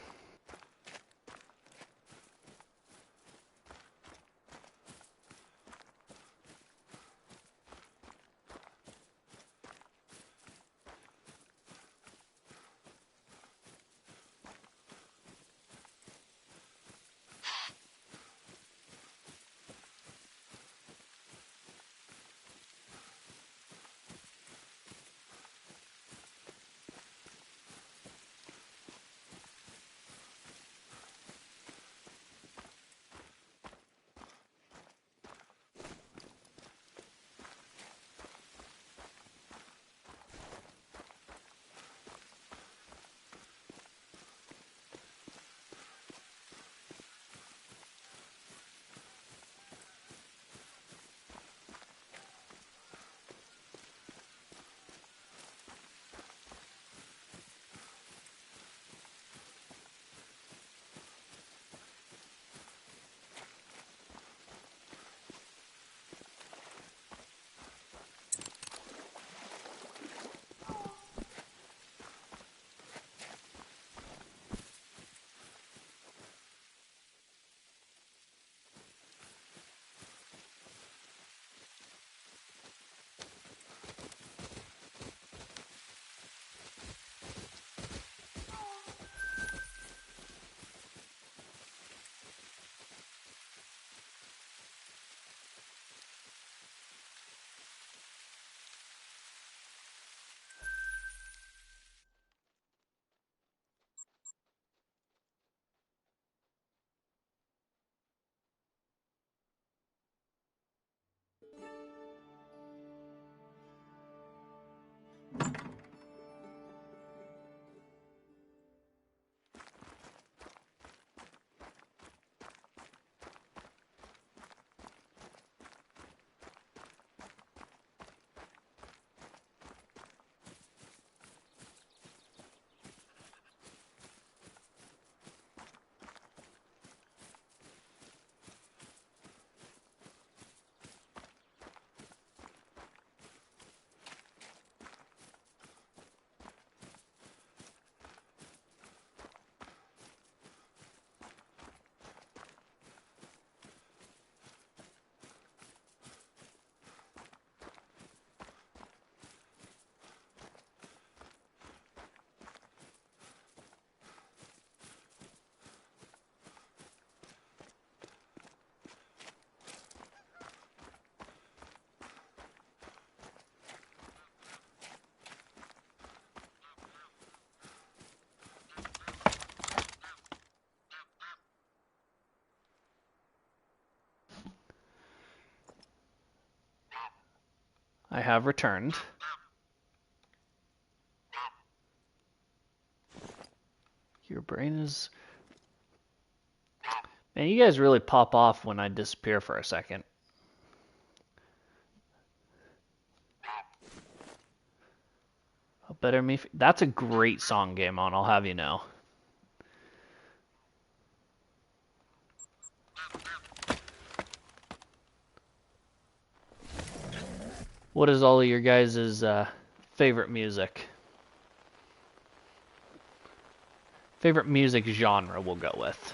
have returned. Your brain is... Man, you guys really pop off when I disappear for a second. Better me. That's a great song, Game On, I'll have you know. What is all of your guys' favorite music? Favorite music genre we'll go with.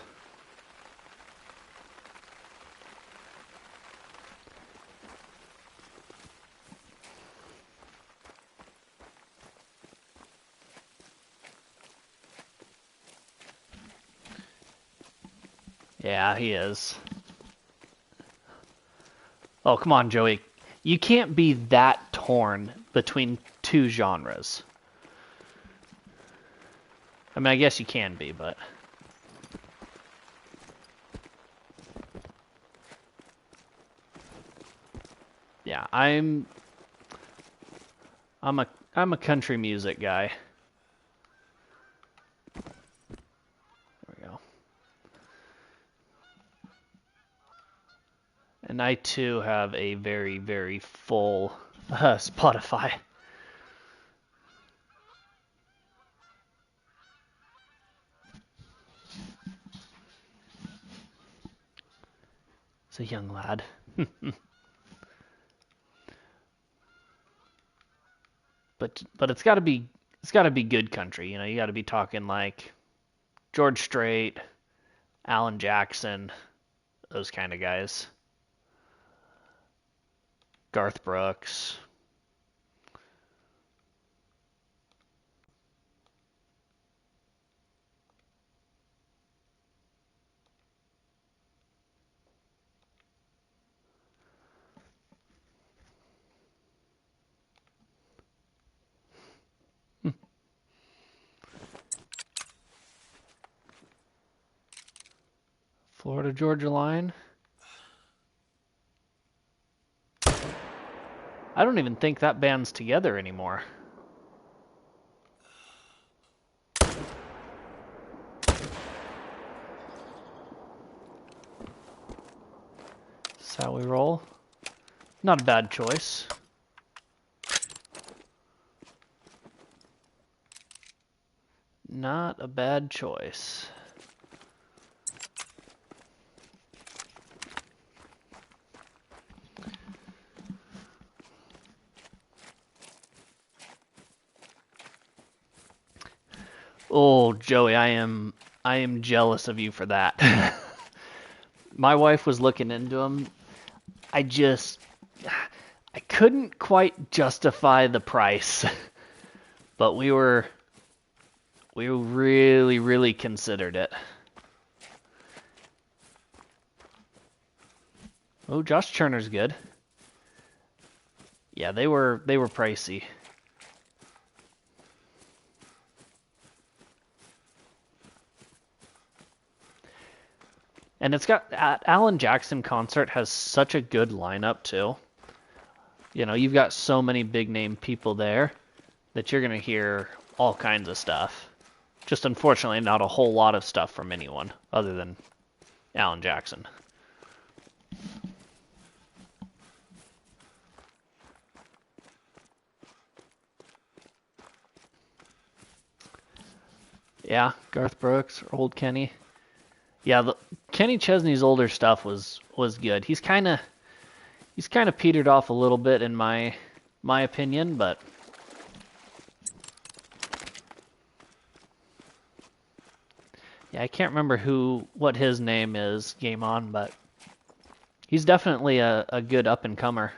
Yeah, he is. Oh, come on, Joey. You can't be that torn between two genres. I mean, I guess you can be, but... Yeah, I'm a country music guy. There we go. And I too have a very, very full Spotify. It's a young lad. But it's got to be good country. You know, you got to be talking like George Strait, Alan Jackson, those kind of guys. Garth Brooks. Florida-Georgia line. I don't even think that band's together anymore. That's how we roll. Not a bad choice. Not a bad choice. Oh, Joey, I am jealous of you for that. My wife was looking into them. I couldn't quite justify the price, but we really, really considered it. Oh, Josh Turner's good. Yeah, they were pricey. And it's got Alan Jackson concert has such a good lineup too. You know, you've got so many big name people there that you're gonna hear all kinds of stuff. Just unfortunately not a whole lot of stuff from anyone other than Alan Jackson. Yeah, Garth Brooks, Old Kenny. Yeah, Kenny Chesney's older stuff was good. He's kind of petered off a little bit in my opinion, but yeah, I can't remember what his name is, Game On, but he's definitely a good up and comer.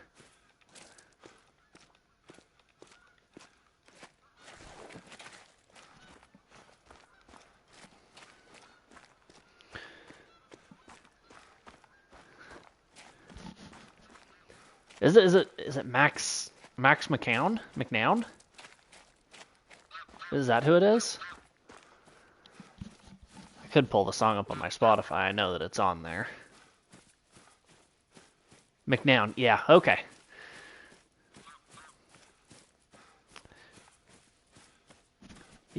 Is it Max McNown? Is that who it is? I could pull the song up on my Spotify. I know that it's on there. McNown, yeah, okay.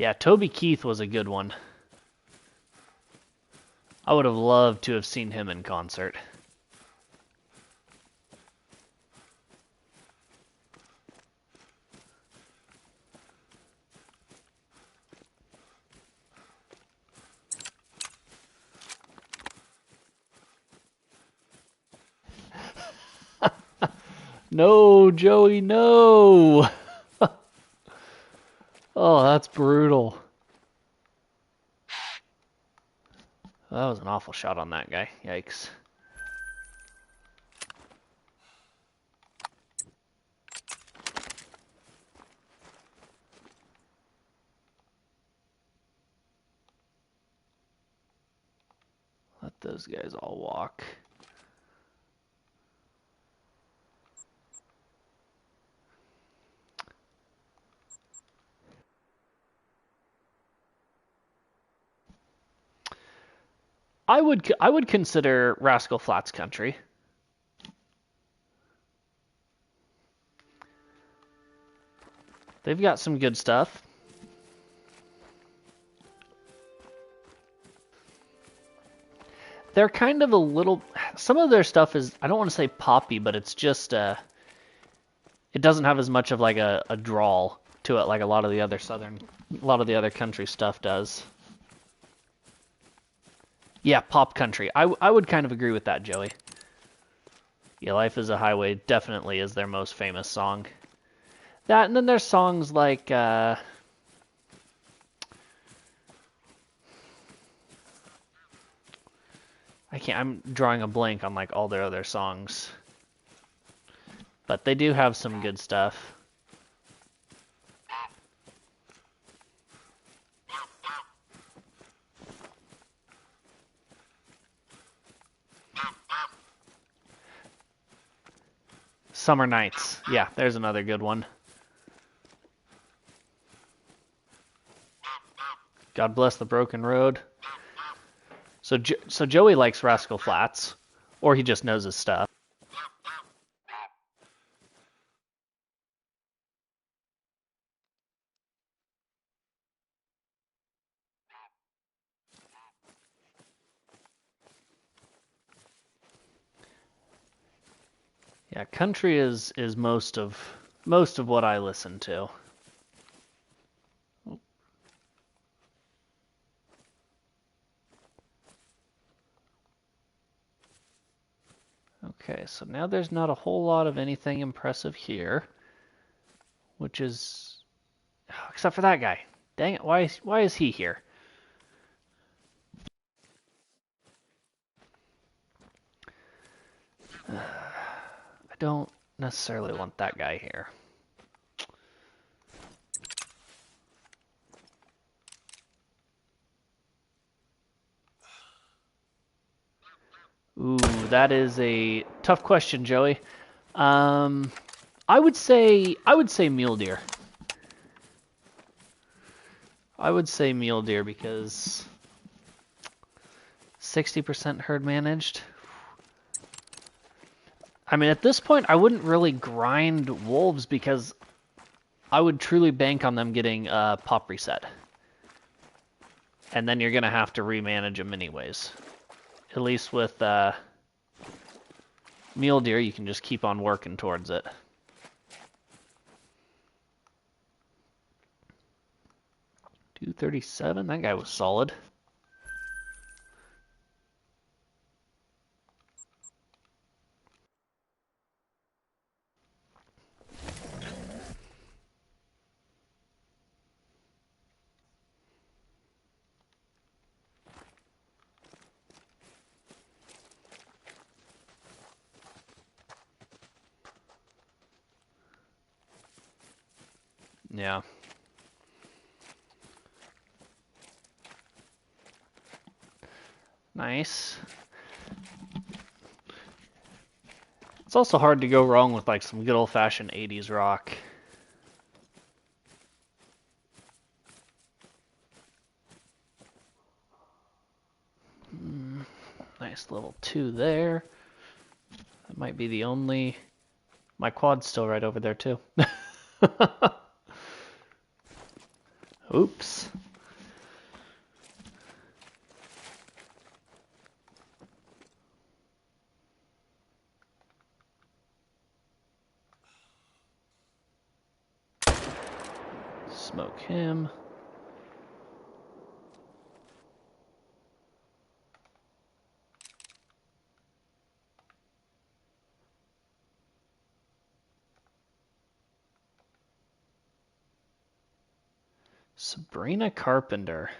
Yeah, Toby Keith was a good one. I would have loved to have seen him in concert. No, Joey, no! Oh, that's brutal. That was an awful shot on that guy. Yikes. Let those guys all walk. I would consider Rascal Flatts country. They've got some good stuff. They're kind of a little... Some of their stuff is, I don't want to say poppy, but it's just... it doesn't have as much of like a drawl to it like a lot of the other country stuff does. Yeah, pop country. I would kind of agree with that, Joey. Yeah, Life is a Highway definitely is their most famous song. That, and then there's songs like... I'm drawing a blank on like all their other songs. But they do have some good stuff. Summer Nights. Yeah, there's another good one. God Bless the Broken Road. So Joey likes Rascal Flatts, or he just knows his stuff. Yeah, country is most of what I listen to. Okay, so now there's not a whole lot of anything impressive here, which is, except for that guy. Dang it! Why is he here? I don't necessarily want that guy here. Ooh, that is a tough question, Joey. I would say mule deer. I would say mule deer because 60% herd managed. I mean, at this point, I wouldn't really grind wolves because I would truly bank on them getting pop reset. And then you're going to have to remanage them anyways. At least with mule deer, you can just keep on working towards it. .237, that guy was solid. Yeah. Nice. It's also hard to go wrong with like some good old-fashioned 80s rock. Nice level 2 there. That might be the only... My quad's still right over there too. Oops. Smoke him. Sabrina Carpenter.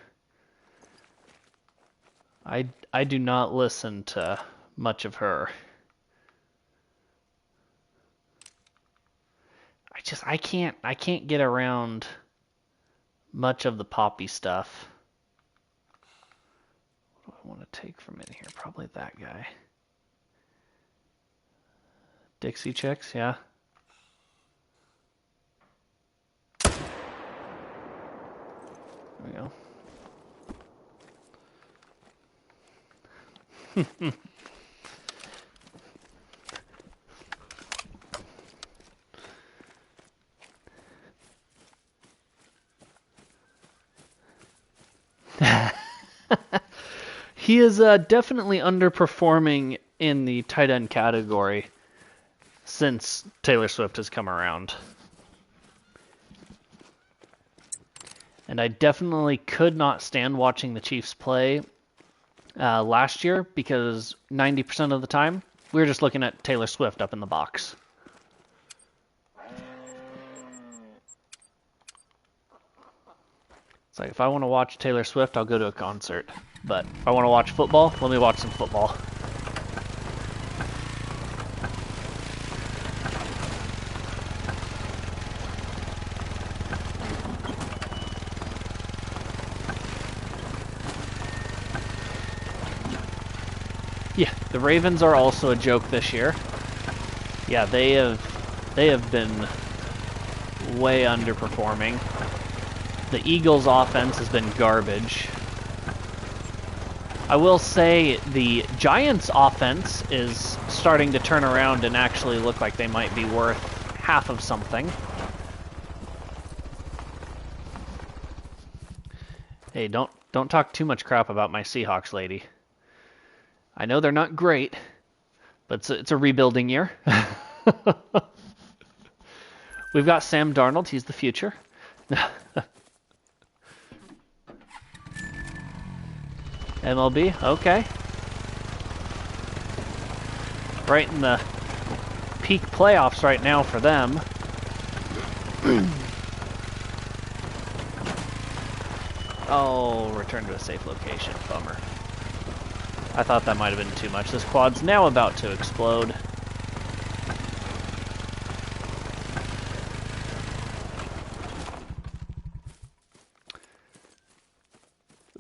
I do not listen to much of her. I can't get around much of the poppy stuff. What do I want to take from in here? Probably that guy. Dixie Chicks, yeah. There we go. He is definitely underperforming in the tight end category since Taylor Swift has come around. And I definitely could not stand watching the Chiefs play last year because 90% of the time we were just looking at Taylor Swift up in the box. It's like if I want to watch Taylor Swift, I'll go to a concert. But if I want to watch football, let me watch some football. Yeah, the Ravens are also a joke this year. Yeah, they have been way underperforming. The Eagles' offense has been garbage. I will say the Giants' offense is starting to turn around and actually look like they might be worth half of something. Hey, don't talk too much crap about my Seahawks, lady. I know they're not great, but it's a rebuilding year. We've got Sam Darnold. He's the future. MLB, okay. Right in the peak playoffs right now for them. Oh, return to a safe location. Bummer. I thought that might have been too much. This quad's now about to explode.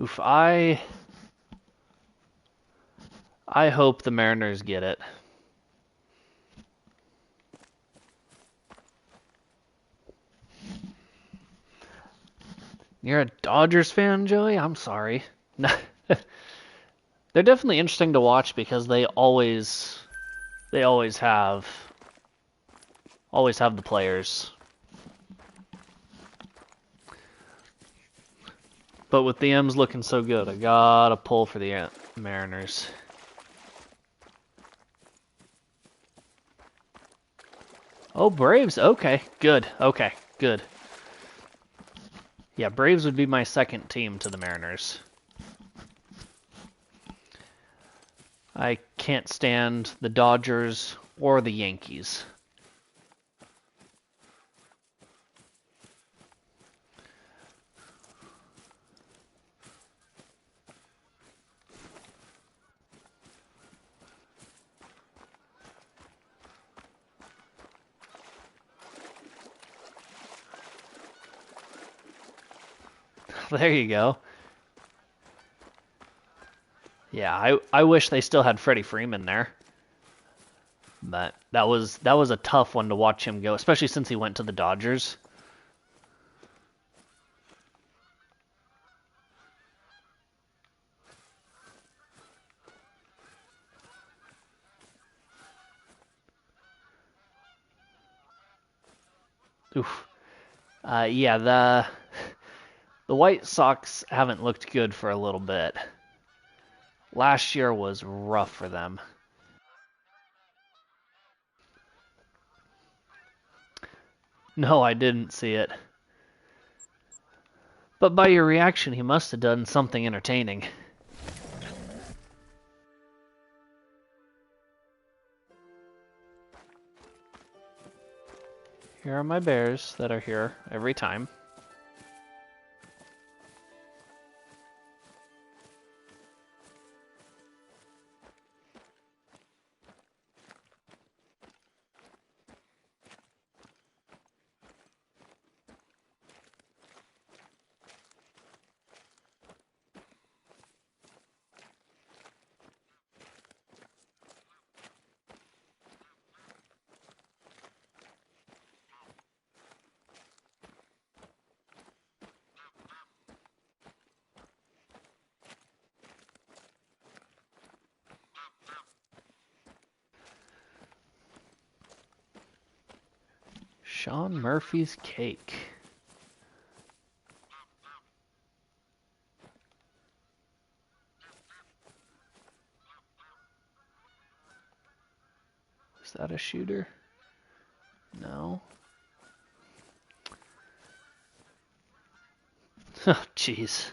Oof, I hope the Mariners get it. You're a Dodgers fan, Joey? I'm sorry. They're definitely interesting to watch because they always have the players. But with the M's looking so good, I gotta pull for the Mariners. Oh, Braves. Okay, good. Okay, good. Yeah, Braves would be my second team to the Mariners. I can't stand the Dodgers or the Yankees. There you go. Yeah, I wish they still had Freddie Freeman there. But that was a tough one to watch him go, especially since he went to the Dodgers. Oof. Yeah, The White Sox haven't looked good for a little bit. Last year was rough for them. No, I didn't see it. But by your reaction, he must have done something entertaining. Here are my bears that are here every time. Sean Murphy's Cake. Is that a shooter? No. Oh, jeez.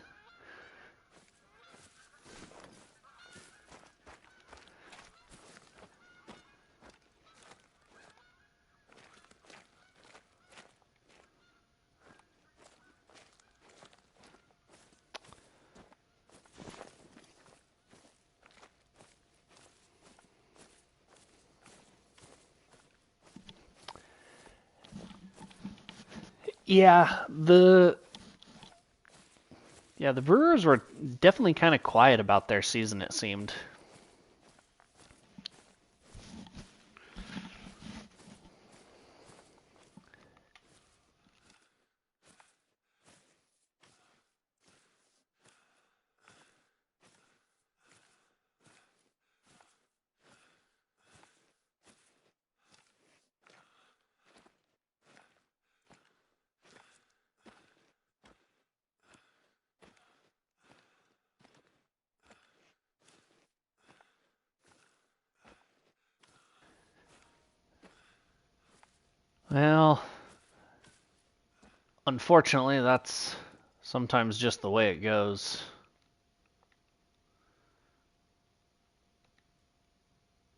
Yeah, the Brewers were definitely kind of quiet about their season, it seemed. Well, unfortunately, that's sometimes just the way it goes.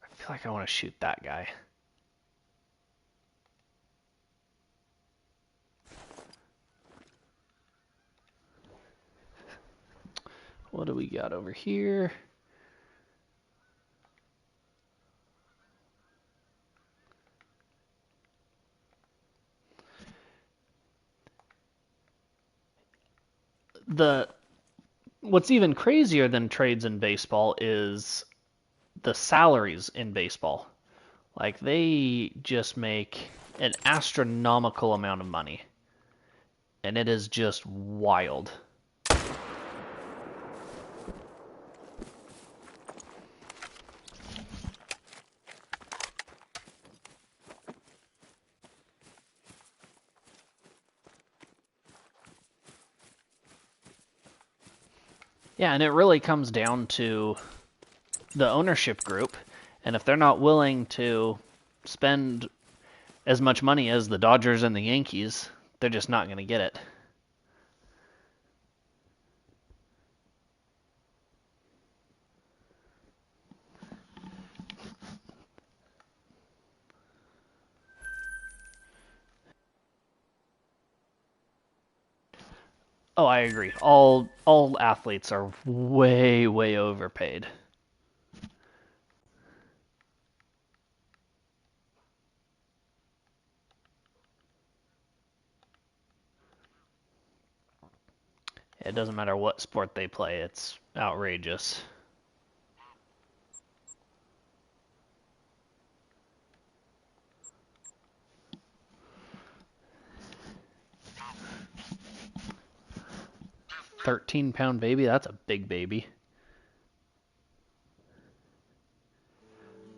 I feel like I want to shoot that guy. What do we got over here? What's even crazier than trades in baseball is the salaries in baseball. Like, they just make an astronomical amount of money. And it is just wild. Yeah, and it really comes down to the ownership group. And if they're not willing to spend as much money as the Dodgers and the Yankees, they're just not going to get it. Oh, I agree. All athletes are way, way overpaid. It doesn't matter what sport they play, it's outrageous. £13 baby, that's a big baby.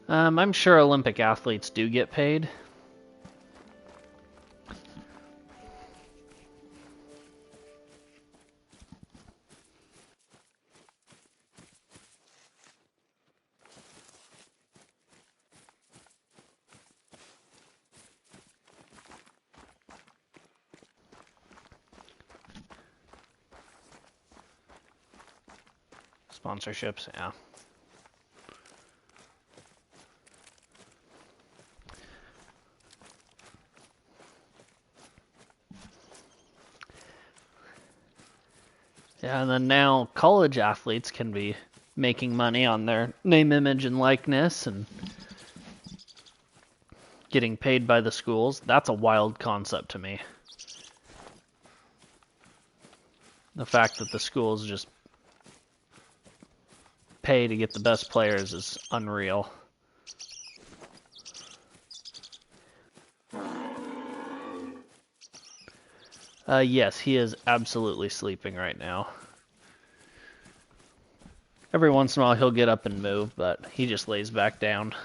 I'm sure Olympic athletes do get paid. Sponsorships, yeah. Yeah, and then now college athletes can be making money on their name, image, and likeness and getting paid by the schools. That's a wild concept to me. The fact that the schools just pay to get the best players is unreal. Yes, he is absolutely sleeping right now. Every once in a while he'll get up and move, but he just lays back down.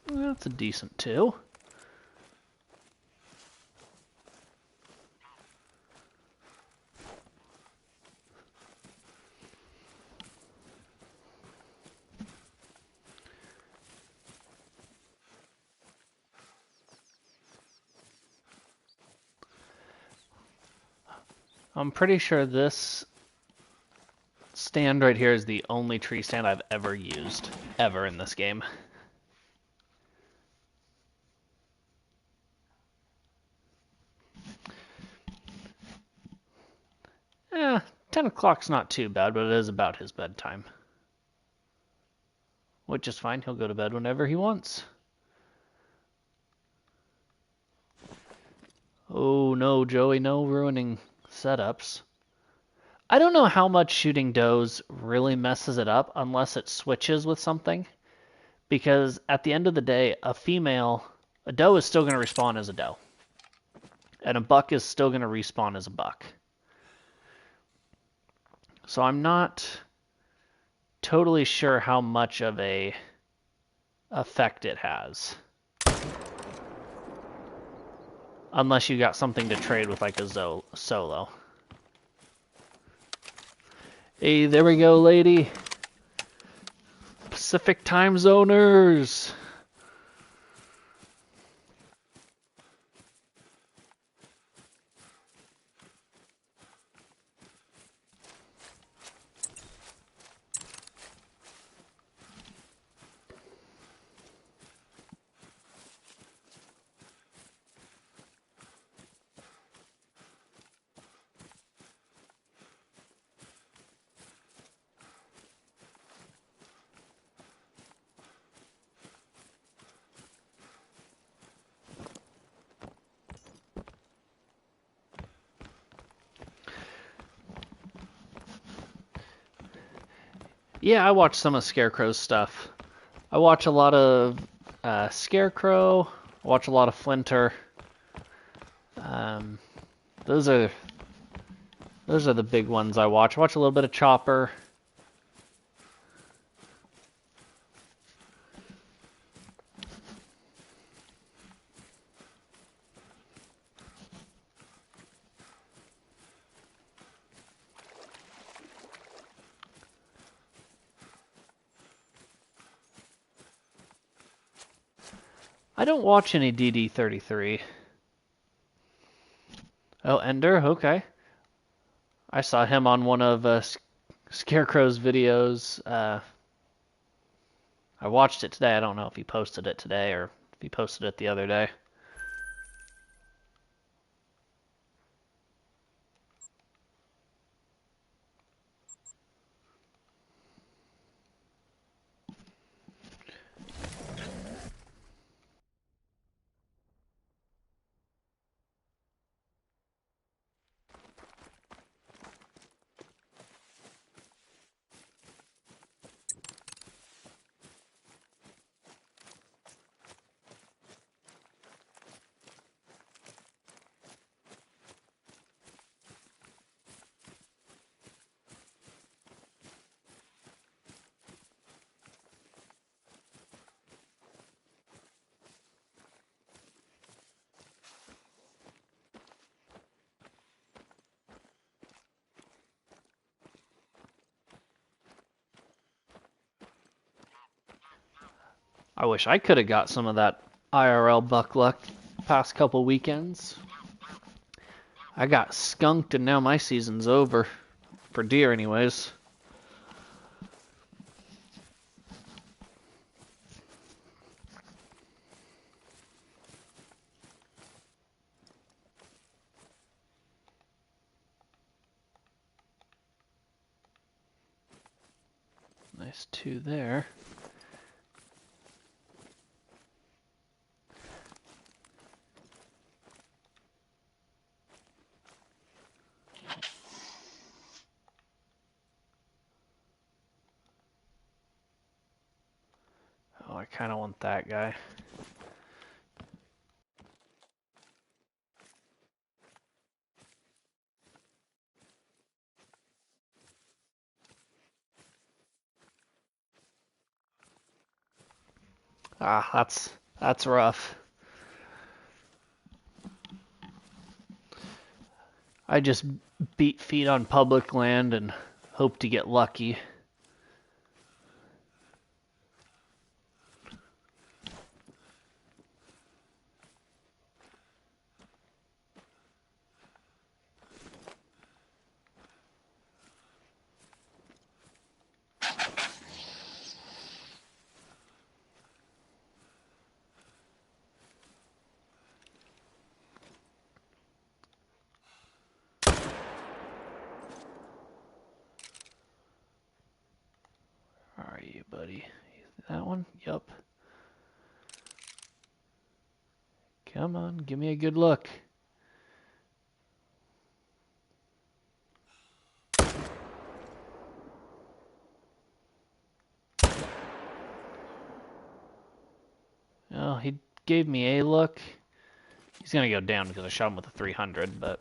That's a decent 2. I'm pretty sure this stand right here is the only tree stand I've ever used, ever in this game. Eh, 10 o'clock's not too bad, but it is about his bedtime. Which is fine, he'll go to bed whenever he wants. Oh no, Joey, no ruining setups. I don't know how much shooting does really messes it up unless it switches with something. Because at the end of the day, a doe is still going to respawn as a doe. And a buck is still going to respawn as a buck. So I'm not totally sure how much of a effect it has. Unless you got something to trade with like a solo. Hey, there we go, lady. Pacific time zoners. Yeah, I watch some of Scarecrow's stuff. I watch a lot of Scarecrow. I watch a lot of Flinter. Those are the big ones I watch. I watch a little bit of Chopper. I don't watch any DD33. Oh, Ender? Okay. I saw him on one of Scarecrow's videos. I watched it today. I don't know if he posted it today or if he posted it the other day. I wish I could have got some of that IRL buck luck past couple weekends. I got skunked and now my season's over. For deer anyways. Nice 2 there. Oh, I kind of want that guy. Ah, that's rough. I just beat feet on public land and hope to get lucky. Where are you, buddy? That one? Yup. Come on, give me a good look. Oh, he gave me a look. He's gonna go down because I shot him with a 300, but...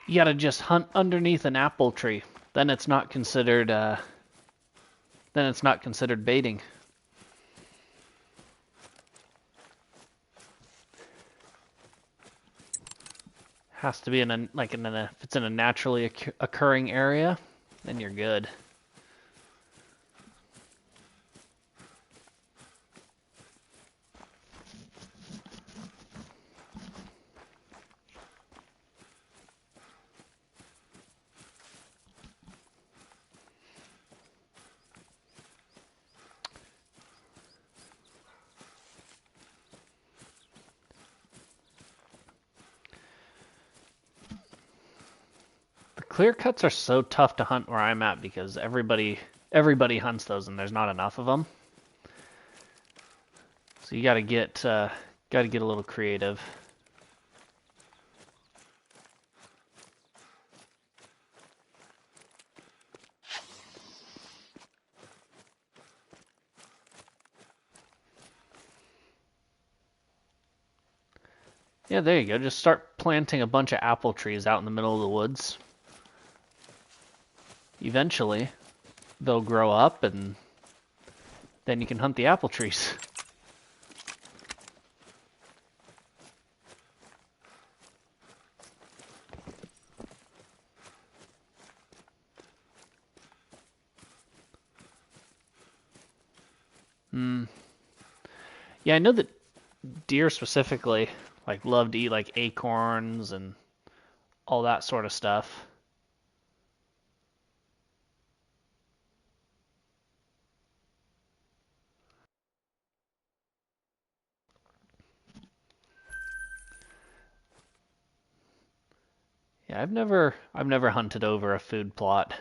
You gotta just hunt underneath an apple tree. Then it's not considered, baiting. Has to be in a, if it's in a naturally occurring area, then you're good. Clear cuts are so tough to hunt where I'm at because everybody hunts those and there's not enough of them. So you gotta get a little creative. Yeah, there you go. Just start planting a bunch of apple trees out in the middle of the woods. Eventually, they'll grow up and then you can hunt the apple trees. Yeah, I know that deer specifically like love to eat like acorns and all that sort of stuff. Yeah, I've never hunted over a food plot.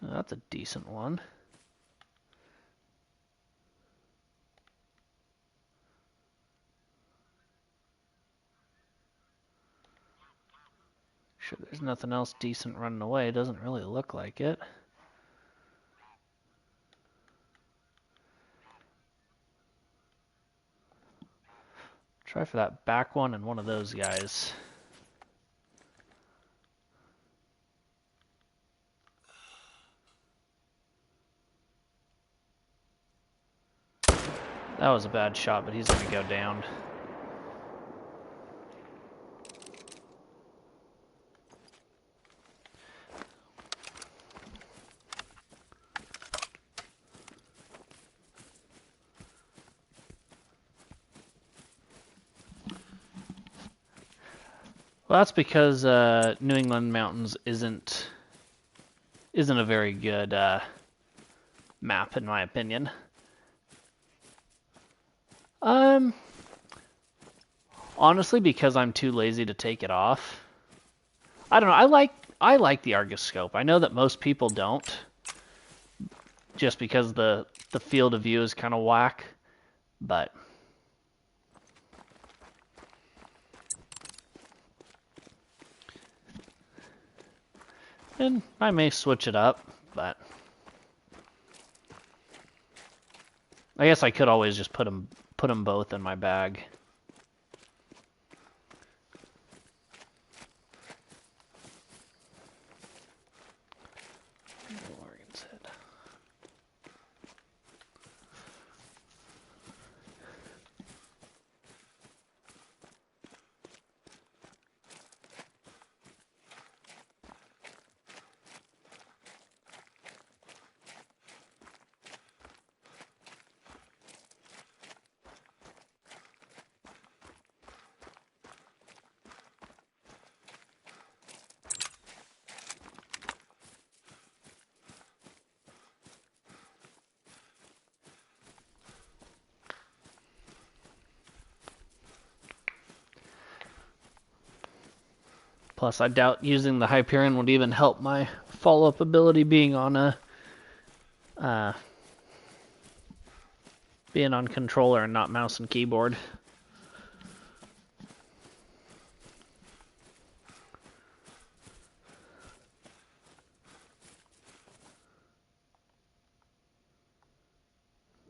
That's a decent one. Sure, there's nothing else decent running away. It doesn't really look like it. Try for that back one and one of those guys. That was a bad shot, but he's gonna go down. Well, that's because New England mountains isn't a very good map, in my opinion. Um, Honestly, because I'm too lazy to take it off. I don't know. I like the Argus scope. I know that most people don't, just because the field of view is kind of whack. But and I may switch it up, but I guess I could always just put them both in my bag. Plus, I doubt using the Hyperion would even help my follow-up ability being on controller and not mouse and keyboard.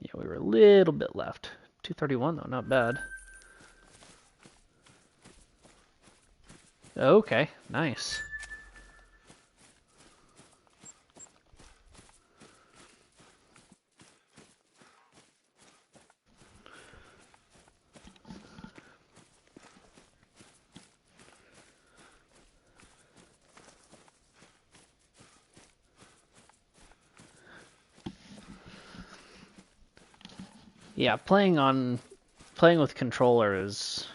Yeah, we were a little bit left. 231 though, not bad. Okay, nice. Yeah, playing with controller is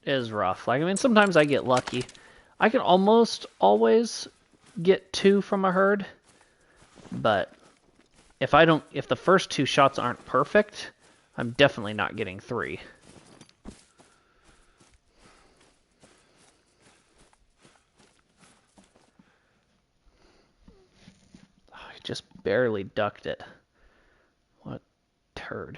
rough. Like, I mean, sometimes I get lucky. I can almost always get 2 from a herd, but if the first 2 shots aren't perfect, I'm definitely not getting 3. I just barely ducked it. What a turd.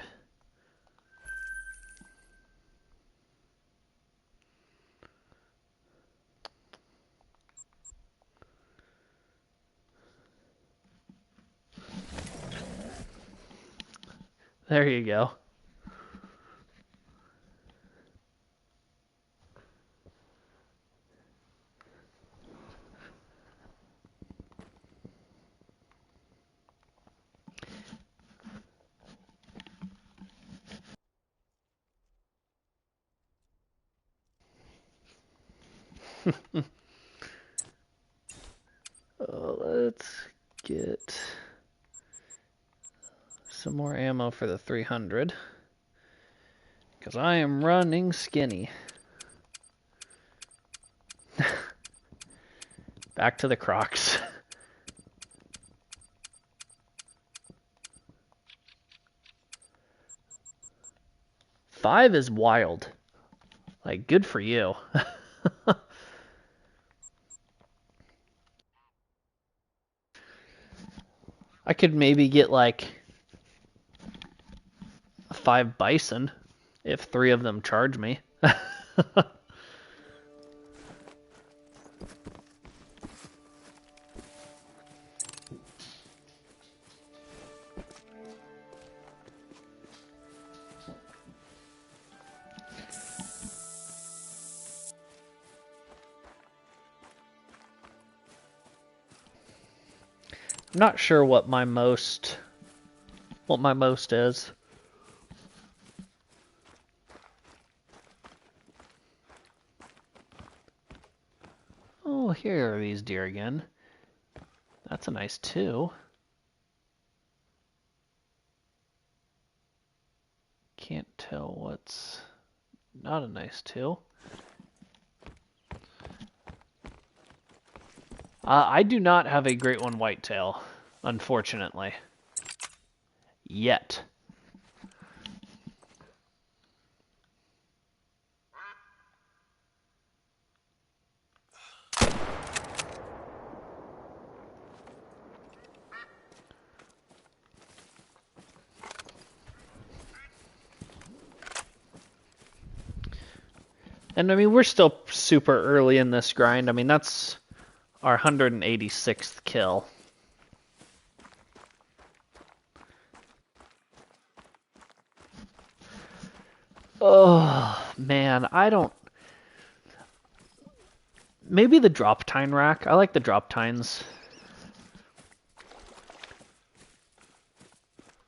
There you go. Let's get some more ammo for the 300 because I am running skinny. Back to the Crocs. 5 is wild. Like, good for you. I could maybe get like 5 bison if 3 of them charge me. I'm not sure what my most is. Oh, here are these deer again. That's a nice 2. Can't tell what's not a nice 2. I do not have a great one whitetail, unfortunately. Yet. And I mean, we're still super early in this grind. I mean, that's our 186th kill. Oh, man, I don't... Maybe the drop tine rack. I like the drop tines.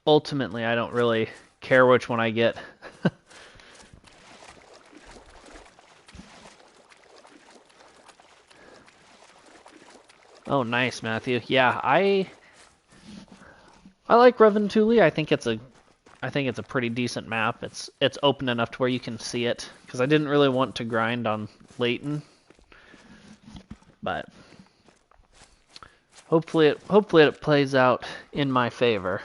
Ultimately, I don't really care which one I get. Oh, nice, Matthew. Yeah, I like Reventuli. I think it's a pretty decent map. It's open enough to where you can see it because I didn't really want to grind on Layton, but hopefully it plays out in my favor.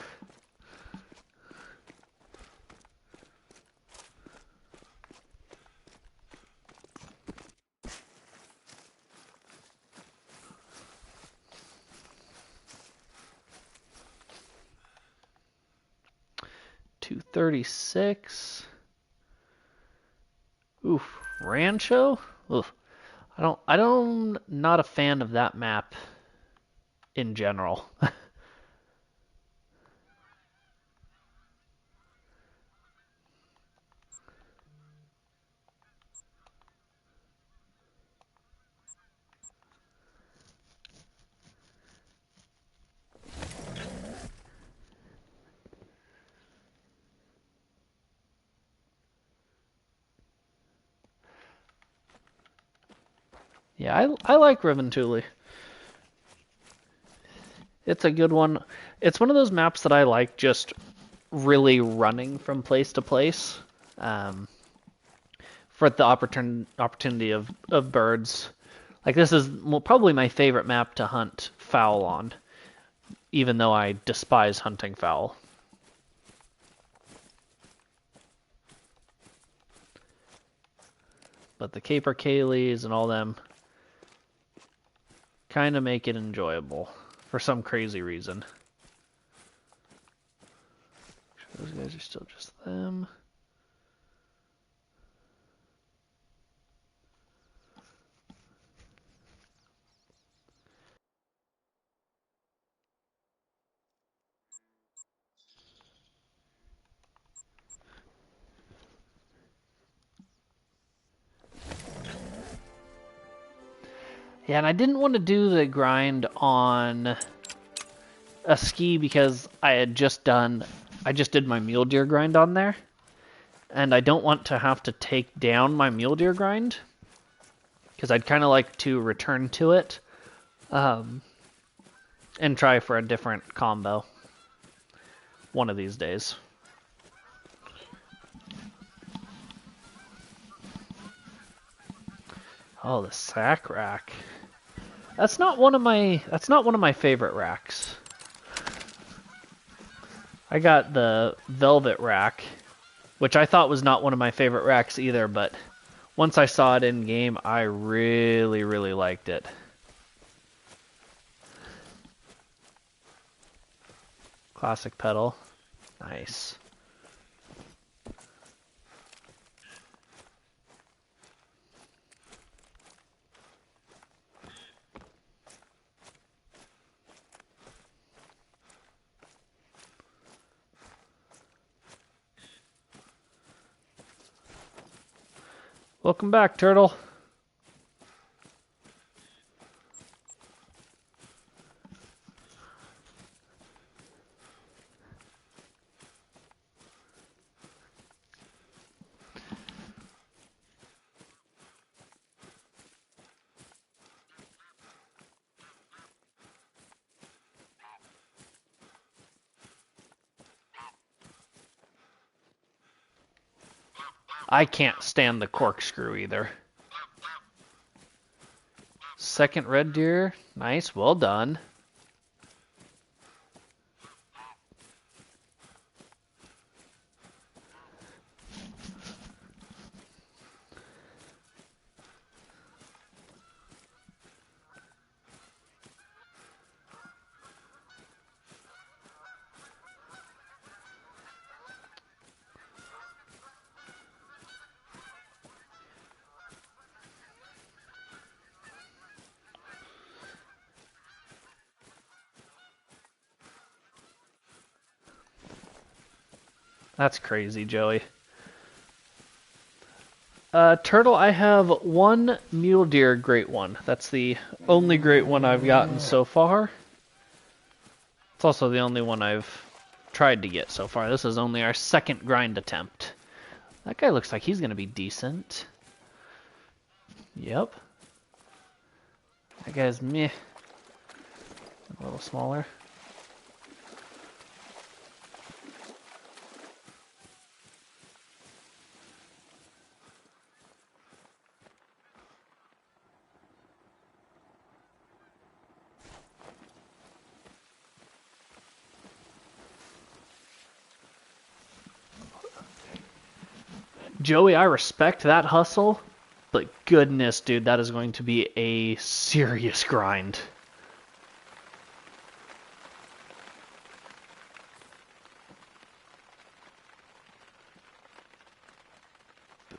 $236. Oof, Rancho. Oof. I don't not a fan of that map in general. Yeah, I like Reventuli. It's a good one. It's one of those maps that I like just really running from place to place for the opportunity of birds. Like this is probably my favorite map to hunt fowl on, even though I despise hunting fowl. But the capercaillies and all them kind of make it enjoyable for some crazy reason. Those guys are still just them. Yeah, and I didn't want to do the grind on a ski because I just did my mule deer grind on there. And I don't want to have to take down my mule deer grind because I'd kind of like to return to it and try for a different combo one of these days. Oh, the sack rack. That's not one of my favorite racks. I got the velvet rack, which I thought was not one of my favorite racks either, but once I saw it in game, I really, really liked it. Classic pedal. Nice. Welcome back, Turtle. I can't stand the corkscrew either. Second red deer. Nice, well done. That's crazy, Joey. Turtle, I have one mule deer great one. That's the only great one I've gotten so far. It's also the only one I've tried to get so far. This is only our second grind attempt. That guy looks like he's going to be decent. Yep. That guy's meh. A little smaller. Joey, I respect that hustle, but goodness, dude, that is going to be a serious grind.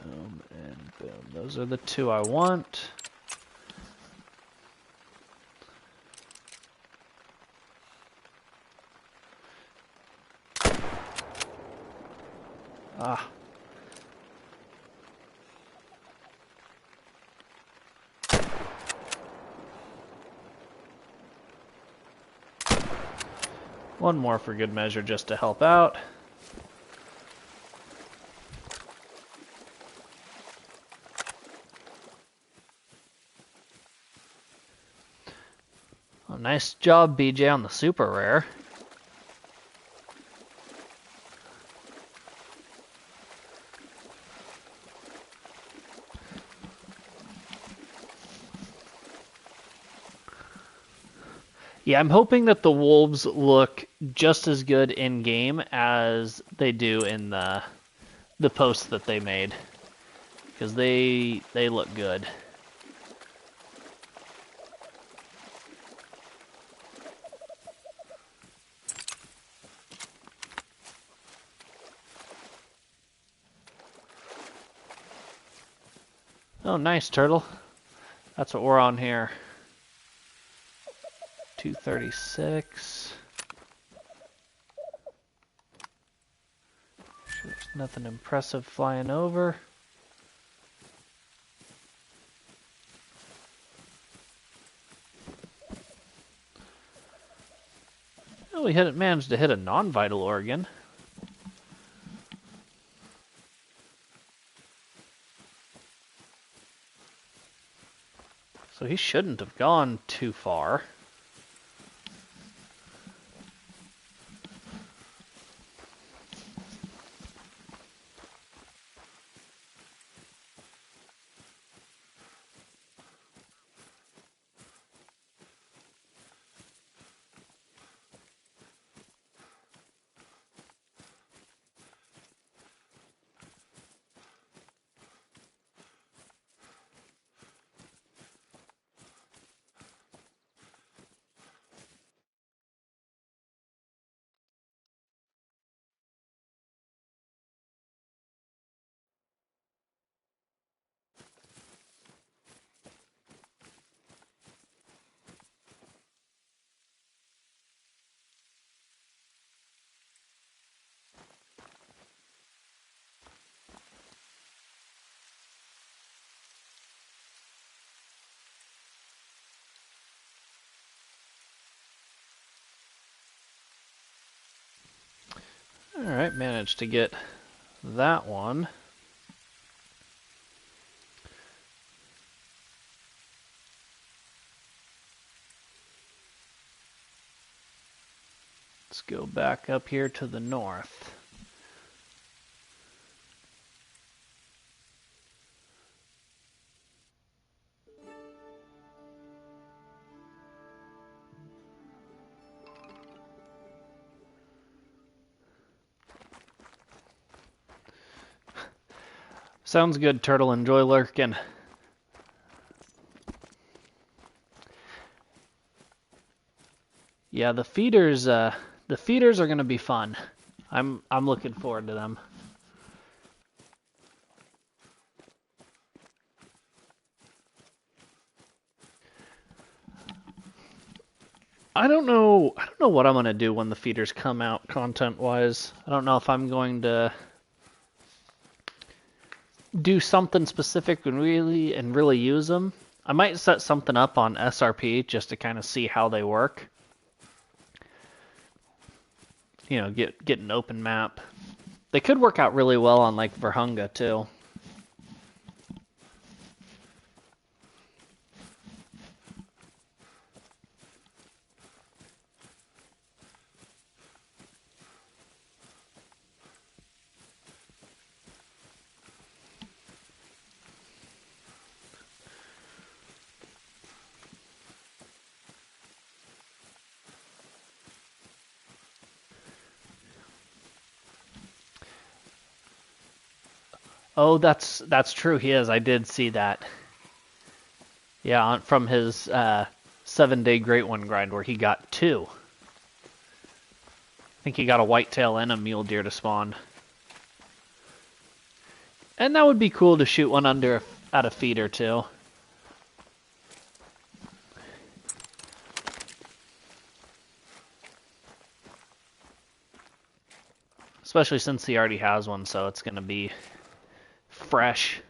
Boom and boom. Those are the two I want. Ah. One more for good measure just to help out. Oh, nice job, BJ, on the super rare. Yeah, I'm hoping that the wolves look just as good in game as they do in the posts that they made, because they look good. Oh, nice, Turtle. That's what we're on here. 236. There's nothing impressive flying over. we managed to hit a non-vital organ. So he shouldn't have gone too far. Alright, managed to get that one. Let's go back up here to the north. Sounds good, Turtle. Enjoy lurking. Yeah, the feeders are gonna be fun. I'm looking forward to them. I don't know what I'm gonna do when the feeders come out content-wise. I don't know if I'm going to do something specific and really use them. I might set something up on SRP just to kind of see how they work. You know, get an open map. They could work out really well on like Verhunga too. Oh, that's true. He is. I did see that. Yeah, from his 7-day Great One grind where he got 2. I think he got a whitetail and a mule deer to spawn. And that would be cool to shoot one under at a feeder too. Especially since he already has one, so it's going to be fresh.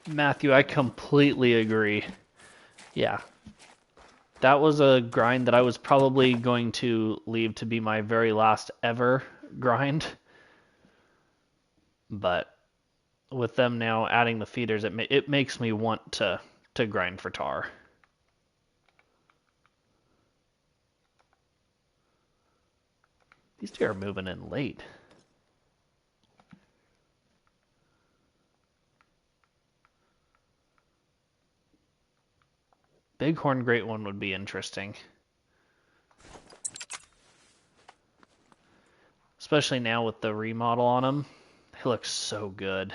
Matthew, I completely agree. Yeah. That was a grind that I was probably going to leave to be my very last ever grind. But with them now adding the feeders, it makes me want to grind for tar. These deer are moving in late. Bighorn Great One would be interesting. Especially now with the remodel on him. He looks so good.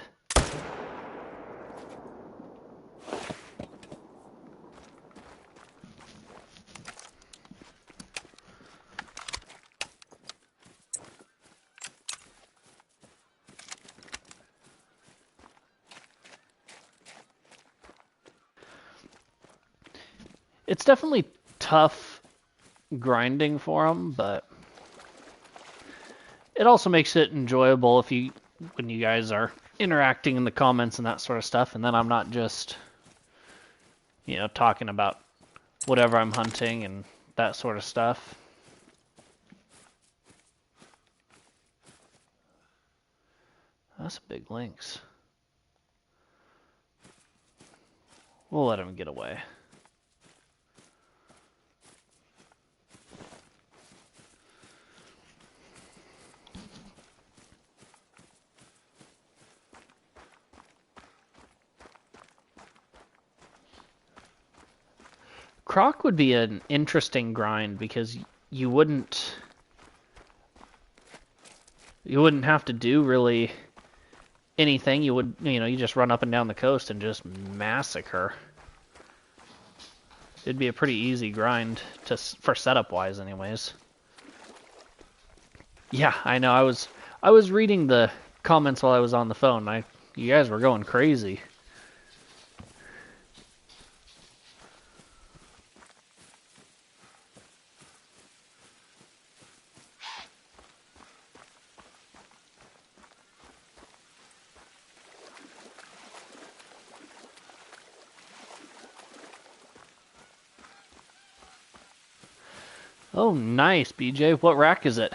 It's definitely tough grinding for them, but it also makes it enjoyable when you guys are interacting in the comments and that sort of stuff, and then I'm not just, talking about whatever I'm hunting and that sort of stuff. That's a big lynx. We'll let him get away. Croc would be an interesting grind because you wouldn't have to do really anything. You just run up and down the coast and just massacre. It'd be a pretty easy grind for setup wise, anyways. Yeah, I know. I was reading the comments while I was on the phone. You guys were going crazy. Oh, nice, BJ. What rack is it?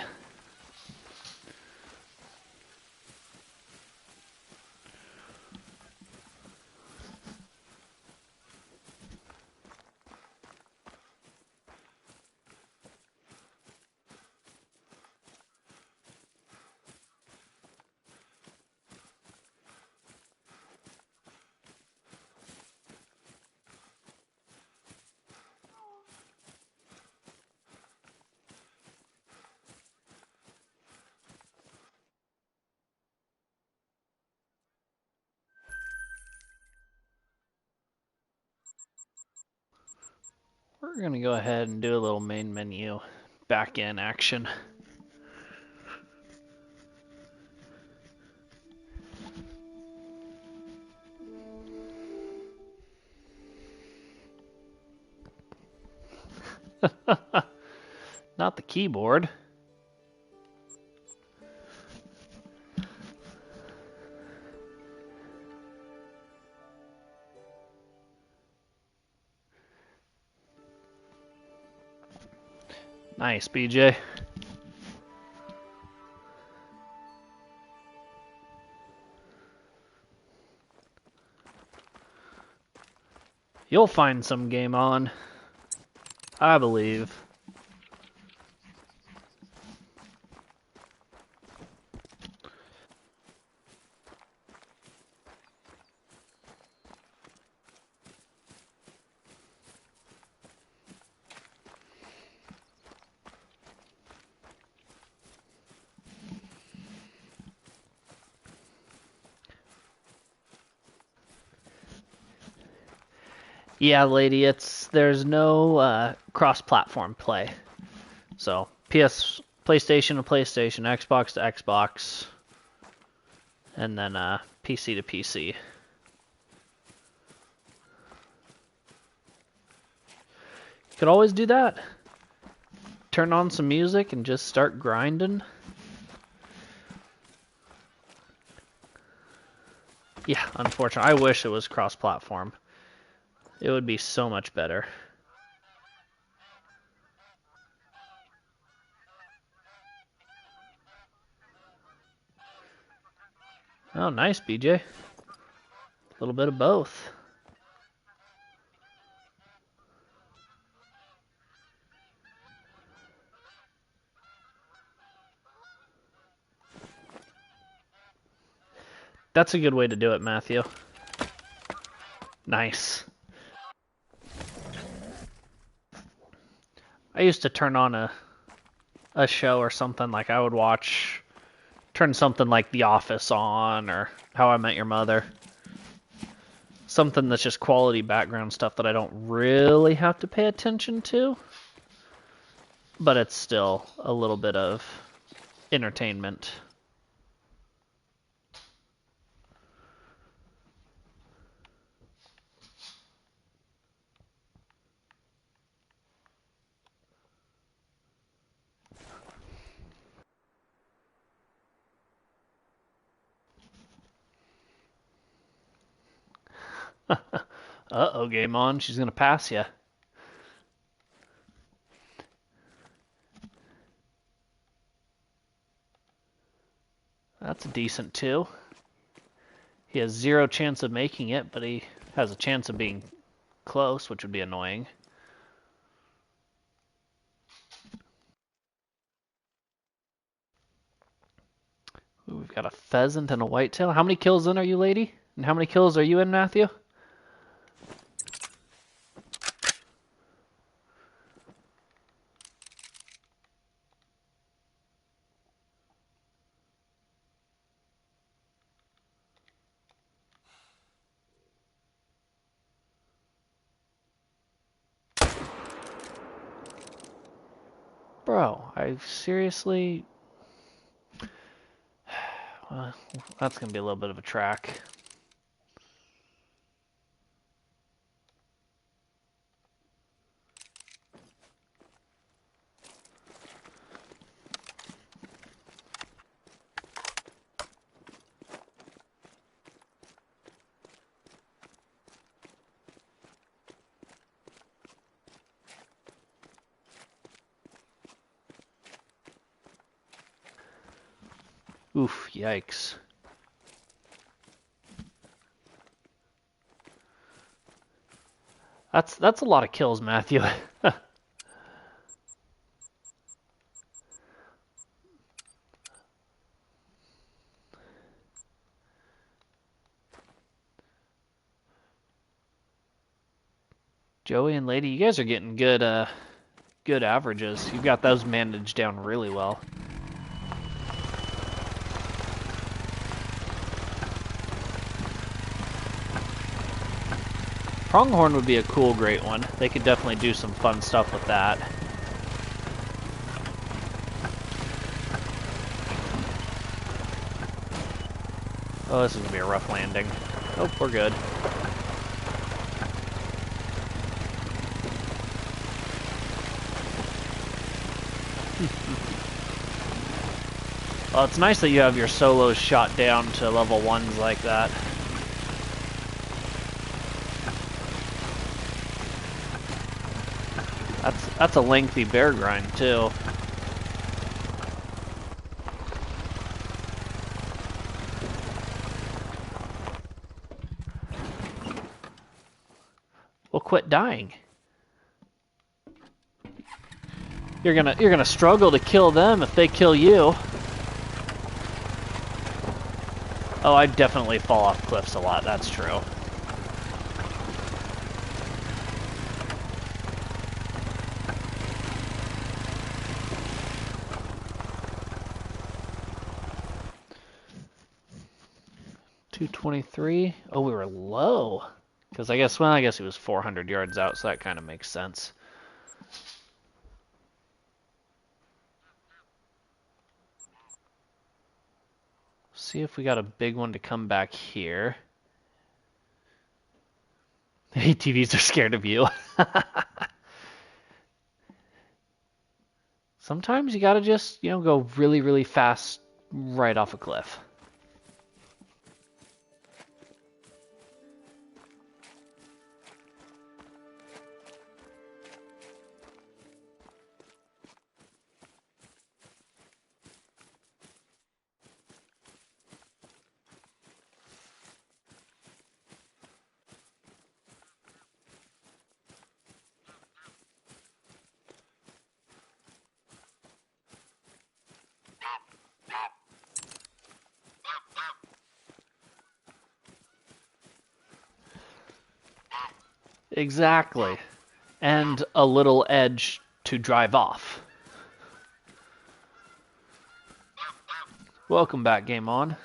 We're going to go ahead and do a little main menu back in action. Not the keyboard. Nice, BJ. You'll find some game on, I believe. Yeah, lady, there's no cross-platform play. So PlayStation to PlayStation, Xbox to Xbox, and then PC to PC. You could always do that. Turn on some music and just start grinding. Yeah, unfortunately, I wish it was cross-platform. It would be so much better. Oh, nice, BJ. A little bit of both. That's a good way to do it, Matthew. Nice. I used to turn on a show or something, like I would turn something like The Office on or How I Met Your Mother. Something that's just quality background stuff that I don't really have to pay attention to. But it's still a little bit of entertainment. Uh-oh, game on. She's going to pass you. That's a decent 2. He has 0 chance of making it, but he has a chance of being close, which would be annoying. Ooh, we've got a pheasant and a whitetail. How many kills in are you, lady? And how many kills are you in, Matthew? Bro, I seriously... Well, that's going to be a little bit of a track. Oof, yikes. That's a lot of kills, Matthew. Joey and Lady, you guys are getting good averages. You've got those managed down really well. Pronghorn would be a cool great one. They could definitely do some fun stuff with that. Oh, this is going to be a rough landing. Oh, we're good. Well, it's nice that you have your solos shot down to level 1s like that. That's a lengthy bear grind, too. Well, quit dying. You're gonna struggle to kill them if they kill you. Oh, I definitely fall off cliffs a lot, that's true. .223. Oh, we were low. Because I guess he was 400 yards out, so that kind of makes sense. See if we got a big one to come back here. ATVs are scared of you. Sometimes you gotta just, go really, really fast right off a cliff. Exactly. And a little edge to drive off. Welcome back, Game On.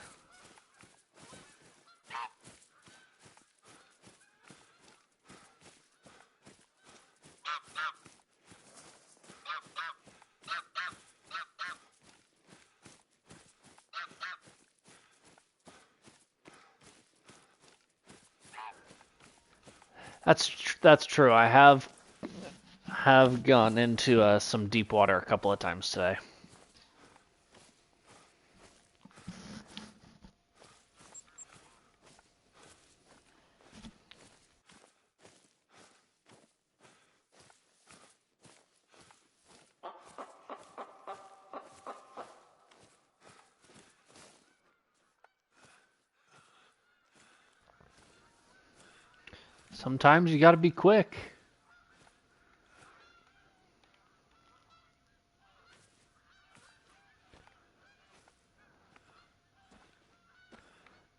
That's true. I have gone into some deep water a couple of times today. Sometimes you gotta be quick.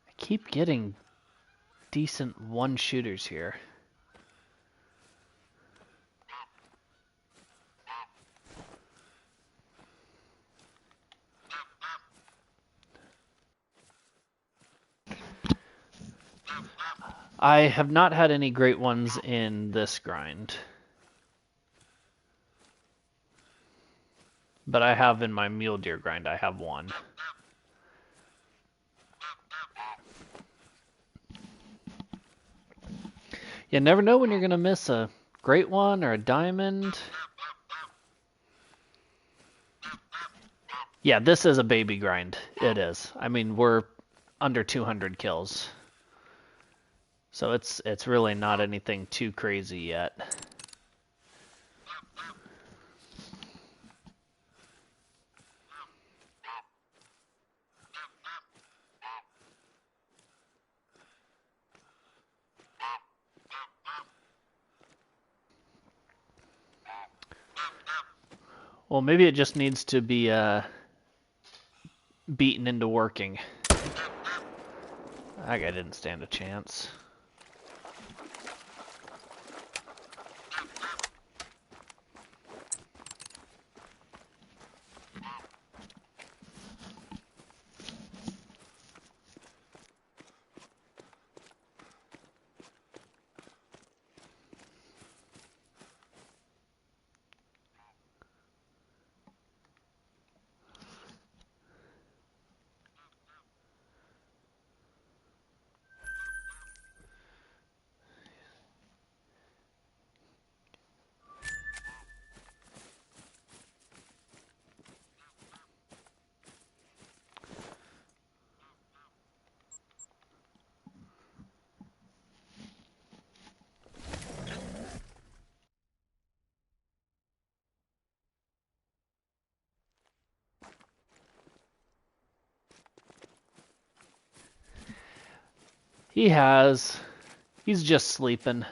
I keep getting decent one-shooters here. I have not had any great ones in this grind. But I have in my mule deer grind, I have one. You never know when you're going to miss a great one or a diamond. Yeah, this is a baby grind. It is. I mean, we're under 200 kills. So it's really not anything too crazy yet. Well, maybe it just needs to be beaten into working. That guy didn't stand a chance. He has. He's just sleeping.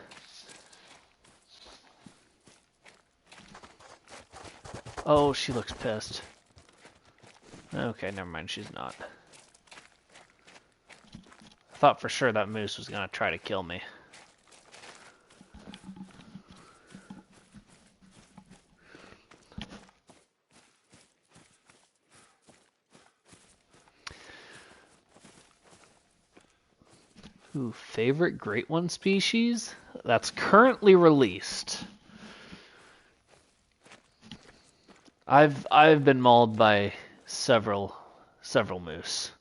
Oh, she looks pissed. Okay, never mind, she's not. I thought for sure that moose was gonna try to kill me. Ooh, favorite great one species? That's currently released. I've been mauled by several moose.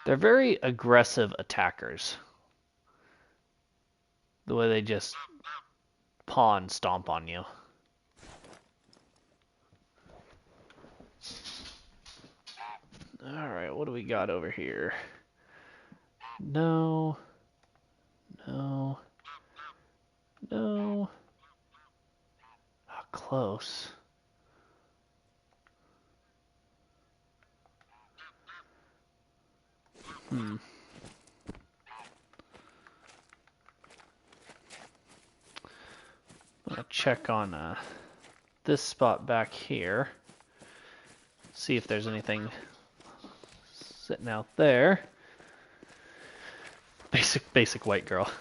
They're very aggressive attackers. The way they just paw and stomp on you. Alright, what do we got over here? No. No. No. Oh, close. I'm gonna check on this spot back here. See if there's anything sitting out there. Basic white girl.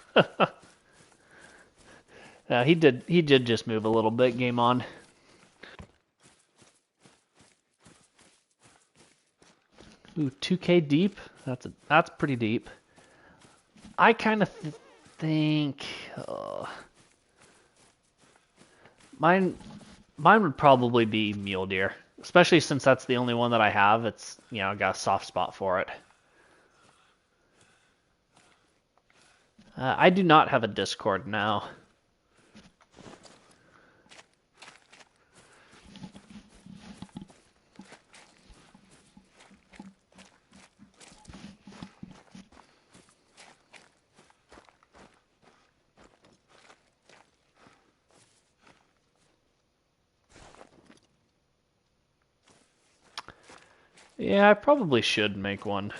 He did just move a little bit. Game on. Ooh, 2K deep. That's pretty deep. I kind of think mine would probably be mule deer, especially since that's the only one that I have. It's I got a soft spot for it. I do not have a Discord now. Yeah, I probably should make one.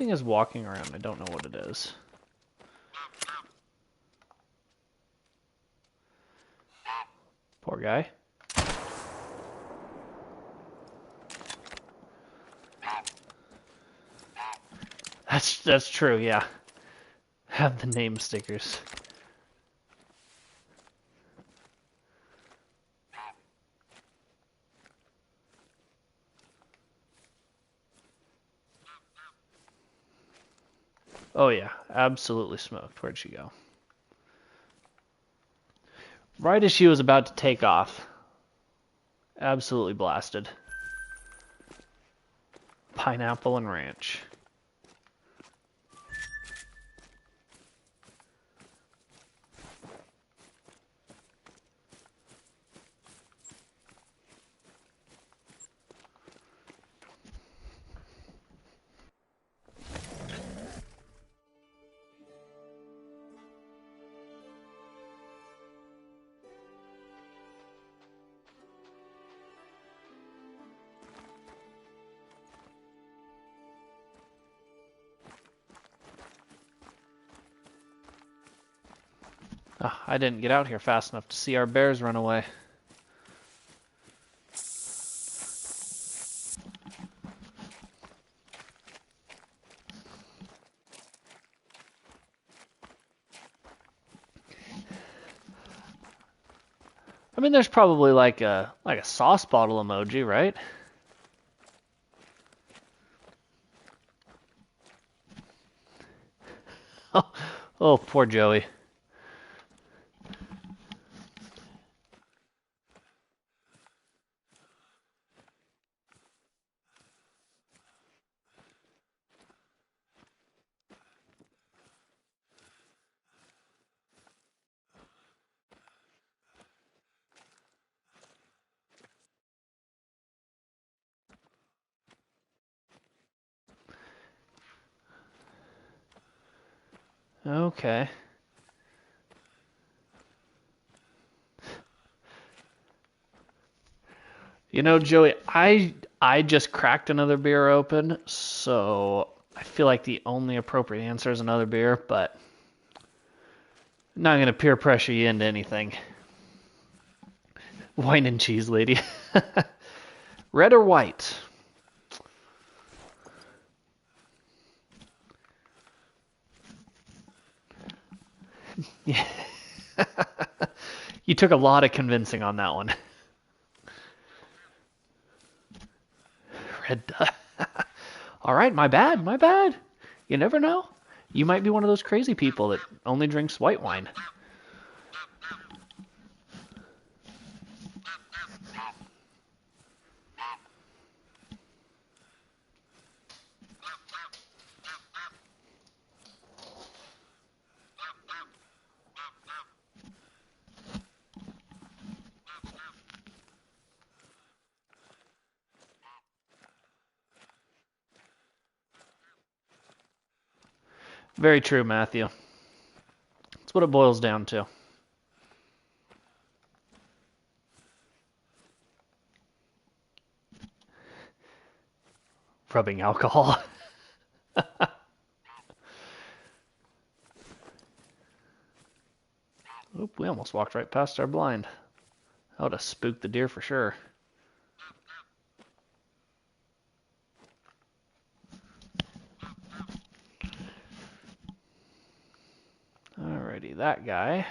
Something is walking around. I don't know what it is. Poor guy. That's true, yeah. Have the name stickers. Oh yeah, absolutely smoked. Where'd she go? Right as she was about to take off. Absolutely blasted. Pineapple and ranch. Oh, I didn't get out here fast enough to see our bears run away. I mean, there's probably like a sauce bottle emoji, right? Oh, oh, poor Joey. Okay. You know, Joey, I just cracked another beer open, so I feel like the only appropriate answer is another beer, but I'm not gonna peer pressure you into anything. Wine and cheese lady. Red or white? Yeah. You took a lot of convincing on that one. Red. All right, my bad, my bad. You never know. You might be one of those crazy people that only drinks white wine. Very true, Matthew. That's what it boils down to. Rubbing alcohol. Oop, we almost walked right past our blind. That would have spooked the deer for sure. Alrighty, that guy.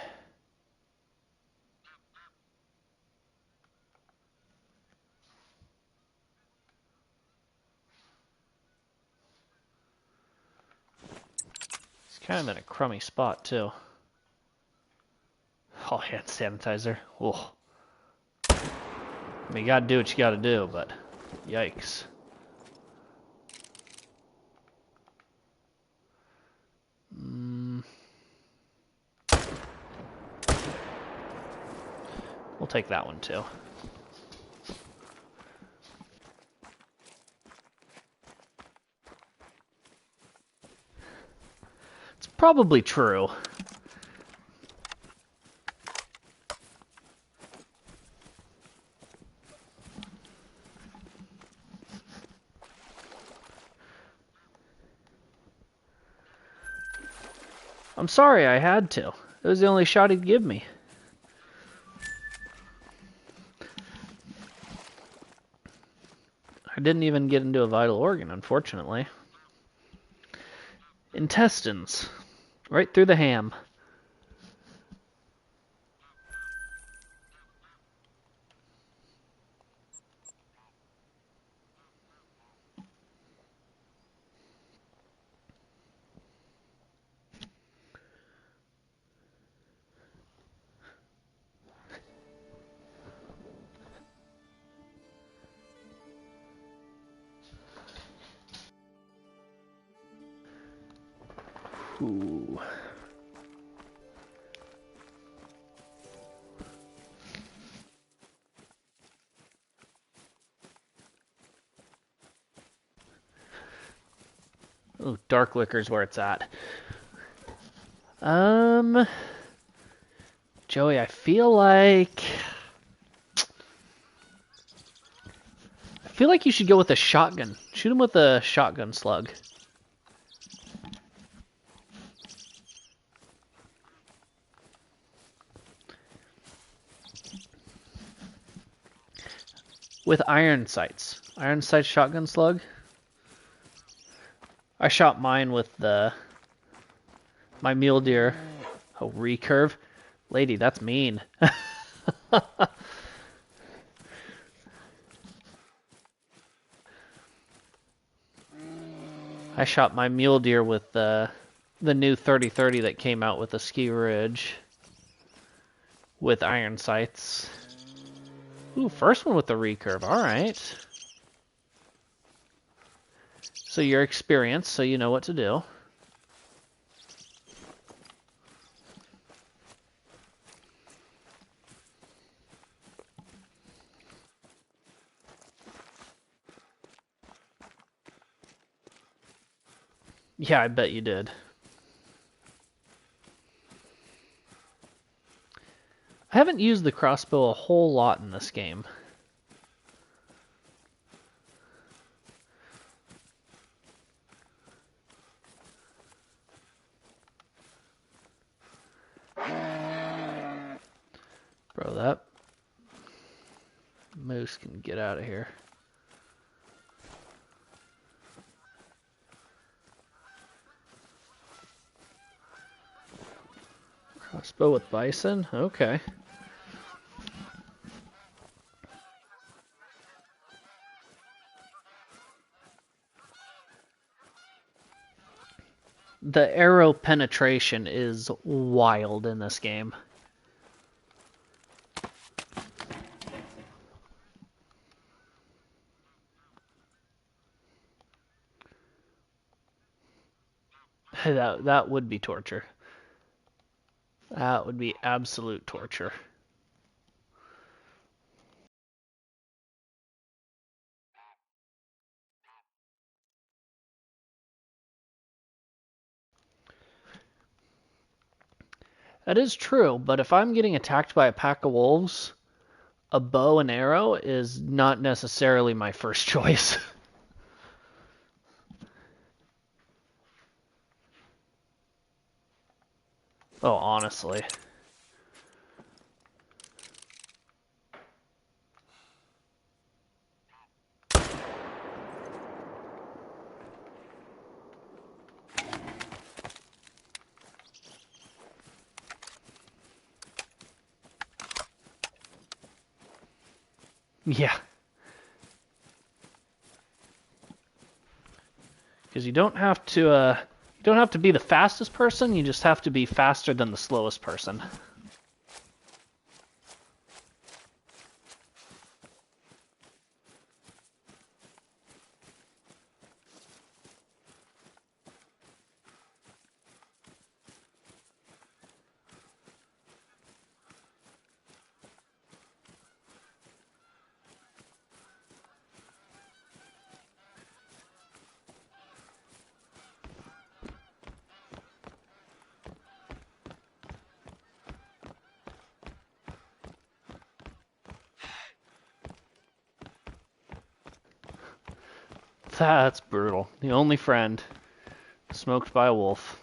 He's kind of in a crummy spot, too. Oh, hand sanitizer. Oh. I mean, you gotta do what you gotta do, but yikes. We'll take that one, too. It's probably true. I'm sorry, I had to. It was the only shot he'd give me. I didn't even get into a vital organ, unfortunately. Intestines. Right through the ham. Ooh. Ooh, dark liquor's where it's at. Joey, I feel like you should go with a shotgun. Shoot him with a shotgun slug. With iron sights. Iron sights shotgun slug. I shot mine with my mule deer. Oh, recurve. Lady, that's mean. I shot my mule deer with the new 30-30 that came out with the ski ridge with iron sights. Ooh, first one with the recurve. All right. So you're experienced, so you know what to do. Yeah, I bet you did. I haven't used the crossbow a whole lot in this game. Bro, that moose can get out of here. Crossbow with bison? Okay. The arrow penetration is wild in this game. That would be torture. That would be absolute torture. That is true, but if I'm getting attacked by a pack of wolves, a bow and arrow is not necessarily my first choice. Oh, honestly. Yeah. Because you don't have to be the fastest person, you just have to be faster than the slowest person. That's brutal. The only friend smoked by a wolf.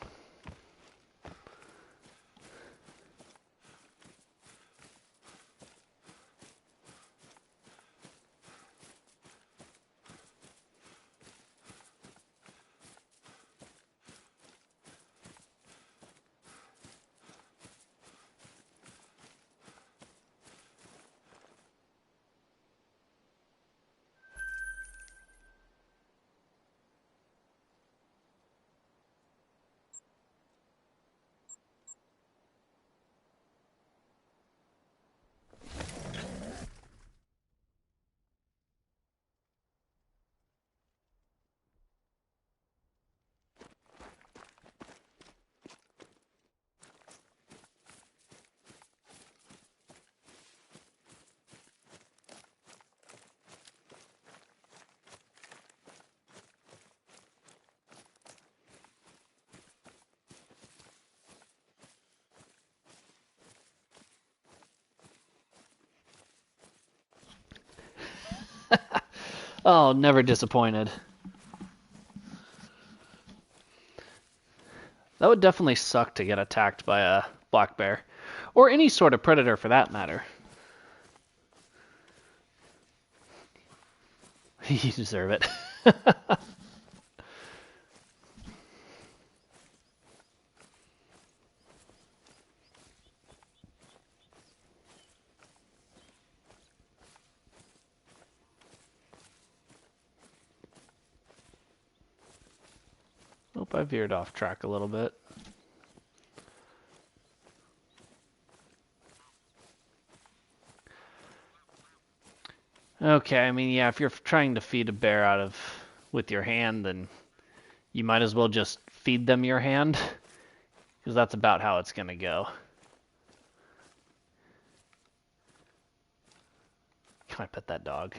Oh, never disappointed. That would definitely suck to get attacked by a black bear. Or any sort of predator for that matter. You deserve it. Hope I veered off track a little bit. Okay, I mean, yeah, if you're trying to feed a bear with your hand, then you might as well just feed them your hand, because that's about how it's gonna go. Can I pet that dog?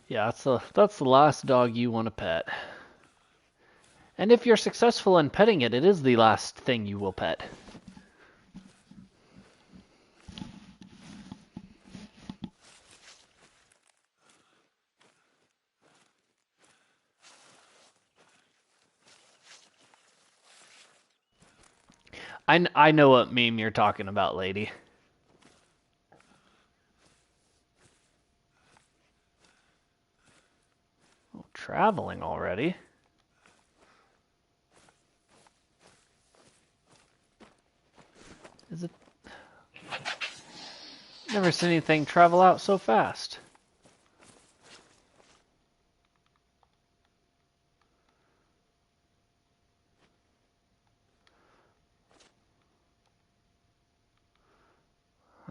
Yeah, that's the last dog you want to pet. And if you're successful in petting it, it is the last thing you will pet. I know what meme you're talking about, lady. Oh, traveling already? Is it? Never seen anything travel out so fast.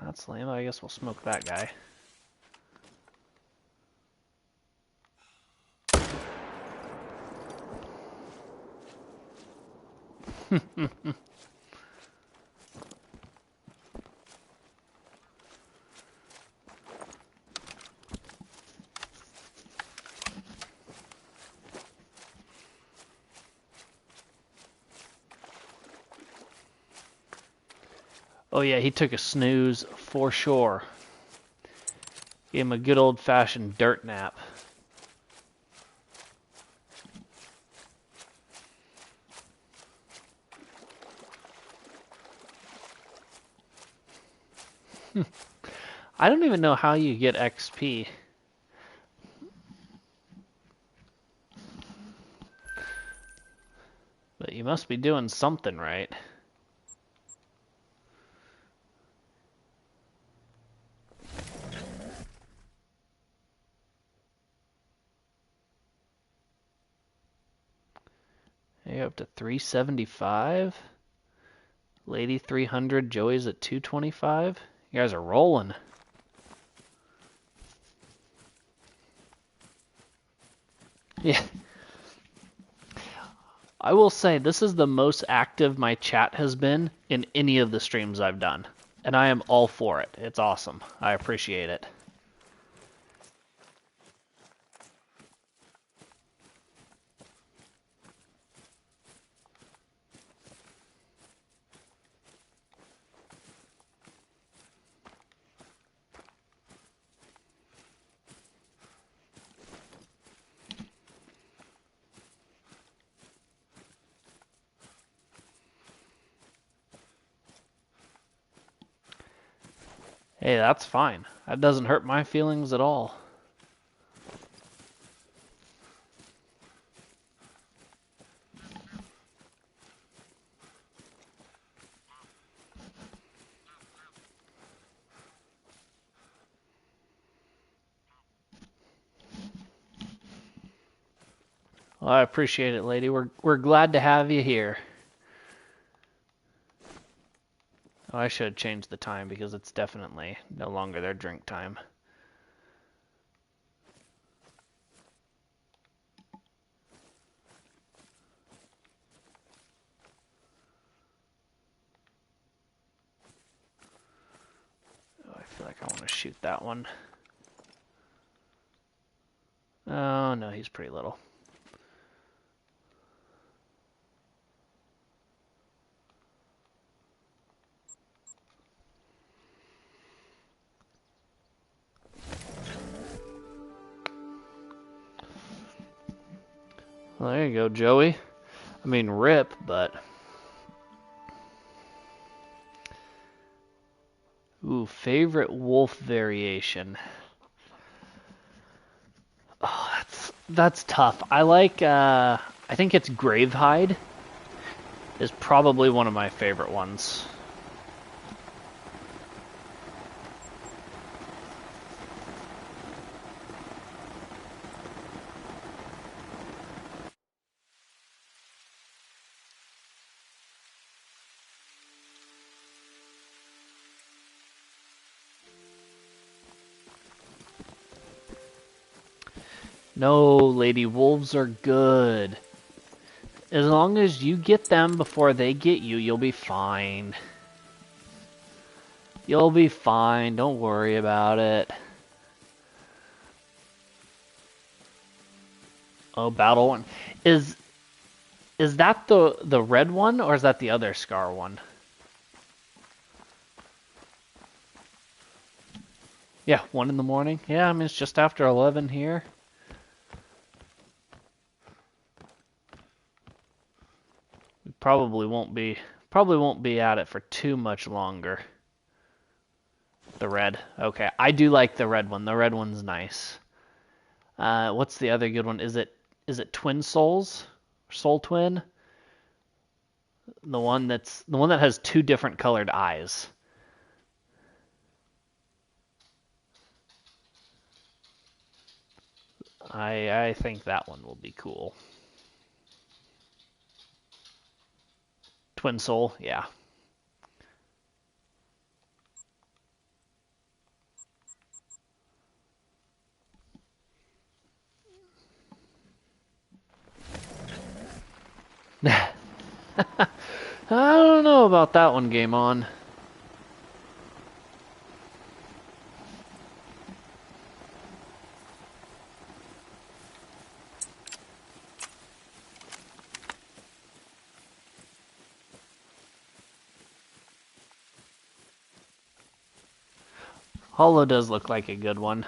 That's lame. I guess we'll smoke that guy. Oh yeah, he took a snooze for sure. Gave him a good old-fashioned dirt nap. I don't even know how you get XP. But you must be doing something right. You're up to 375. Lady 300, Joey's at 225. You guys are rolling. Yeah. I will say this is the most active my chat has been in any of the streams I've done. And I am all for it. It's awesome. I appreciate it. Hey, that's fine. That doesn't hurt my feelings at all. Well, I appreciate it, lady. We're glad to have you here. Oh, I should change the time because it's definitely no longer their drink time. Oh, I feel like I want to shoot that one. Oh, no, he's pretty little. Well, there you go, Joey. I mean, Rip, but... Ooh, favorite wolf variation. Oh, that's tough. I like, I think it's Gravehide is probably one of my favorite ones. No, lady, wolves are good. As long as you get them before they get you, you'll be fine. You'll be fine. Don't worry about it. Oh, battle one. Is that the red one, or is that the other Scar one? Yeah, 1 in the morning. Yeah, I mean, it's just after 11 here. We probably won't be at it for too much longer. The red. Okay, I do like the red one. The red one's nice. What's the other good one? Is it Twin Souls? Soul Twin? The one that has 2 different colored eyes. I think that one will be cool. Twin Soul, yeah. I don't know about that one, Game On. Hollow does look like a good one.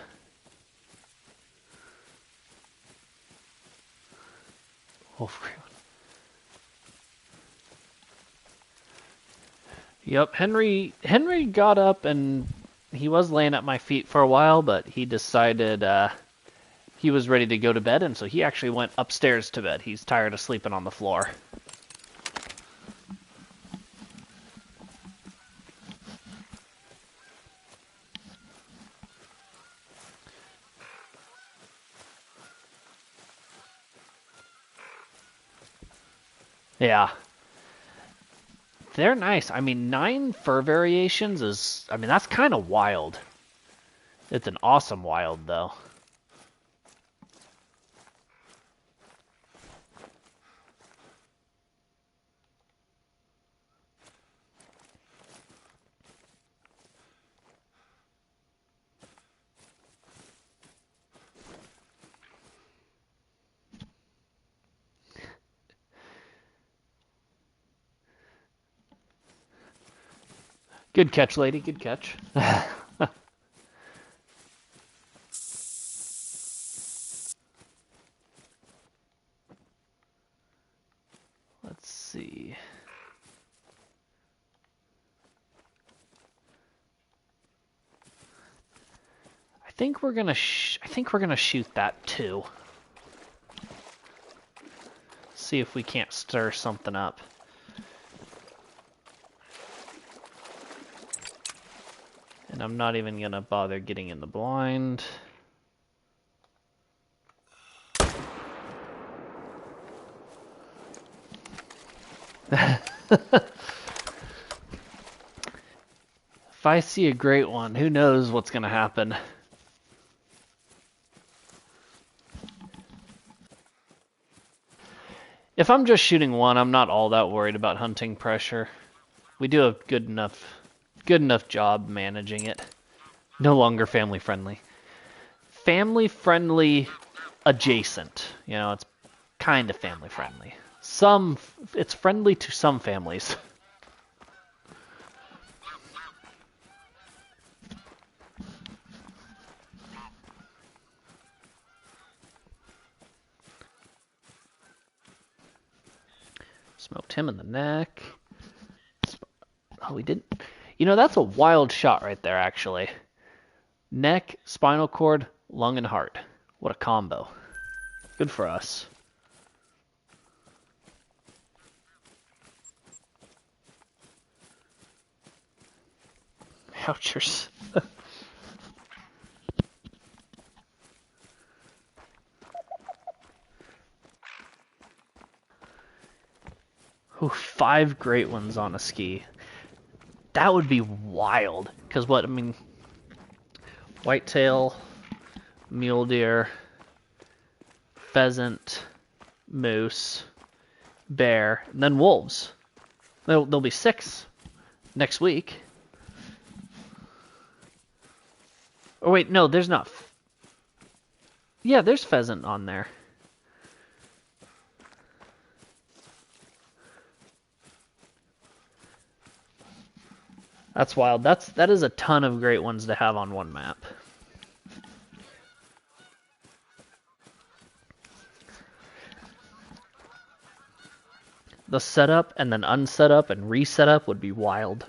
Oh, yep, Henry got up and he was laying at my feet for a while, but he decided he was ready to go to bed, and so he actually went upstairs to bed. He's tired of sleeping on the floor. Yeah. They're nice. I mean, 9 fur variations is, I mean, that's kind of wild. It's an awesome wild, though. Good catch, lady. Good catch. Let's see. I think we're gonna shoot that too. See if we can't stir something up. And I'm not even gonna bother getting in the blind. If I see a great one, who knows what's gonna happen. If I'm just shooting one, I'm not all that worried about hunting pressure. We do a good enough job managing it. No longer family friendly. Family friendly adjacent. You know, it's kind of family friendly. It's friendly to some families. Smoked him in the neck. Oh, we didn't. You know, that's a wild shot right there, actually. Neck, spinal cord, lung, and heart. What a combo. Good for us. Ouchers. Ooh, 5 great ones on a ski. That would be wild. Because what, I mean, whitetail, mule deer, pheasant, moose, bear, and then wolves. There'll be 6 next week. Oh, wait, no, there's not. Yeah, there's pheasant on there. That's wild. That is a ton of great ones to have on one map. The setup and then unset up and reset up would be wild.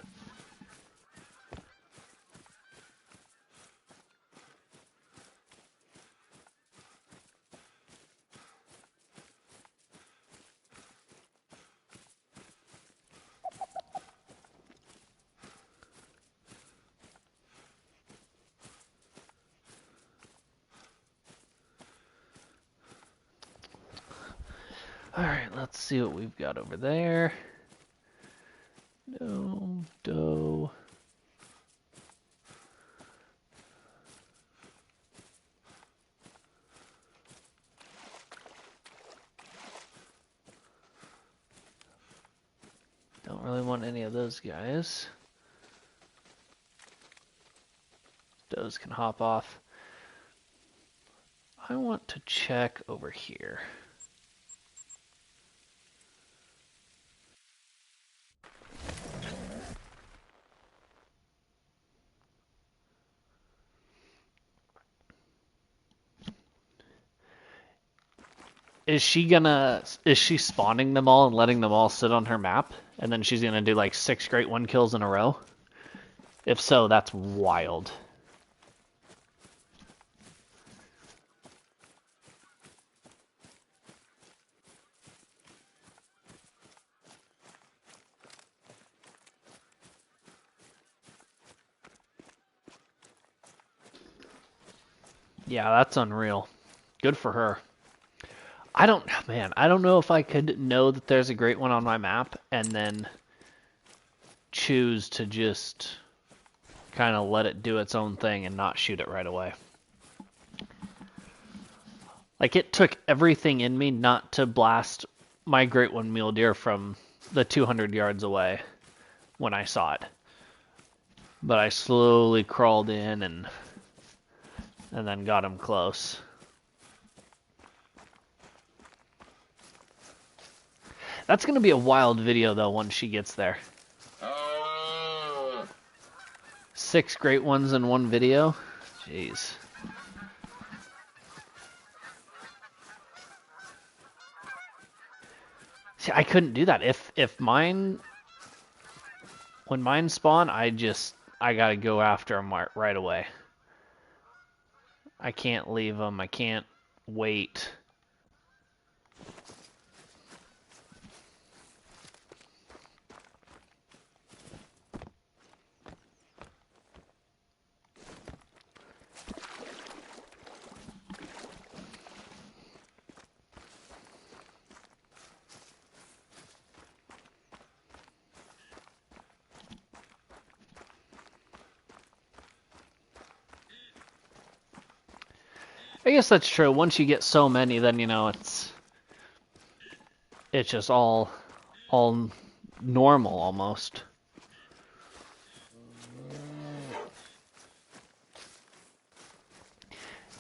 Alright, let's see what we've got over there. No, doe. Don't really want any of those guys. Does can hop off. I want to check over here. Is she spawning them all and letting them all sit on her map? And then she's gonna do like 6 great one kills in a row? If so, that's wild. Yeah, that's unreal. Good for her. I don't know if I could know that there's a great one on my map and then choose to just kind of let it do its own thing and not shoot it right away. Like, it took everything in me not to blast my great one mule deer from the 200 yards away when I saw it. But I slowly crawled in and then got him close. That's going to be a wild video, though, once she gets there. 6 great ones in one video? Jeez. See, I couldn't do that. If mine... When mine spawn, I gotta go after them right away. I can't leave them. I can't wait. I guess that's true. Once you get so many, then, you know, it's just all normal almost.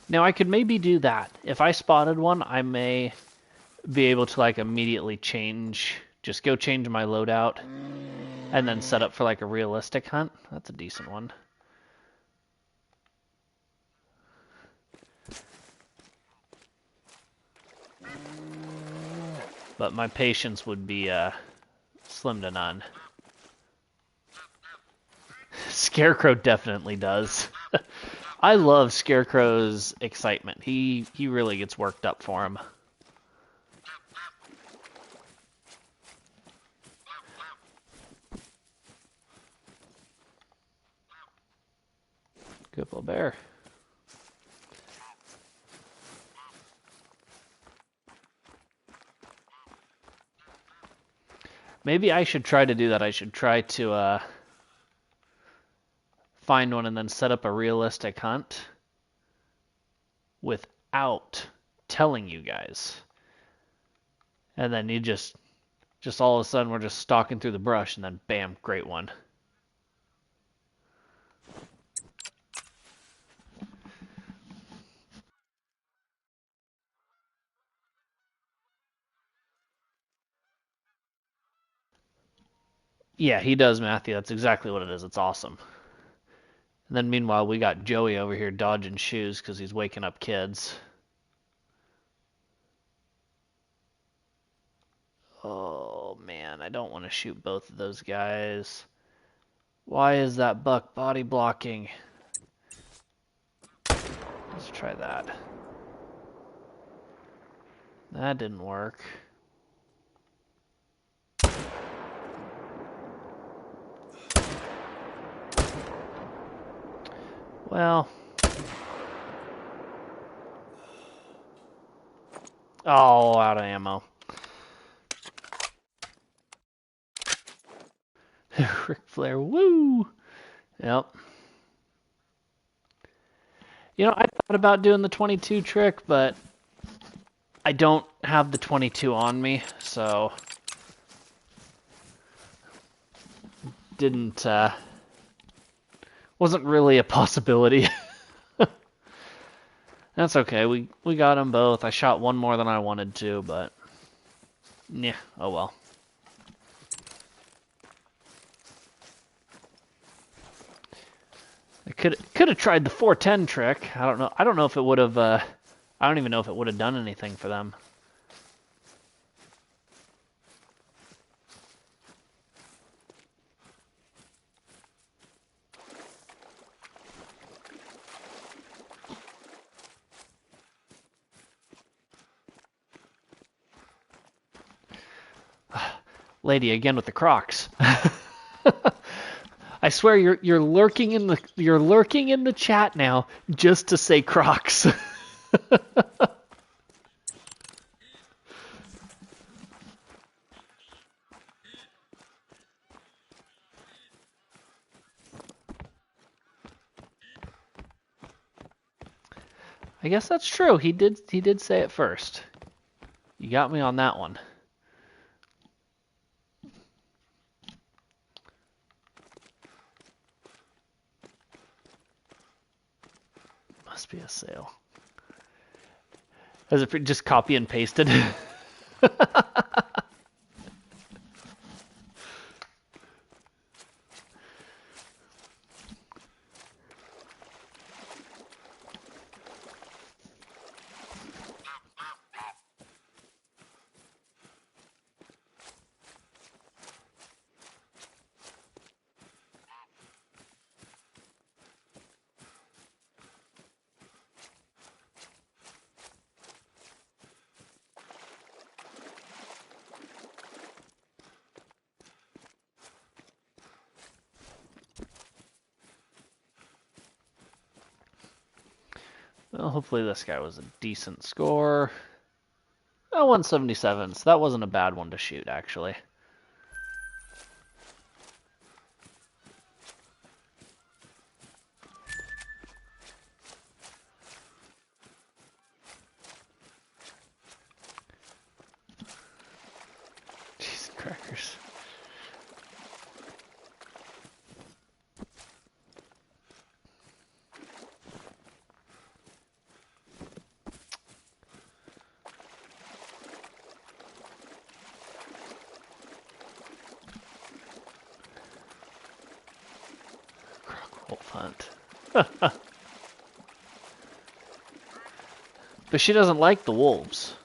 Now I could maybe do that. If I spotted one, I may be able to like immediately change, just go change my loadout and then set up for like a realistic hunt. That's a decent one. But my patience would be slim to none. Scarecrow definitely does. I love Scarecrow's excitement. He really gets worked up for him. Good little bear. Maybe I should try to do that. I should try to find one and then set up a realistic hunt without telling you guys. And then you just all of a sudden we're just stalking through the brush and then bam, great one. Yeah, he does, Matthew. That's exactly what it is. It's awesome. And then meanwhile, we got Joey over here dodging shoes because he's waking up kids. Oh, man, I don't want to shoot both of those guys. Why is that buck body blocking? Let's try that. That didn't work. Well. Oh, out of ammo. Ric Flair, woo! Yep. You know, I thought about doing the 22 trick, but I don't have the 22 on me, so didn't, wasn't really a possibility. That's okay, we got them both. I shot one more than I wanted to, but yeah, oh well. I could have tried the 410 trick. I don't know if it would have. I don't even know if it would have done anything for them. Lady again with the Crocs. I swear you're lurking in the chat now just to say Crocs. I guess that's true. He did say it first. You got me on that one. Must be a sale. Has it just copy and pasted? Well, hopefully this guy was a decent score. Oh, 177, so that wasn't a bad one to shoot, actually. Jeez, crackers. hunt. But she doesn't like the wolves.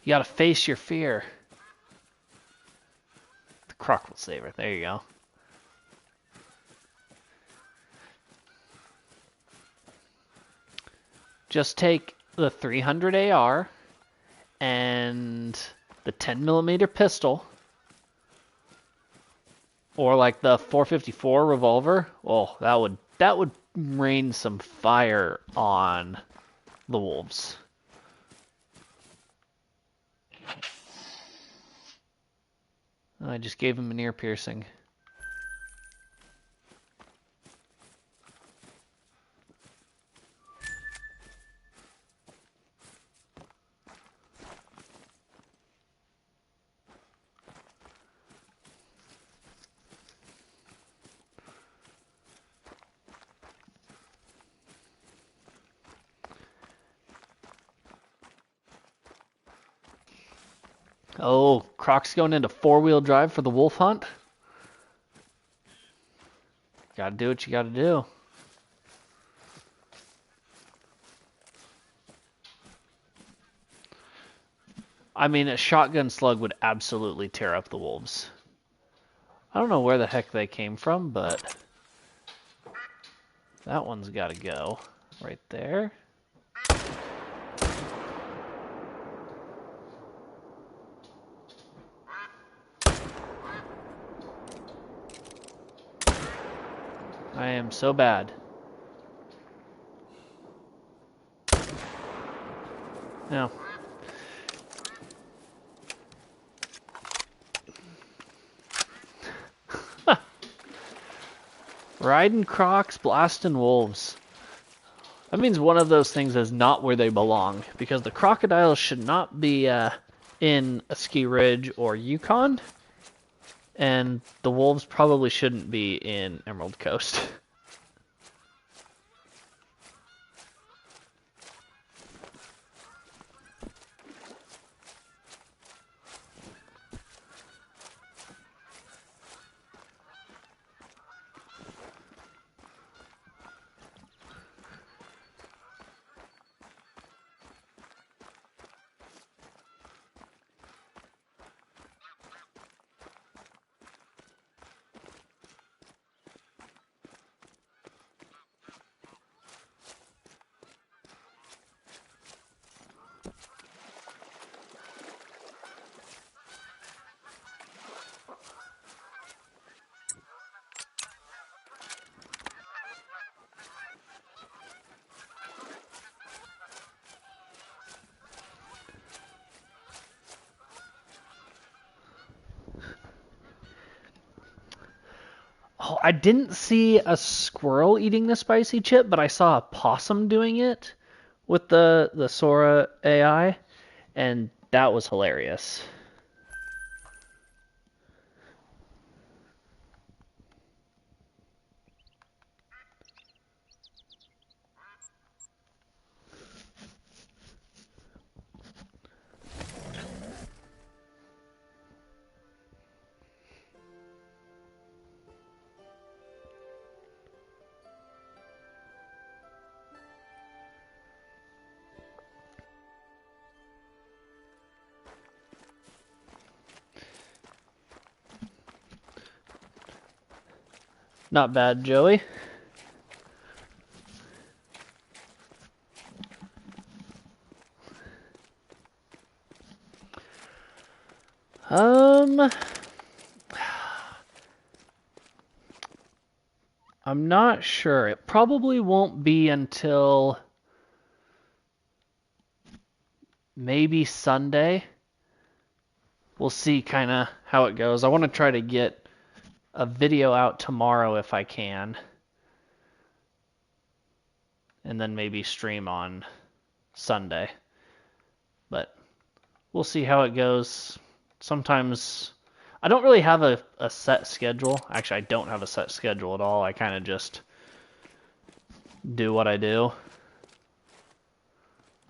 You gotta face your fear. The croc will save her. There you go. Just take the 300 AR and the 10mm pistol, or like the 454 revolver. Oh, that would rain some fire on the wolves. I just gave him an ear piercing. Oh, Croc's going into four-wheel drive for the wolf hunt. Gotta do what you gotta do. I mean, a shotgun slug would absolutely tear up the wolves. I don't know where the heck they came from, but that one's gotta go. Right there. I am so bad. No. Riding crocs, blasting wolves. That means one of those things is not where they belong, because the crocodiles should not be in a ski ridge or Yukon, and the wolves probably shouldn't be in Emerald Coast. Oh, I didn't see a squirrel eating the spicy chip, but I saw a possum doing it with the Sora AI, and that was hilarious. Not bad, Joey. I'm not sure. It probably won't be until maybe Sunday. We'll see kind of how it goes. I want to try to get a video out tomorrow if I can, and then maybe stream on Sunday. But we'll see how it goes. Sometimes I don't really have a set schedule. Actually, I don't have a set schedule at all. I kind of just do what I do.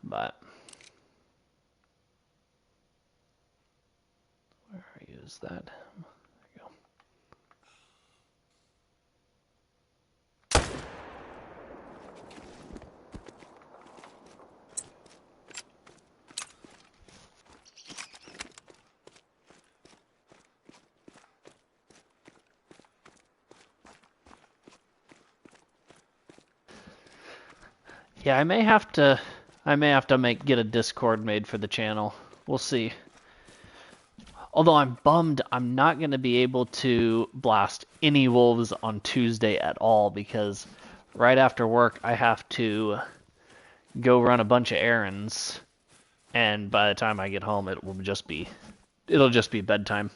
But where is that? There you go. Yeah, I may have to get a Discord made for the channel. We'll see. Although I'm bummed I'm not going to be able to blast any wolves on Tuesday at all because right after work I have to go run a bunch of errands, and by the time I get home it'll just be bedtime.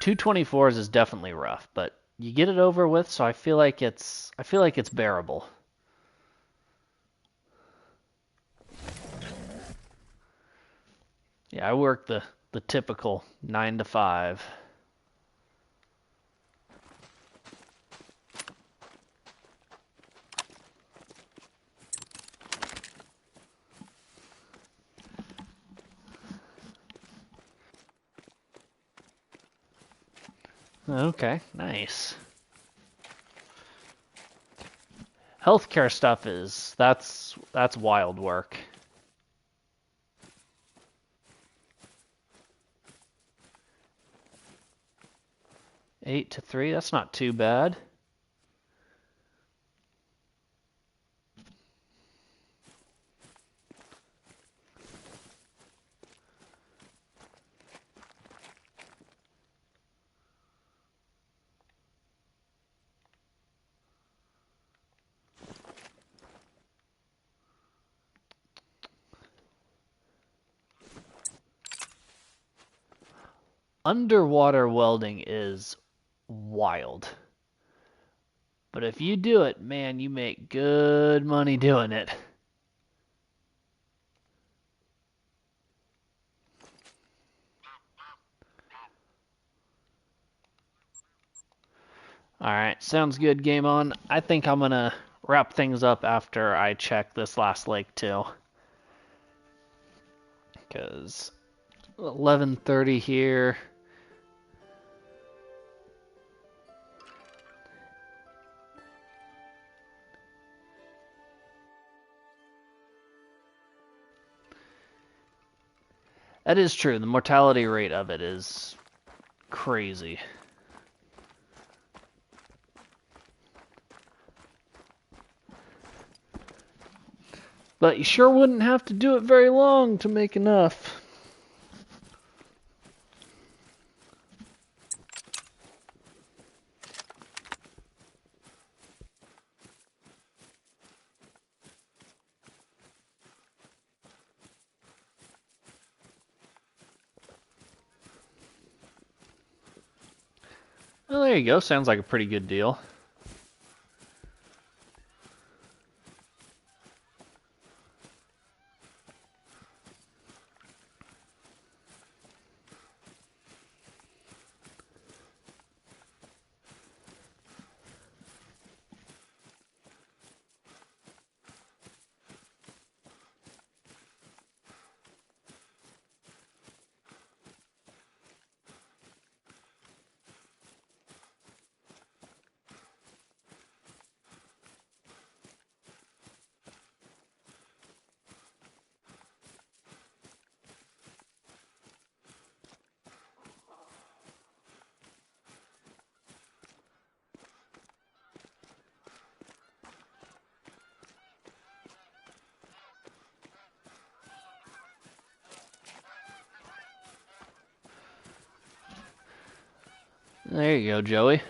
224s is definitely rough, but you get it over with, so I feel like it's bearable. Yeah, I work the typical 9 to 5. Okay, nice. Healthcare stuff that's wild work. 8 to 3, that's not too bad. Underwater welding is wild. But if you do it, man, you make good money doing it. Alright, sounds good, game on. I think I'm gonna wrap things up after I check this last lake too. Because 11:30 here. That is true. The mortality rate of it is crazy. But you sure wouldn't have to do it very long to make enough. Well, there you go. Sounds like a pretty good deal. There you go, Joey.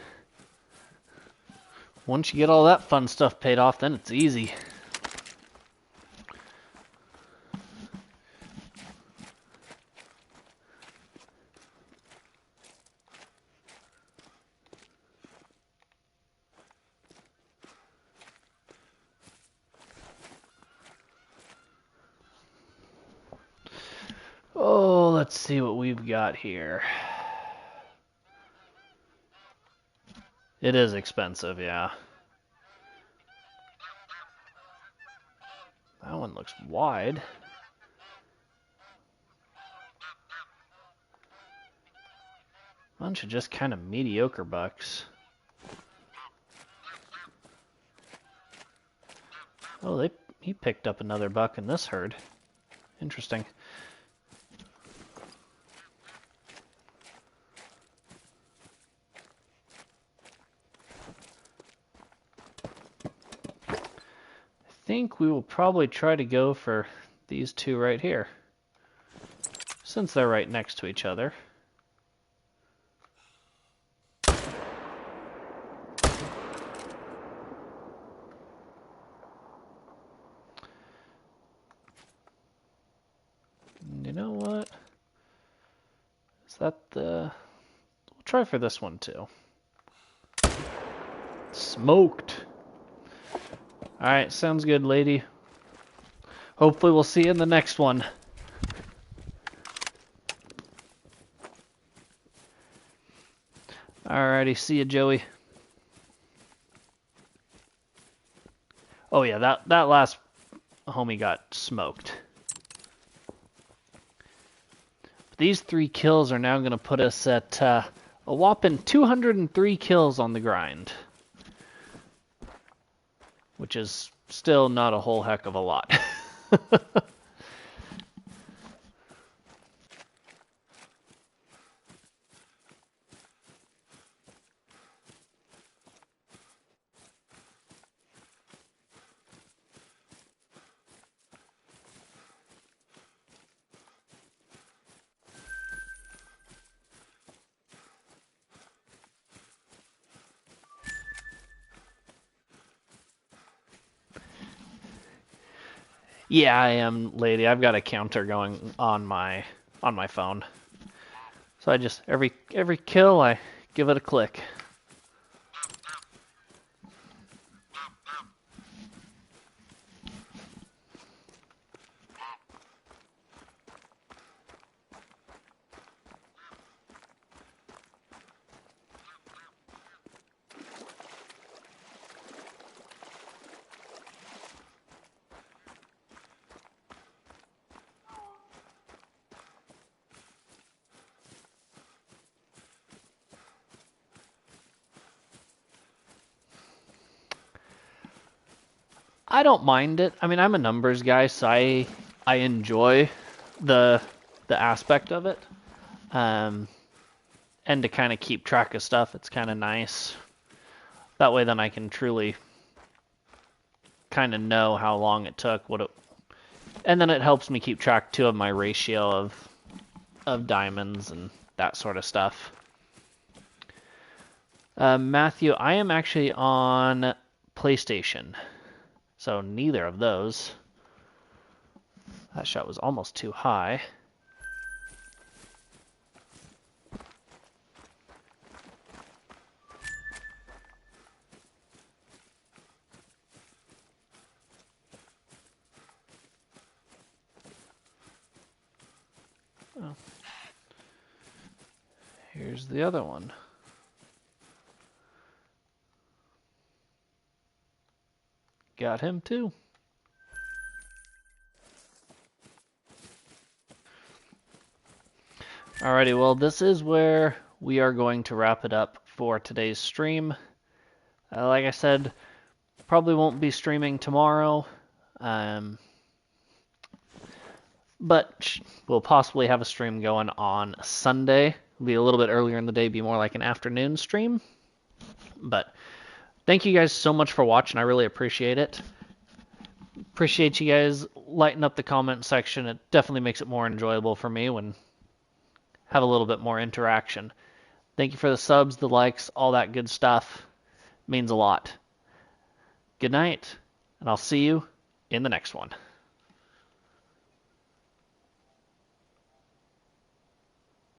Once you get all that fun stuff paid off, then it's easy. Oh, let's see what we've got here. It is expensive, yeah. That one looks wide. Bunch of just kind of mediocre bucks. Oh, he picked up another buck in this herd. Interesting. I think we will probably try to go for these two right here, since they're right next to each other. You know what? Is that the... We'll try for this one too. Smoked. Alright, sounds good, lady. Hopefully we'll see you in the next one. Alrighty, see you, Joey. Oh yeah, that last homie got smoked. These 3 kills are now going to put us at a whopping 203 kills on the grind, which is still not a whole heck of a lot. Yeah, I am, lady. I've got a counter going on my phone. So I just every kill I give it a click. I don't mind it. I mean, I'm a numbers guy, so I enjoy the aspect of it. And to kind of keep track of stuff, it's kind of nice. That way then I can truly kind of know how long it took, and then it helps me keep track too of my ratio of diamonds and that sort of stuff. Matthew, I am actually on PlayStation, so neither of those. That shot was almost too high. Oh. Here's the other one. Got him too. Alrighty, well, this is where we are going to wrap it up for today's stream. Like I said, probably won't be streaming tomorrow, but we'll possibly have a stream going on Sunday. It'll be a little bit earlier in the day, be more like an afternoon stream. But thank you guys so much for watching. I really appreciate it. Appreciate you guys lighting up the comment section. It definitely makes it more enjoyable for me when have a little bit more interaction. Thank you for the subs, the likes, all that good stuff. It means a lot. Good night, and I'll see you in the next one.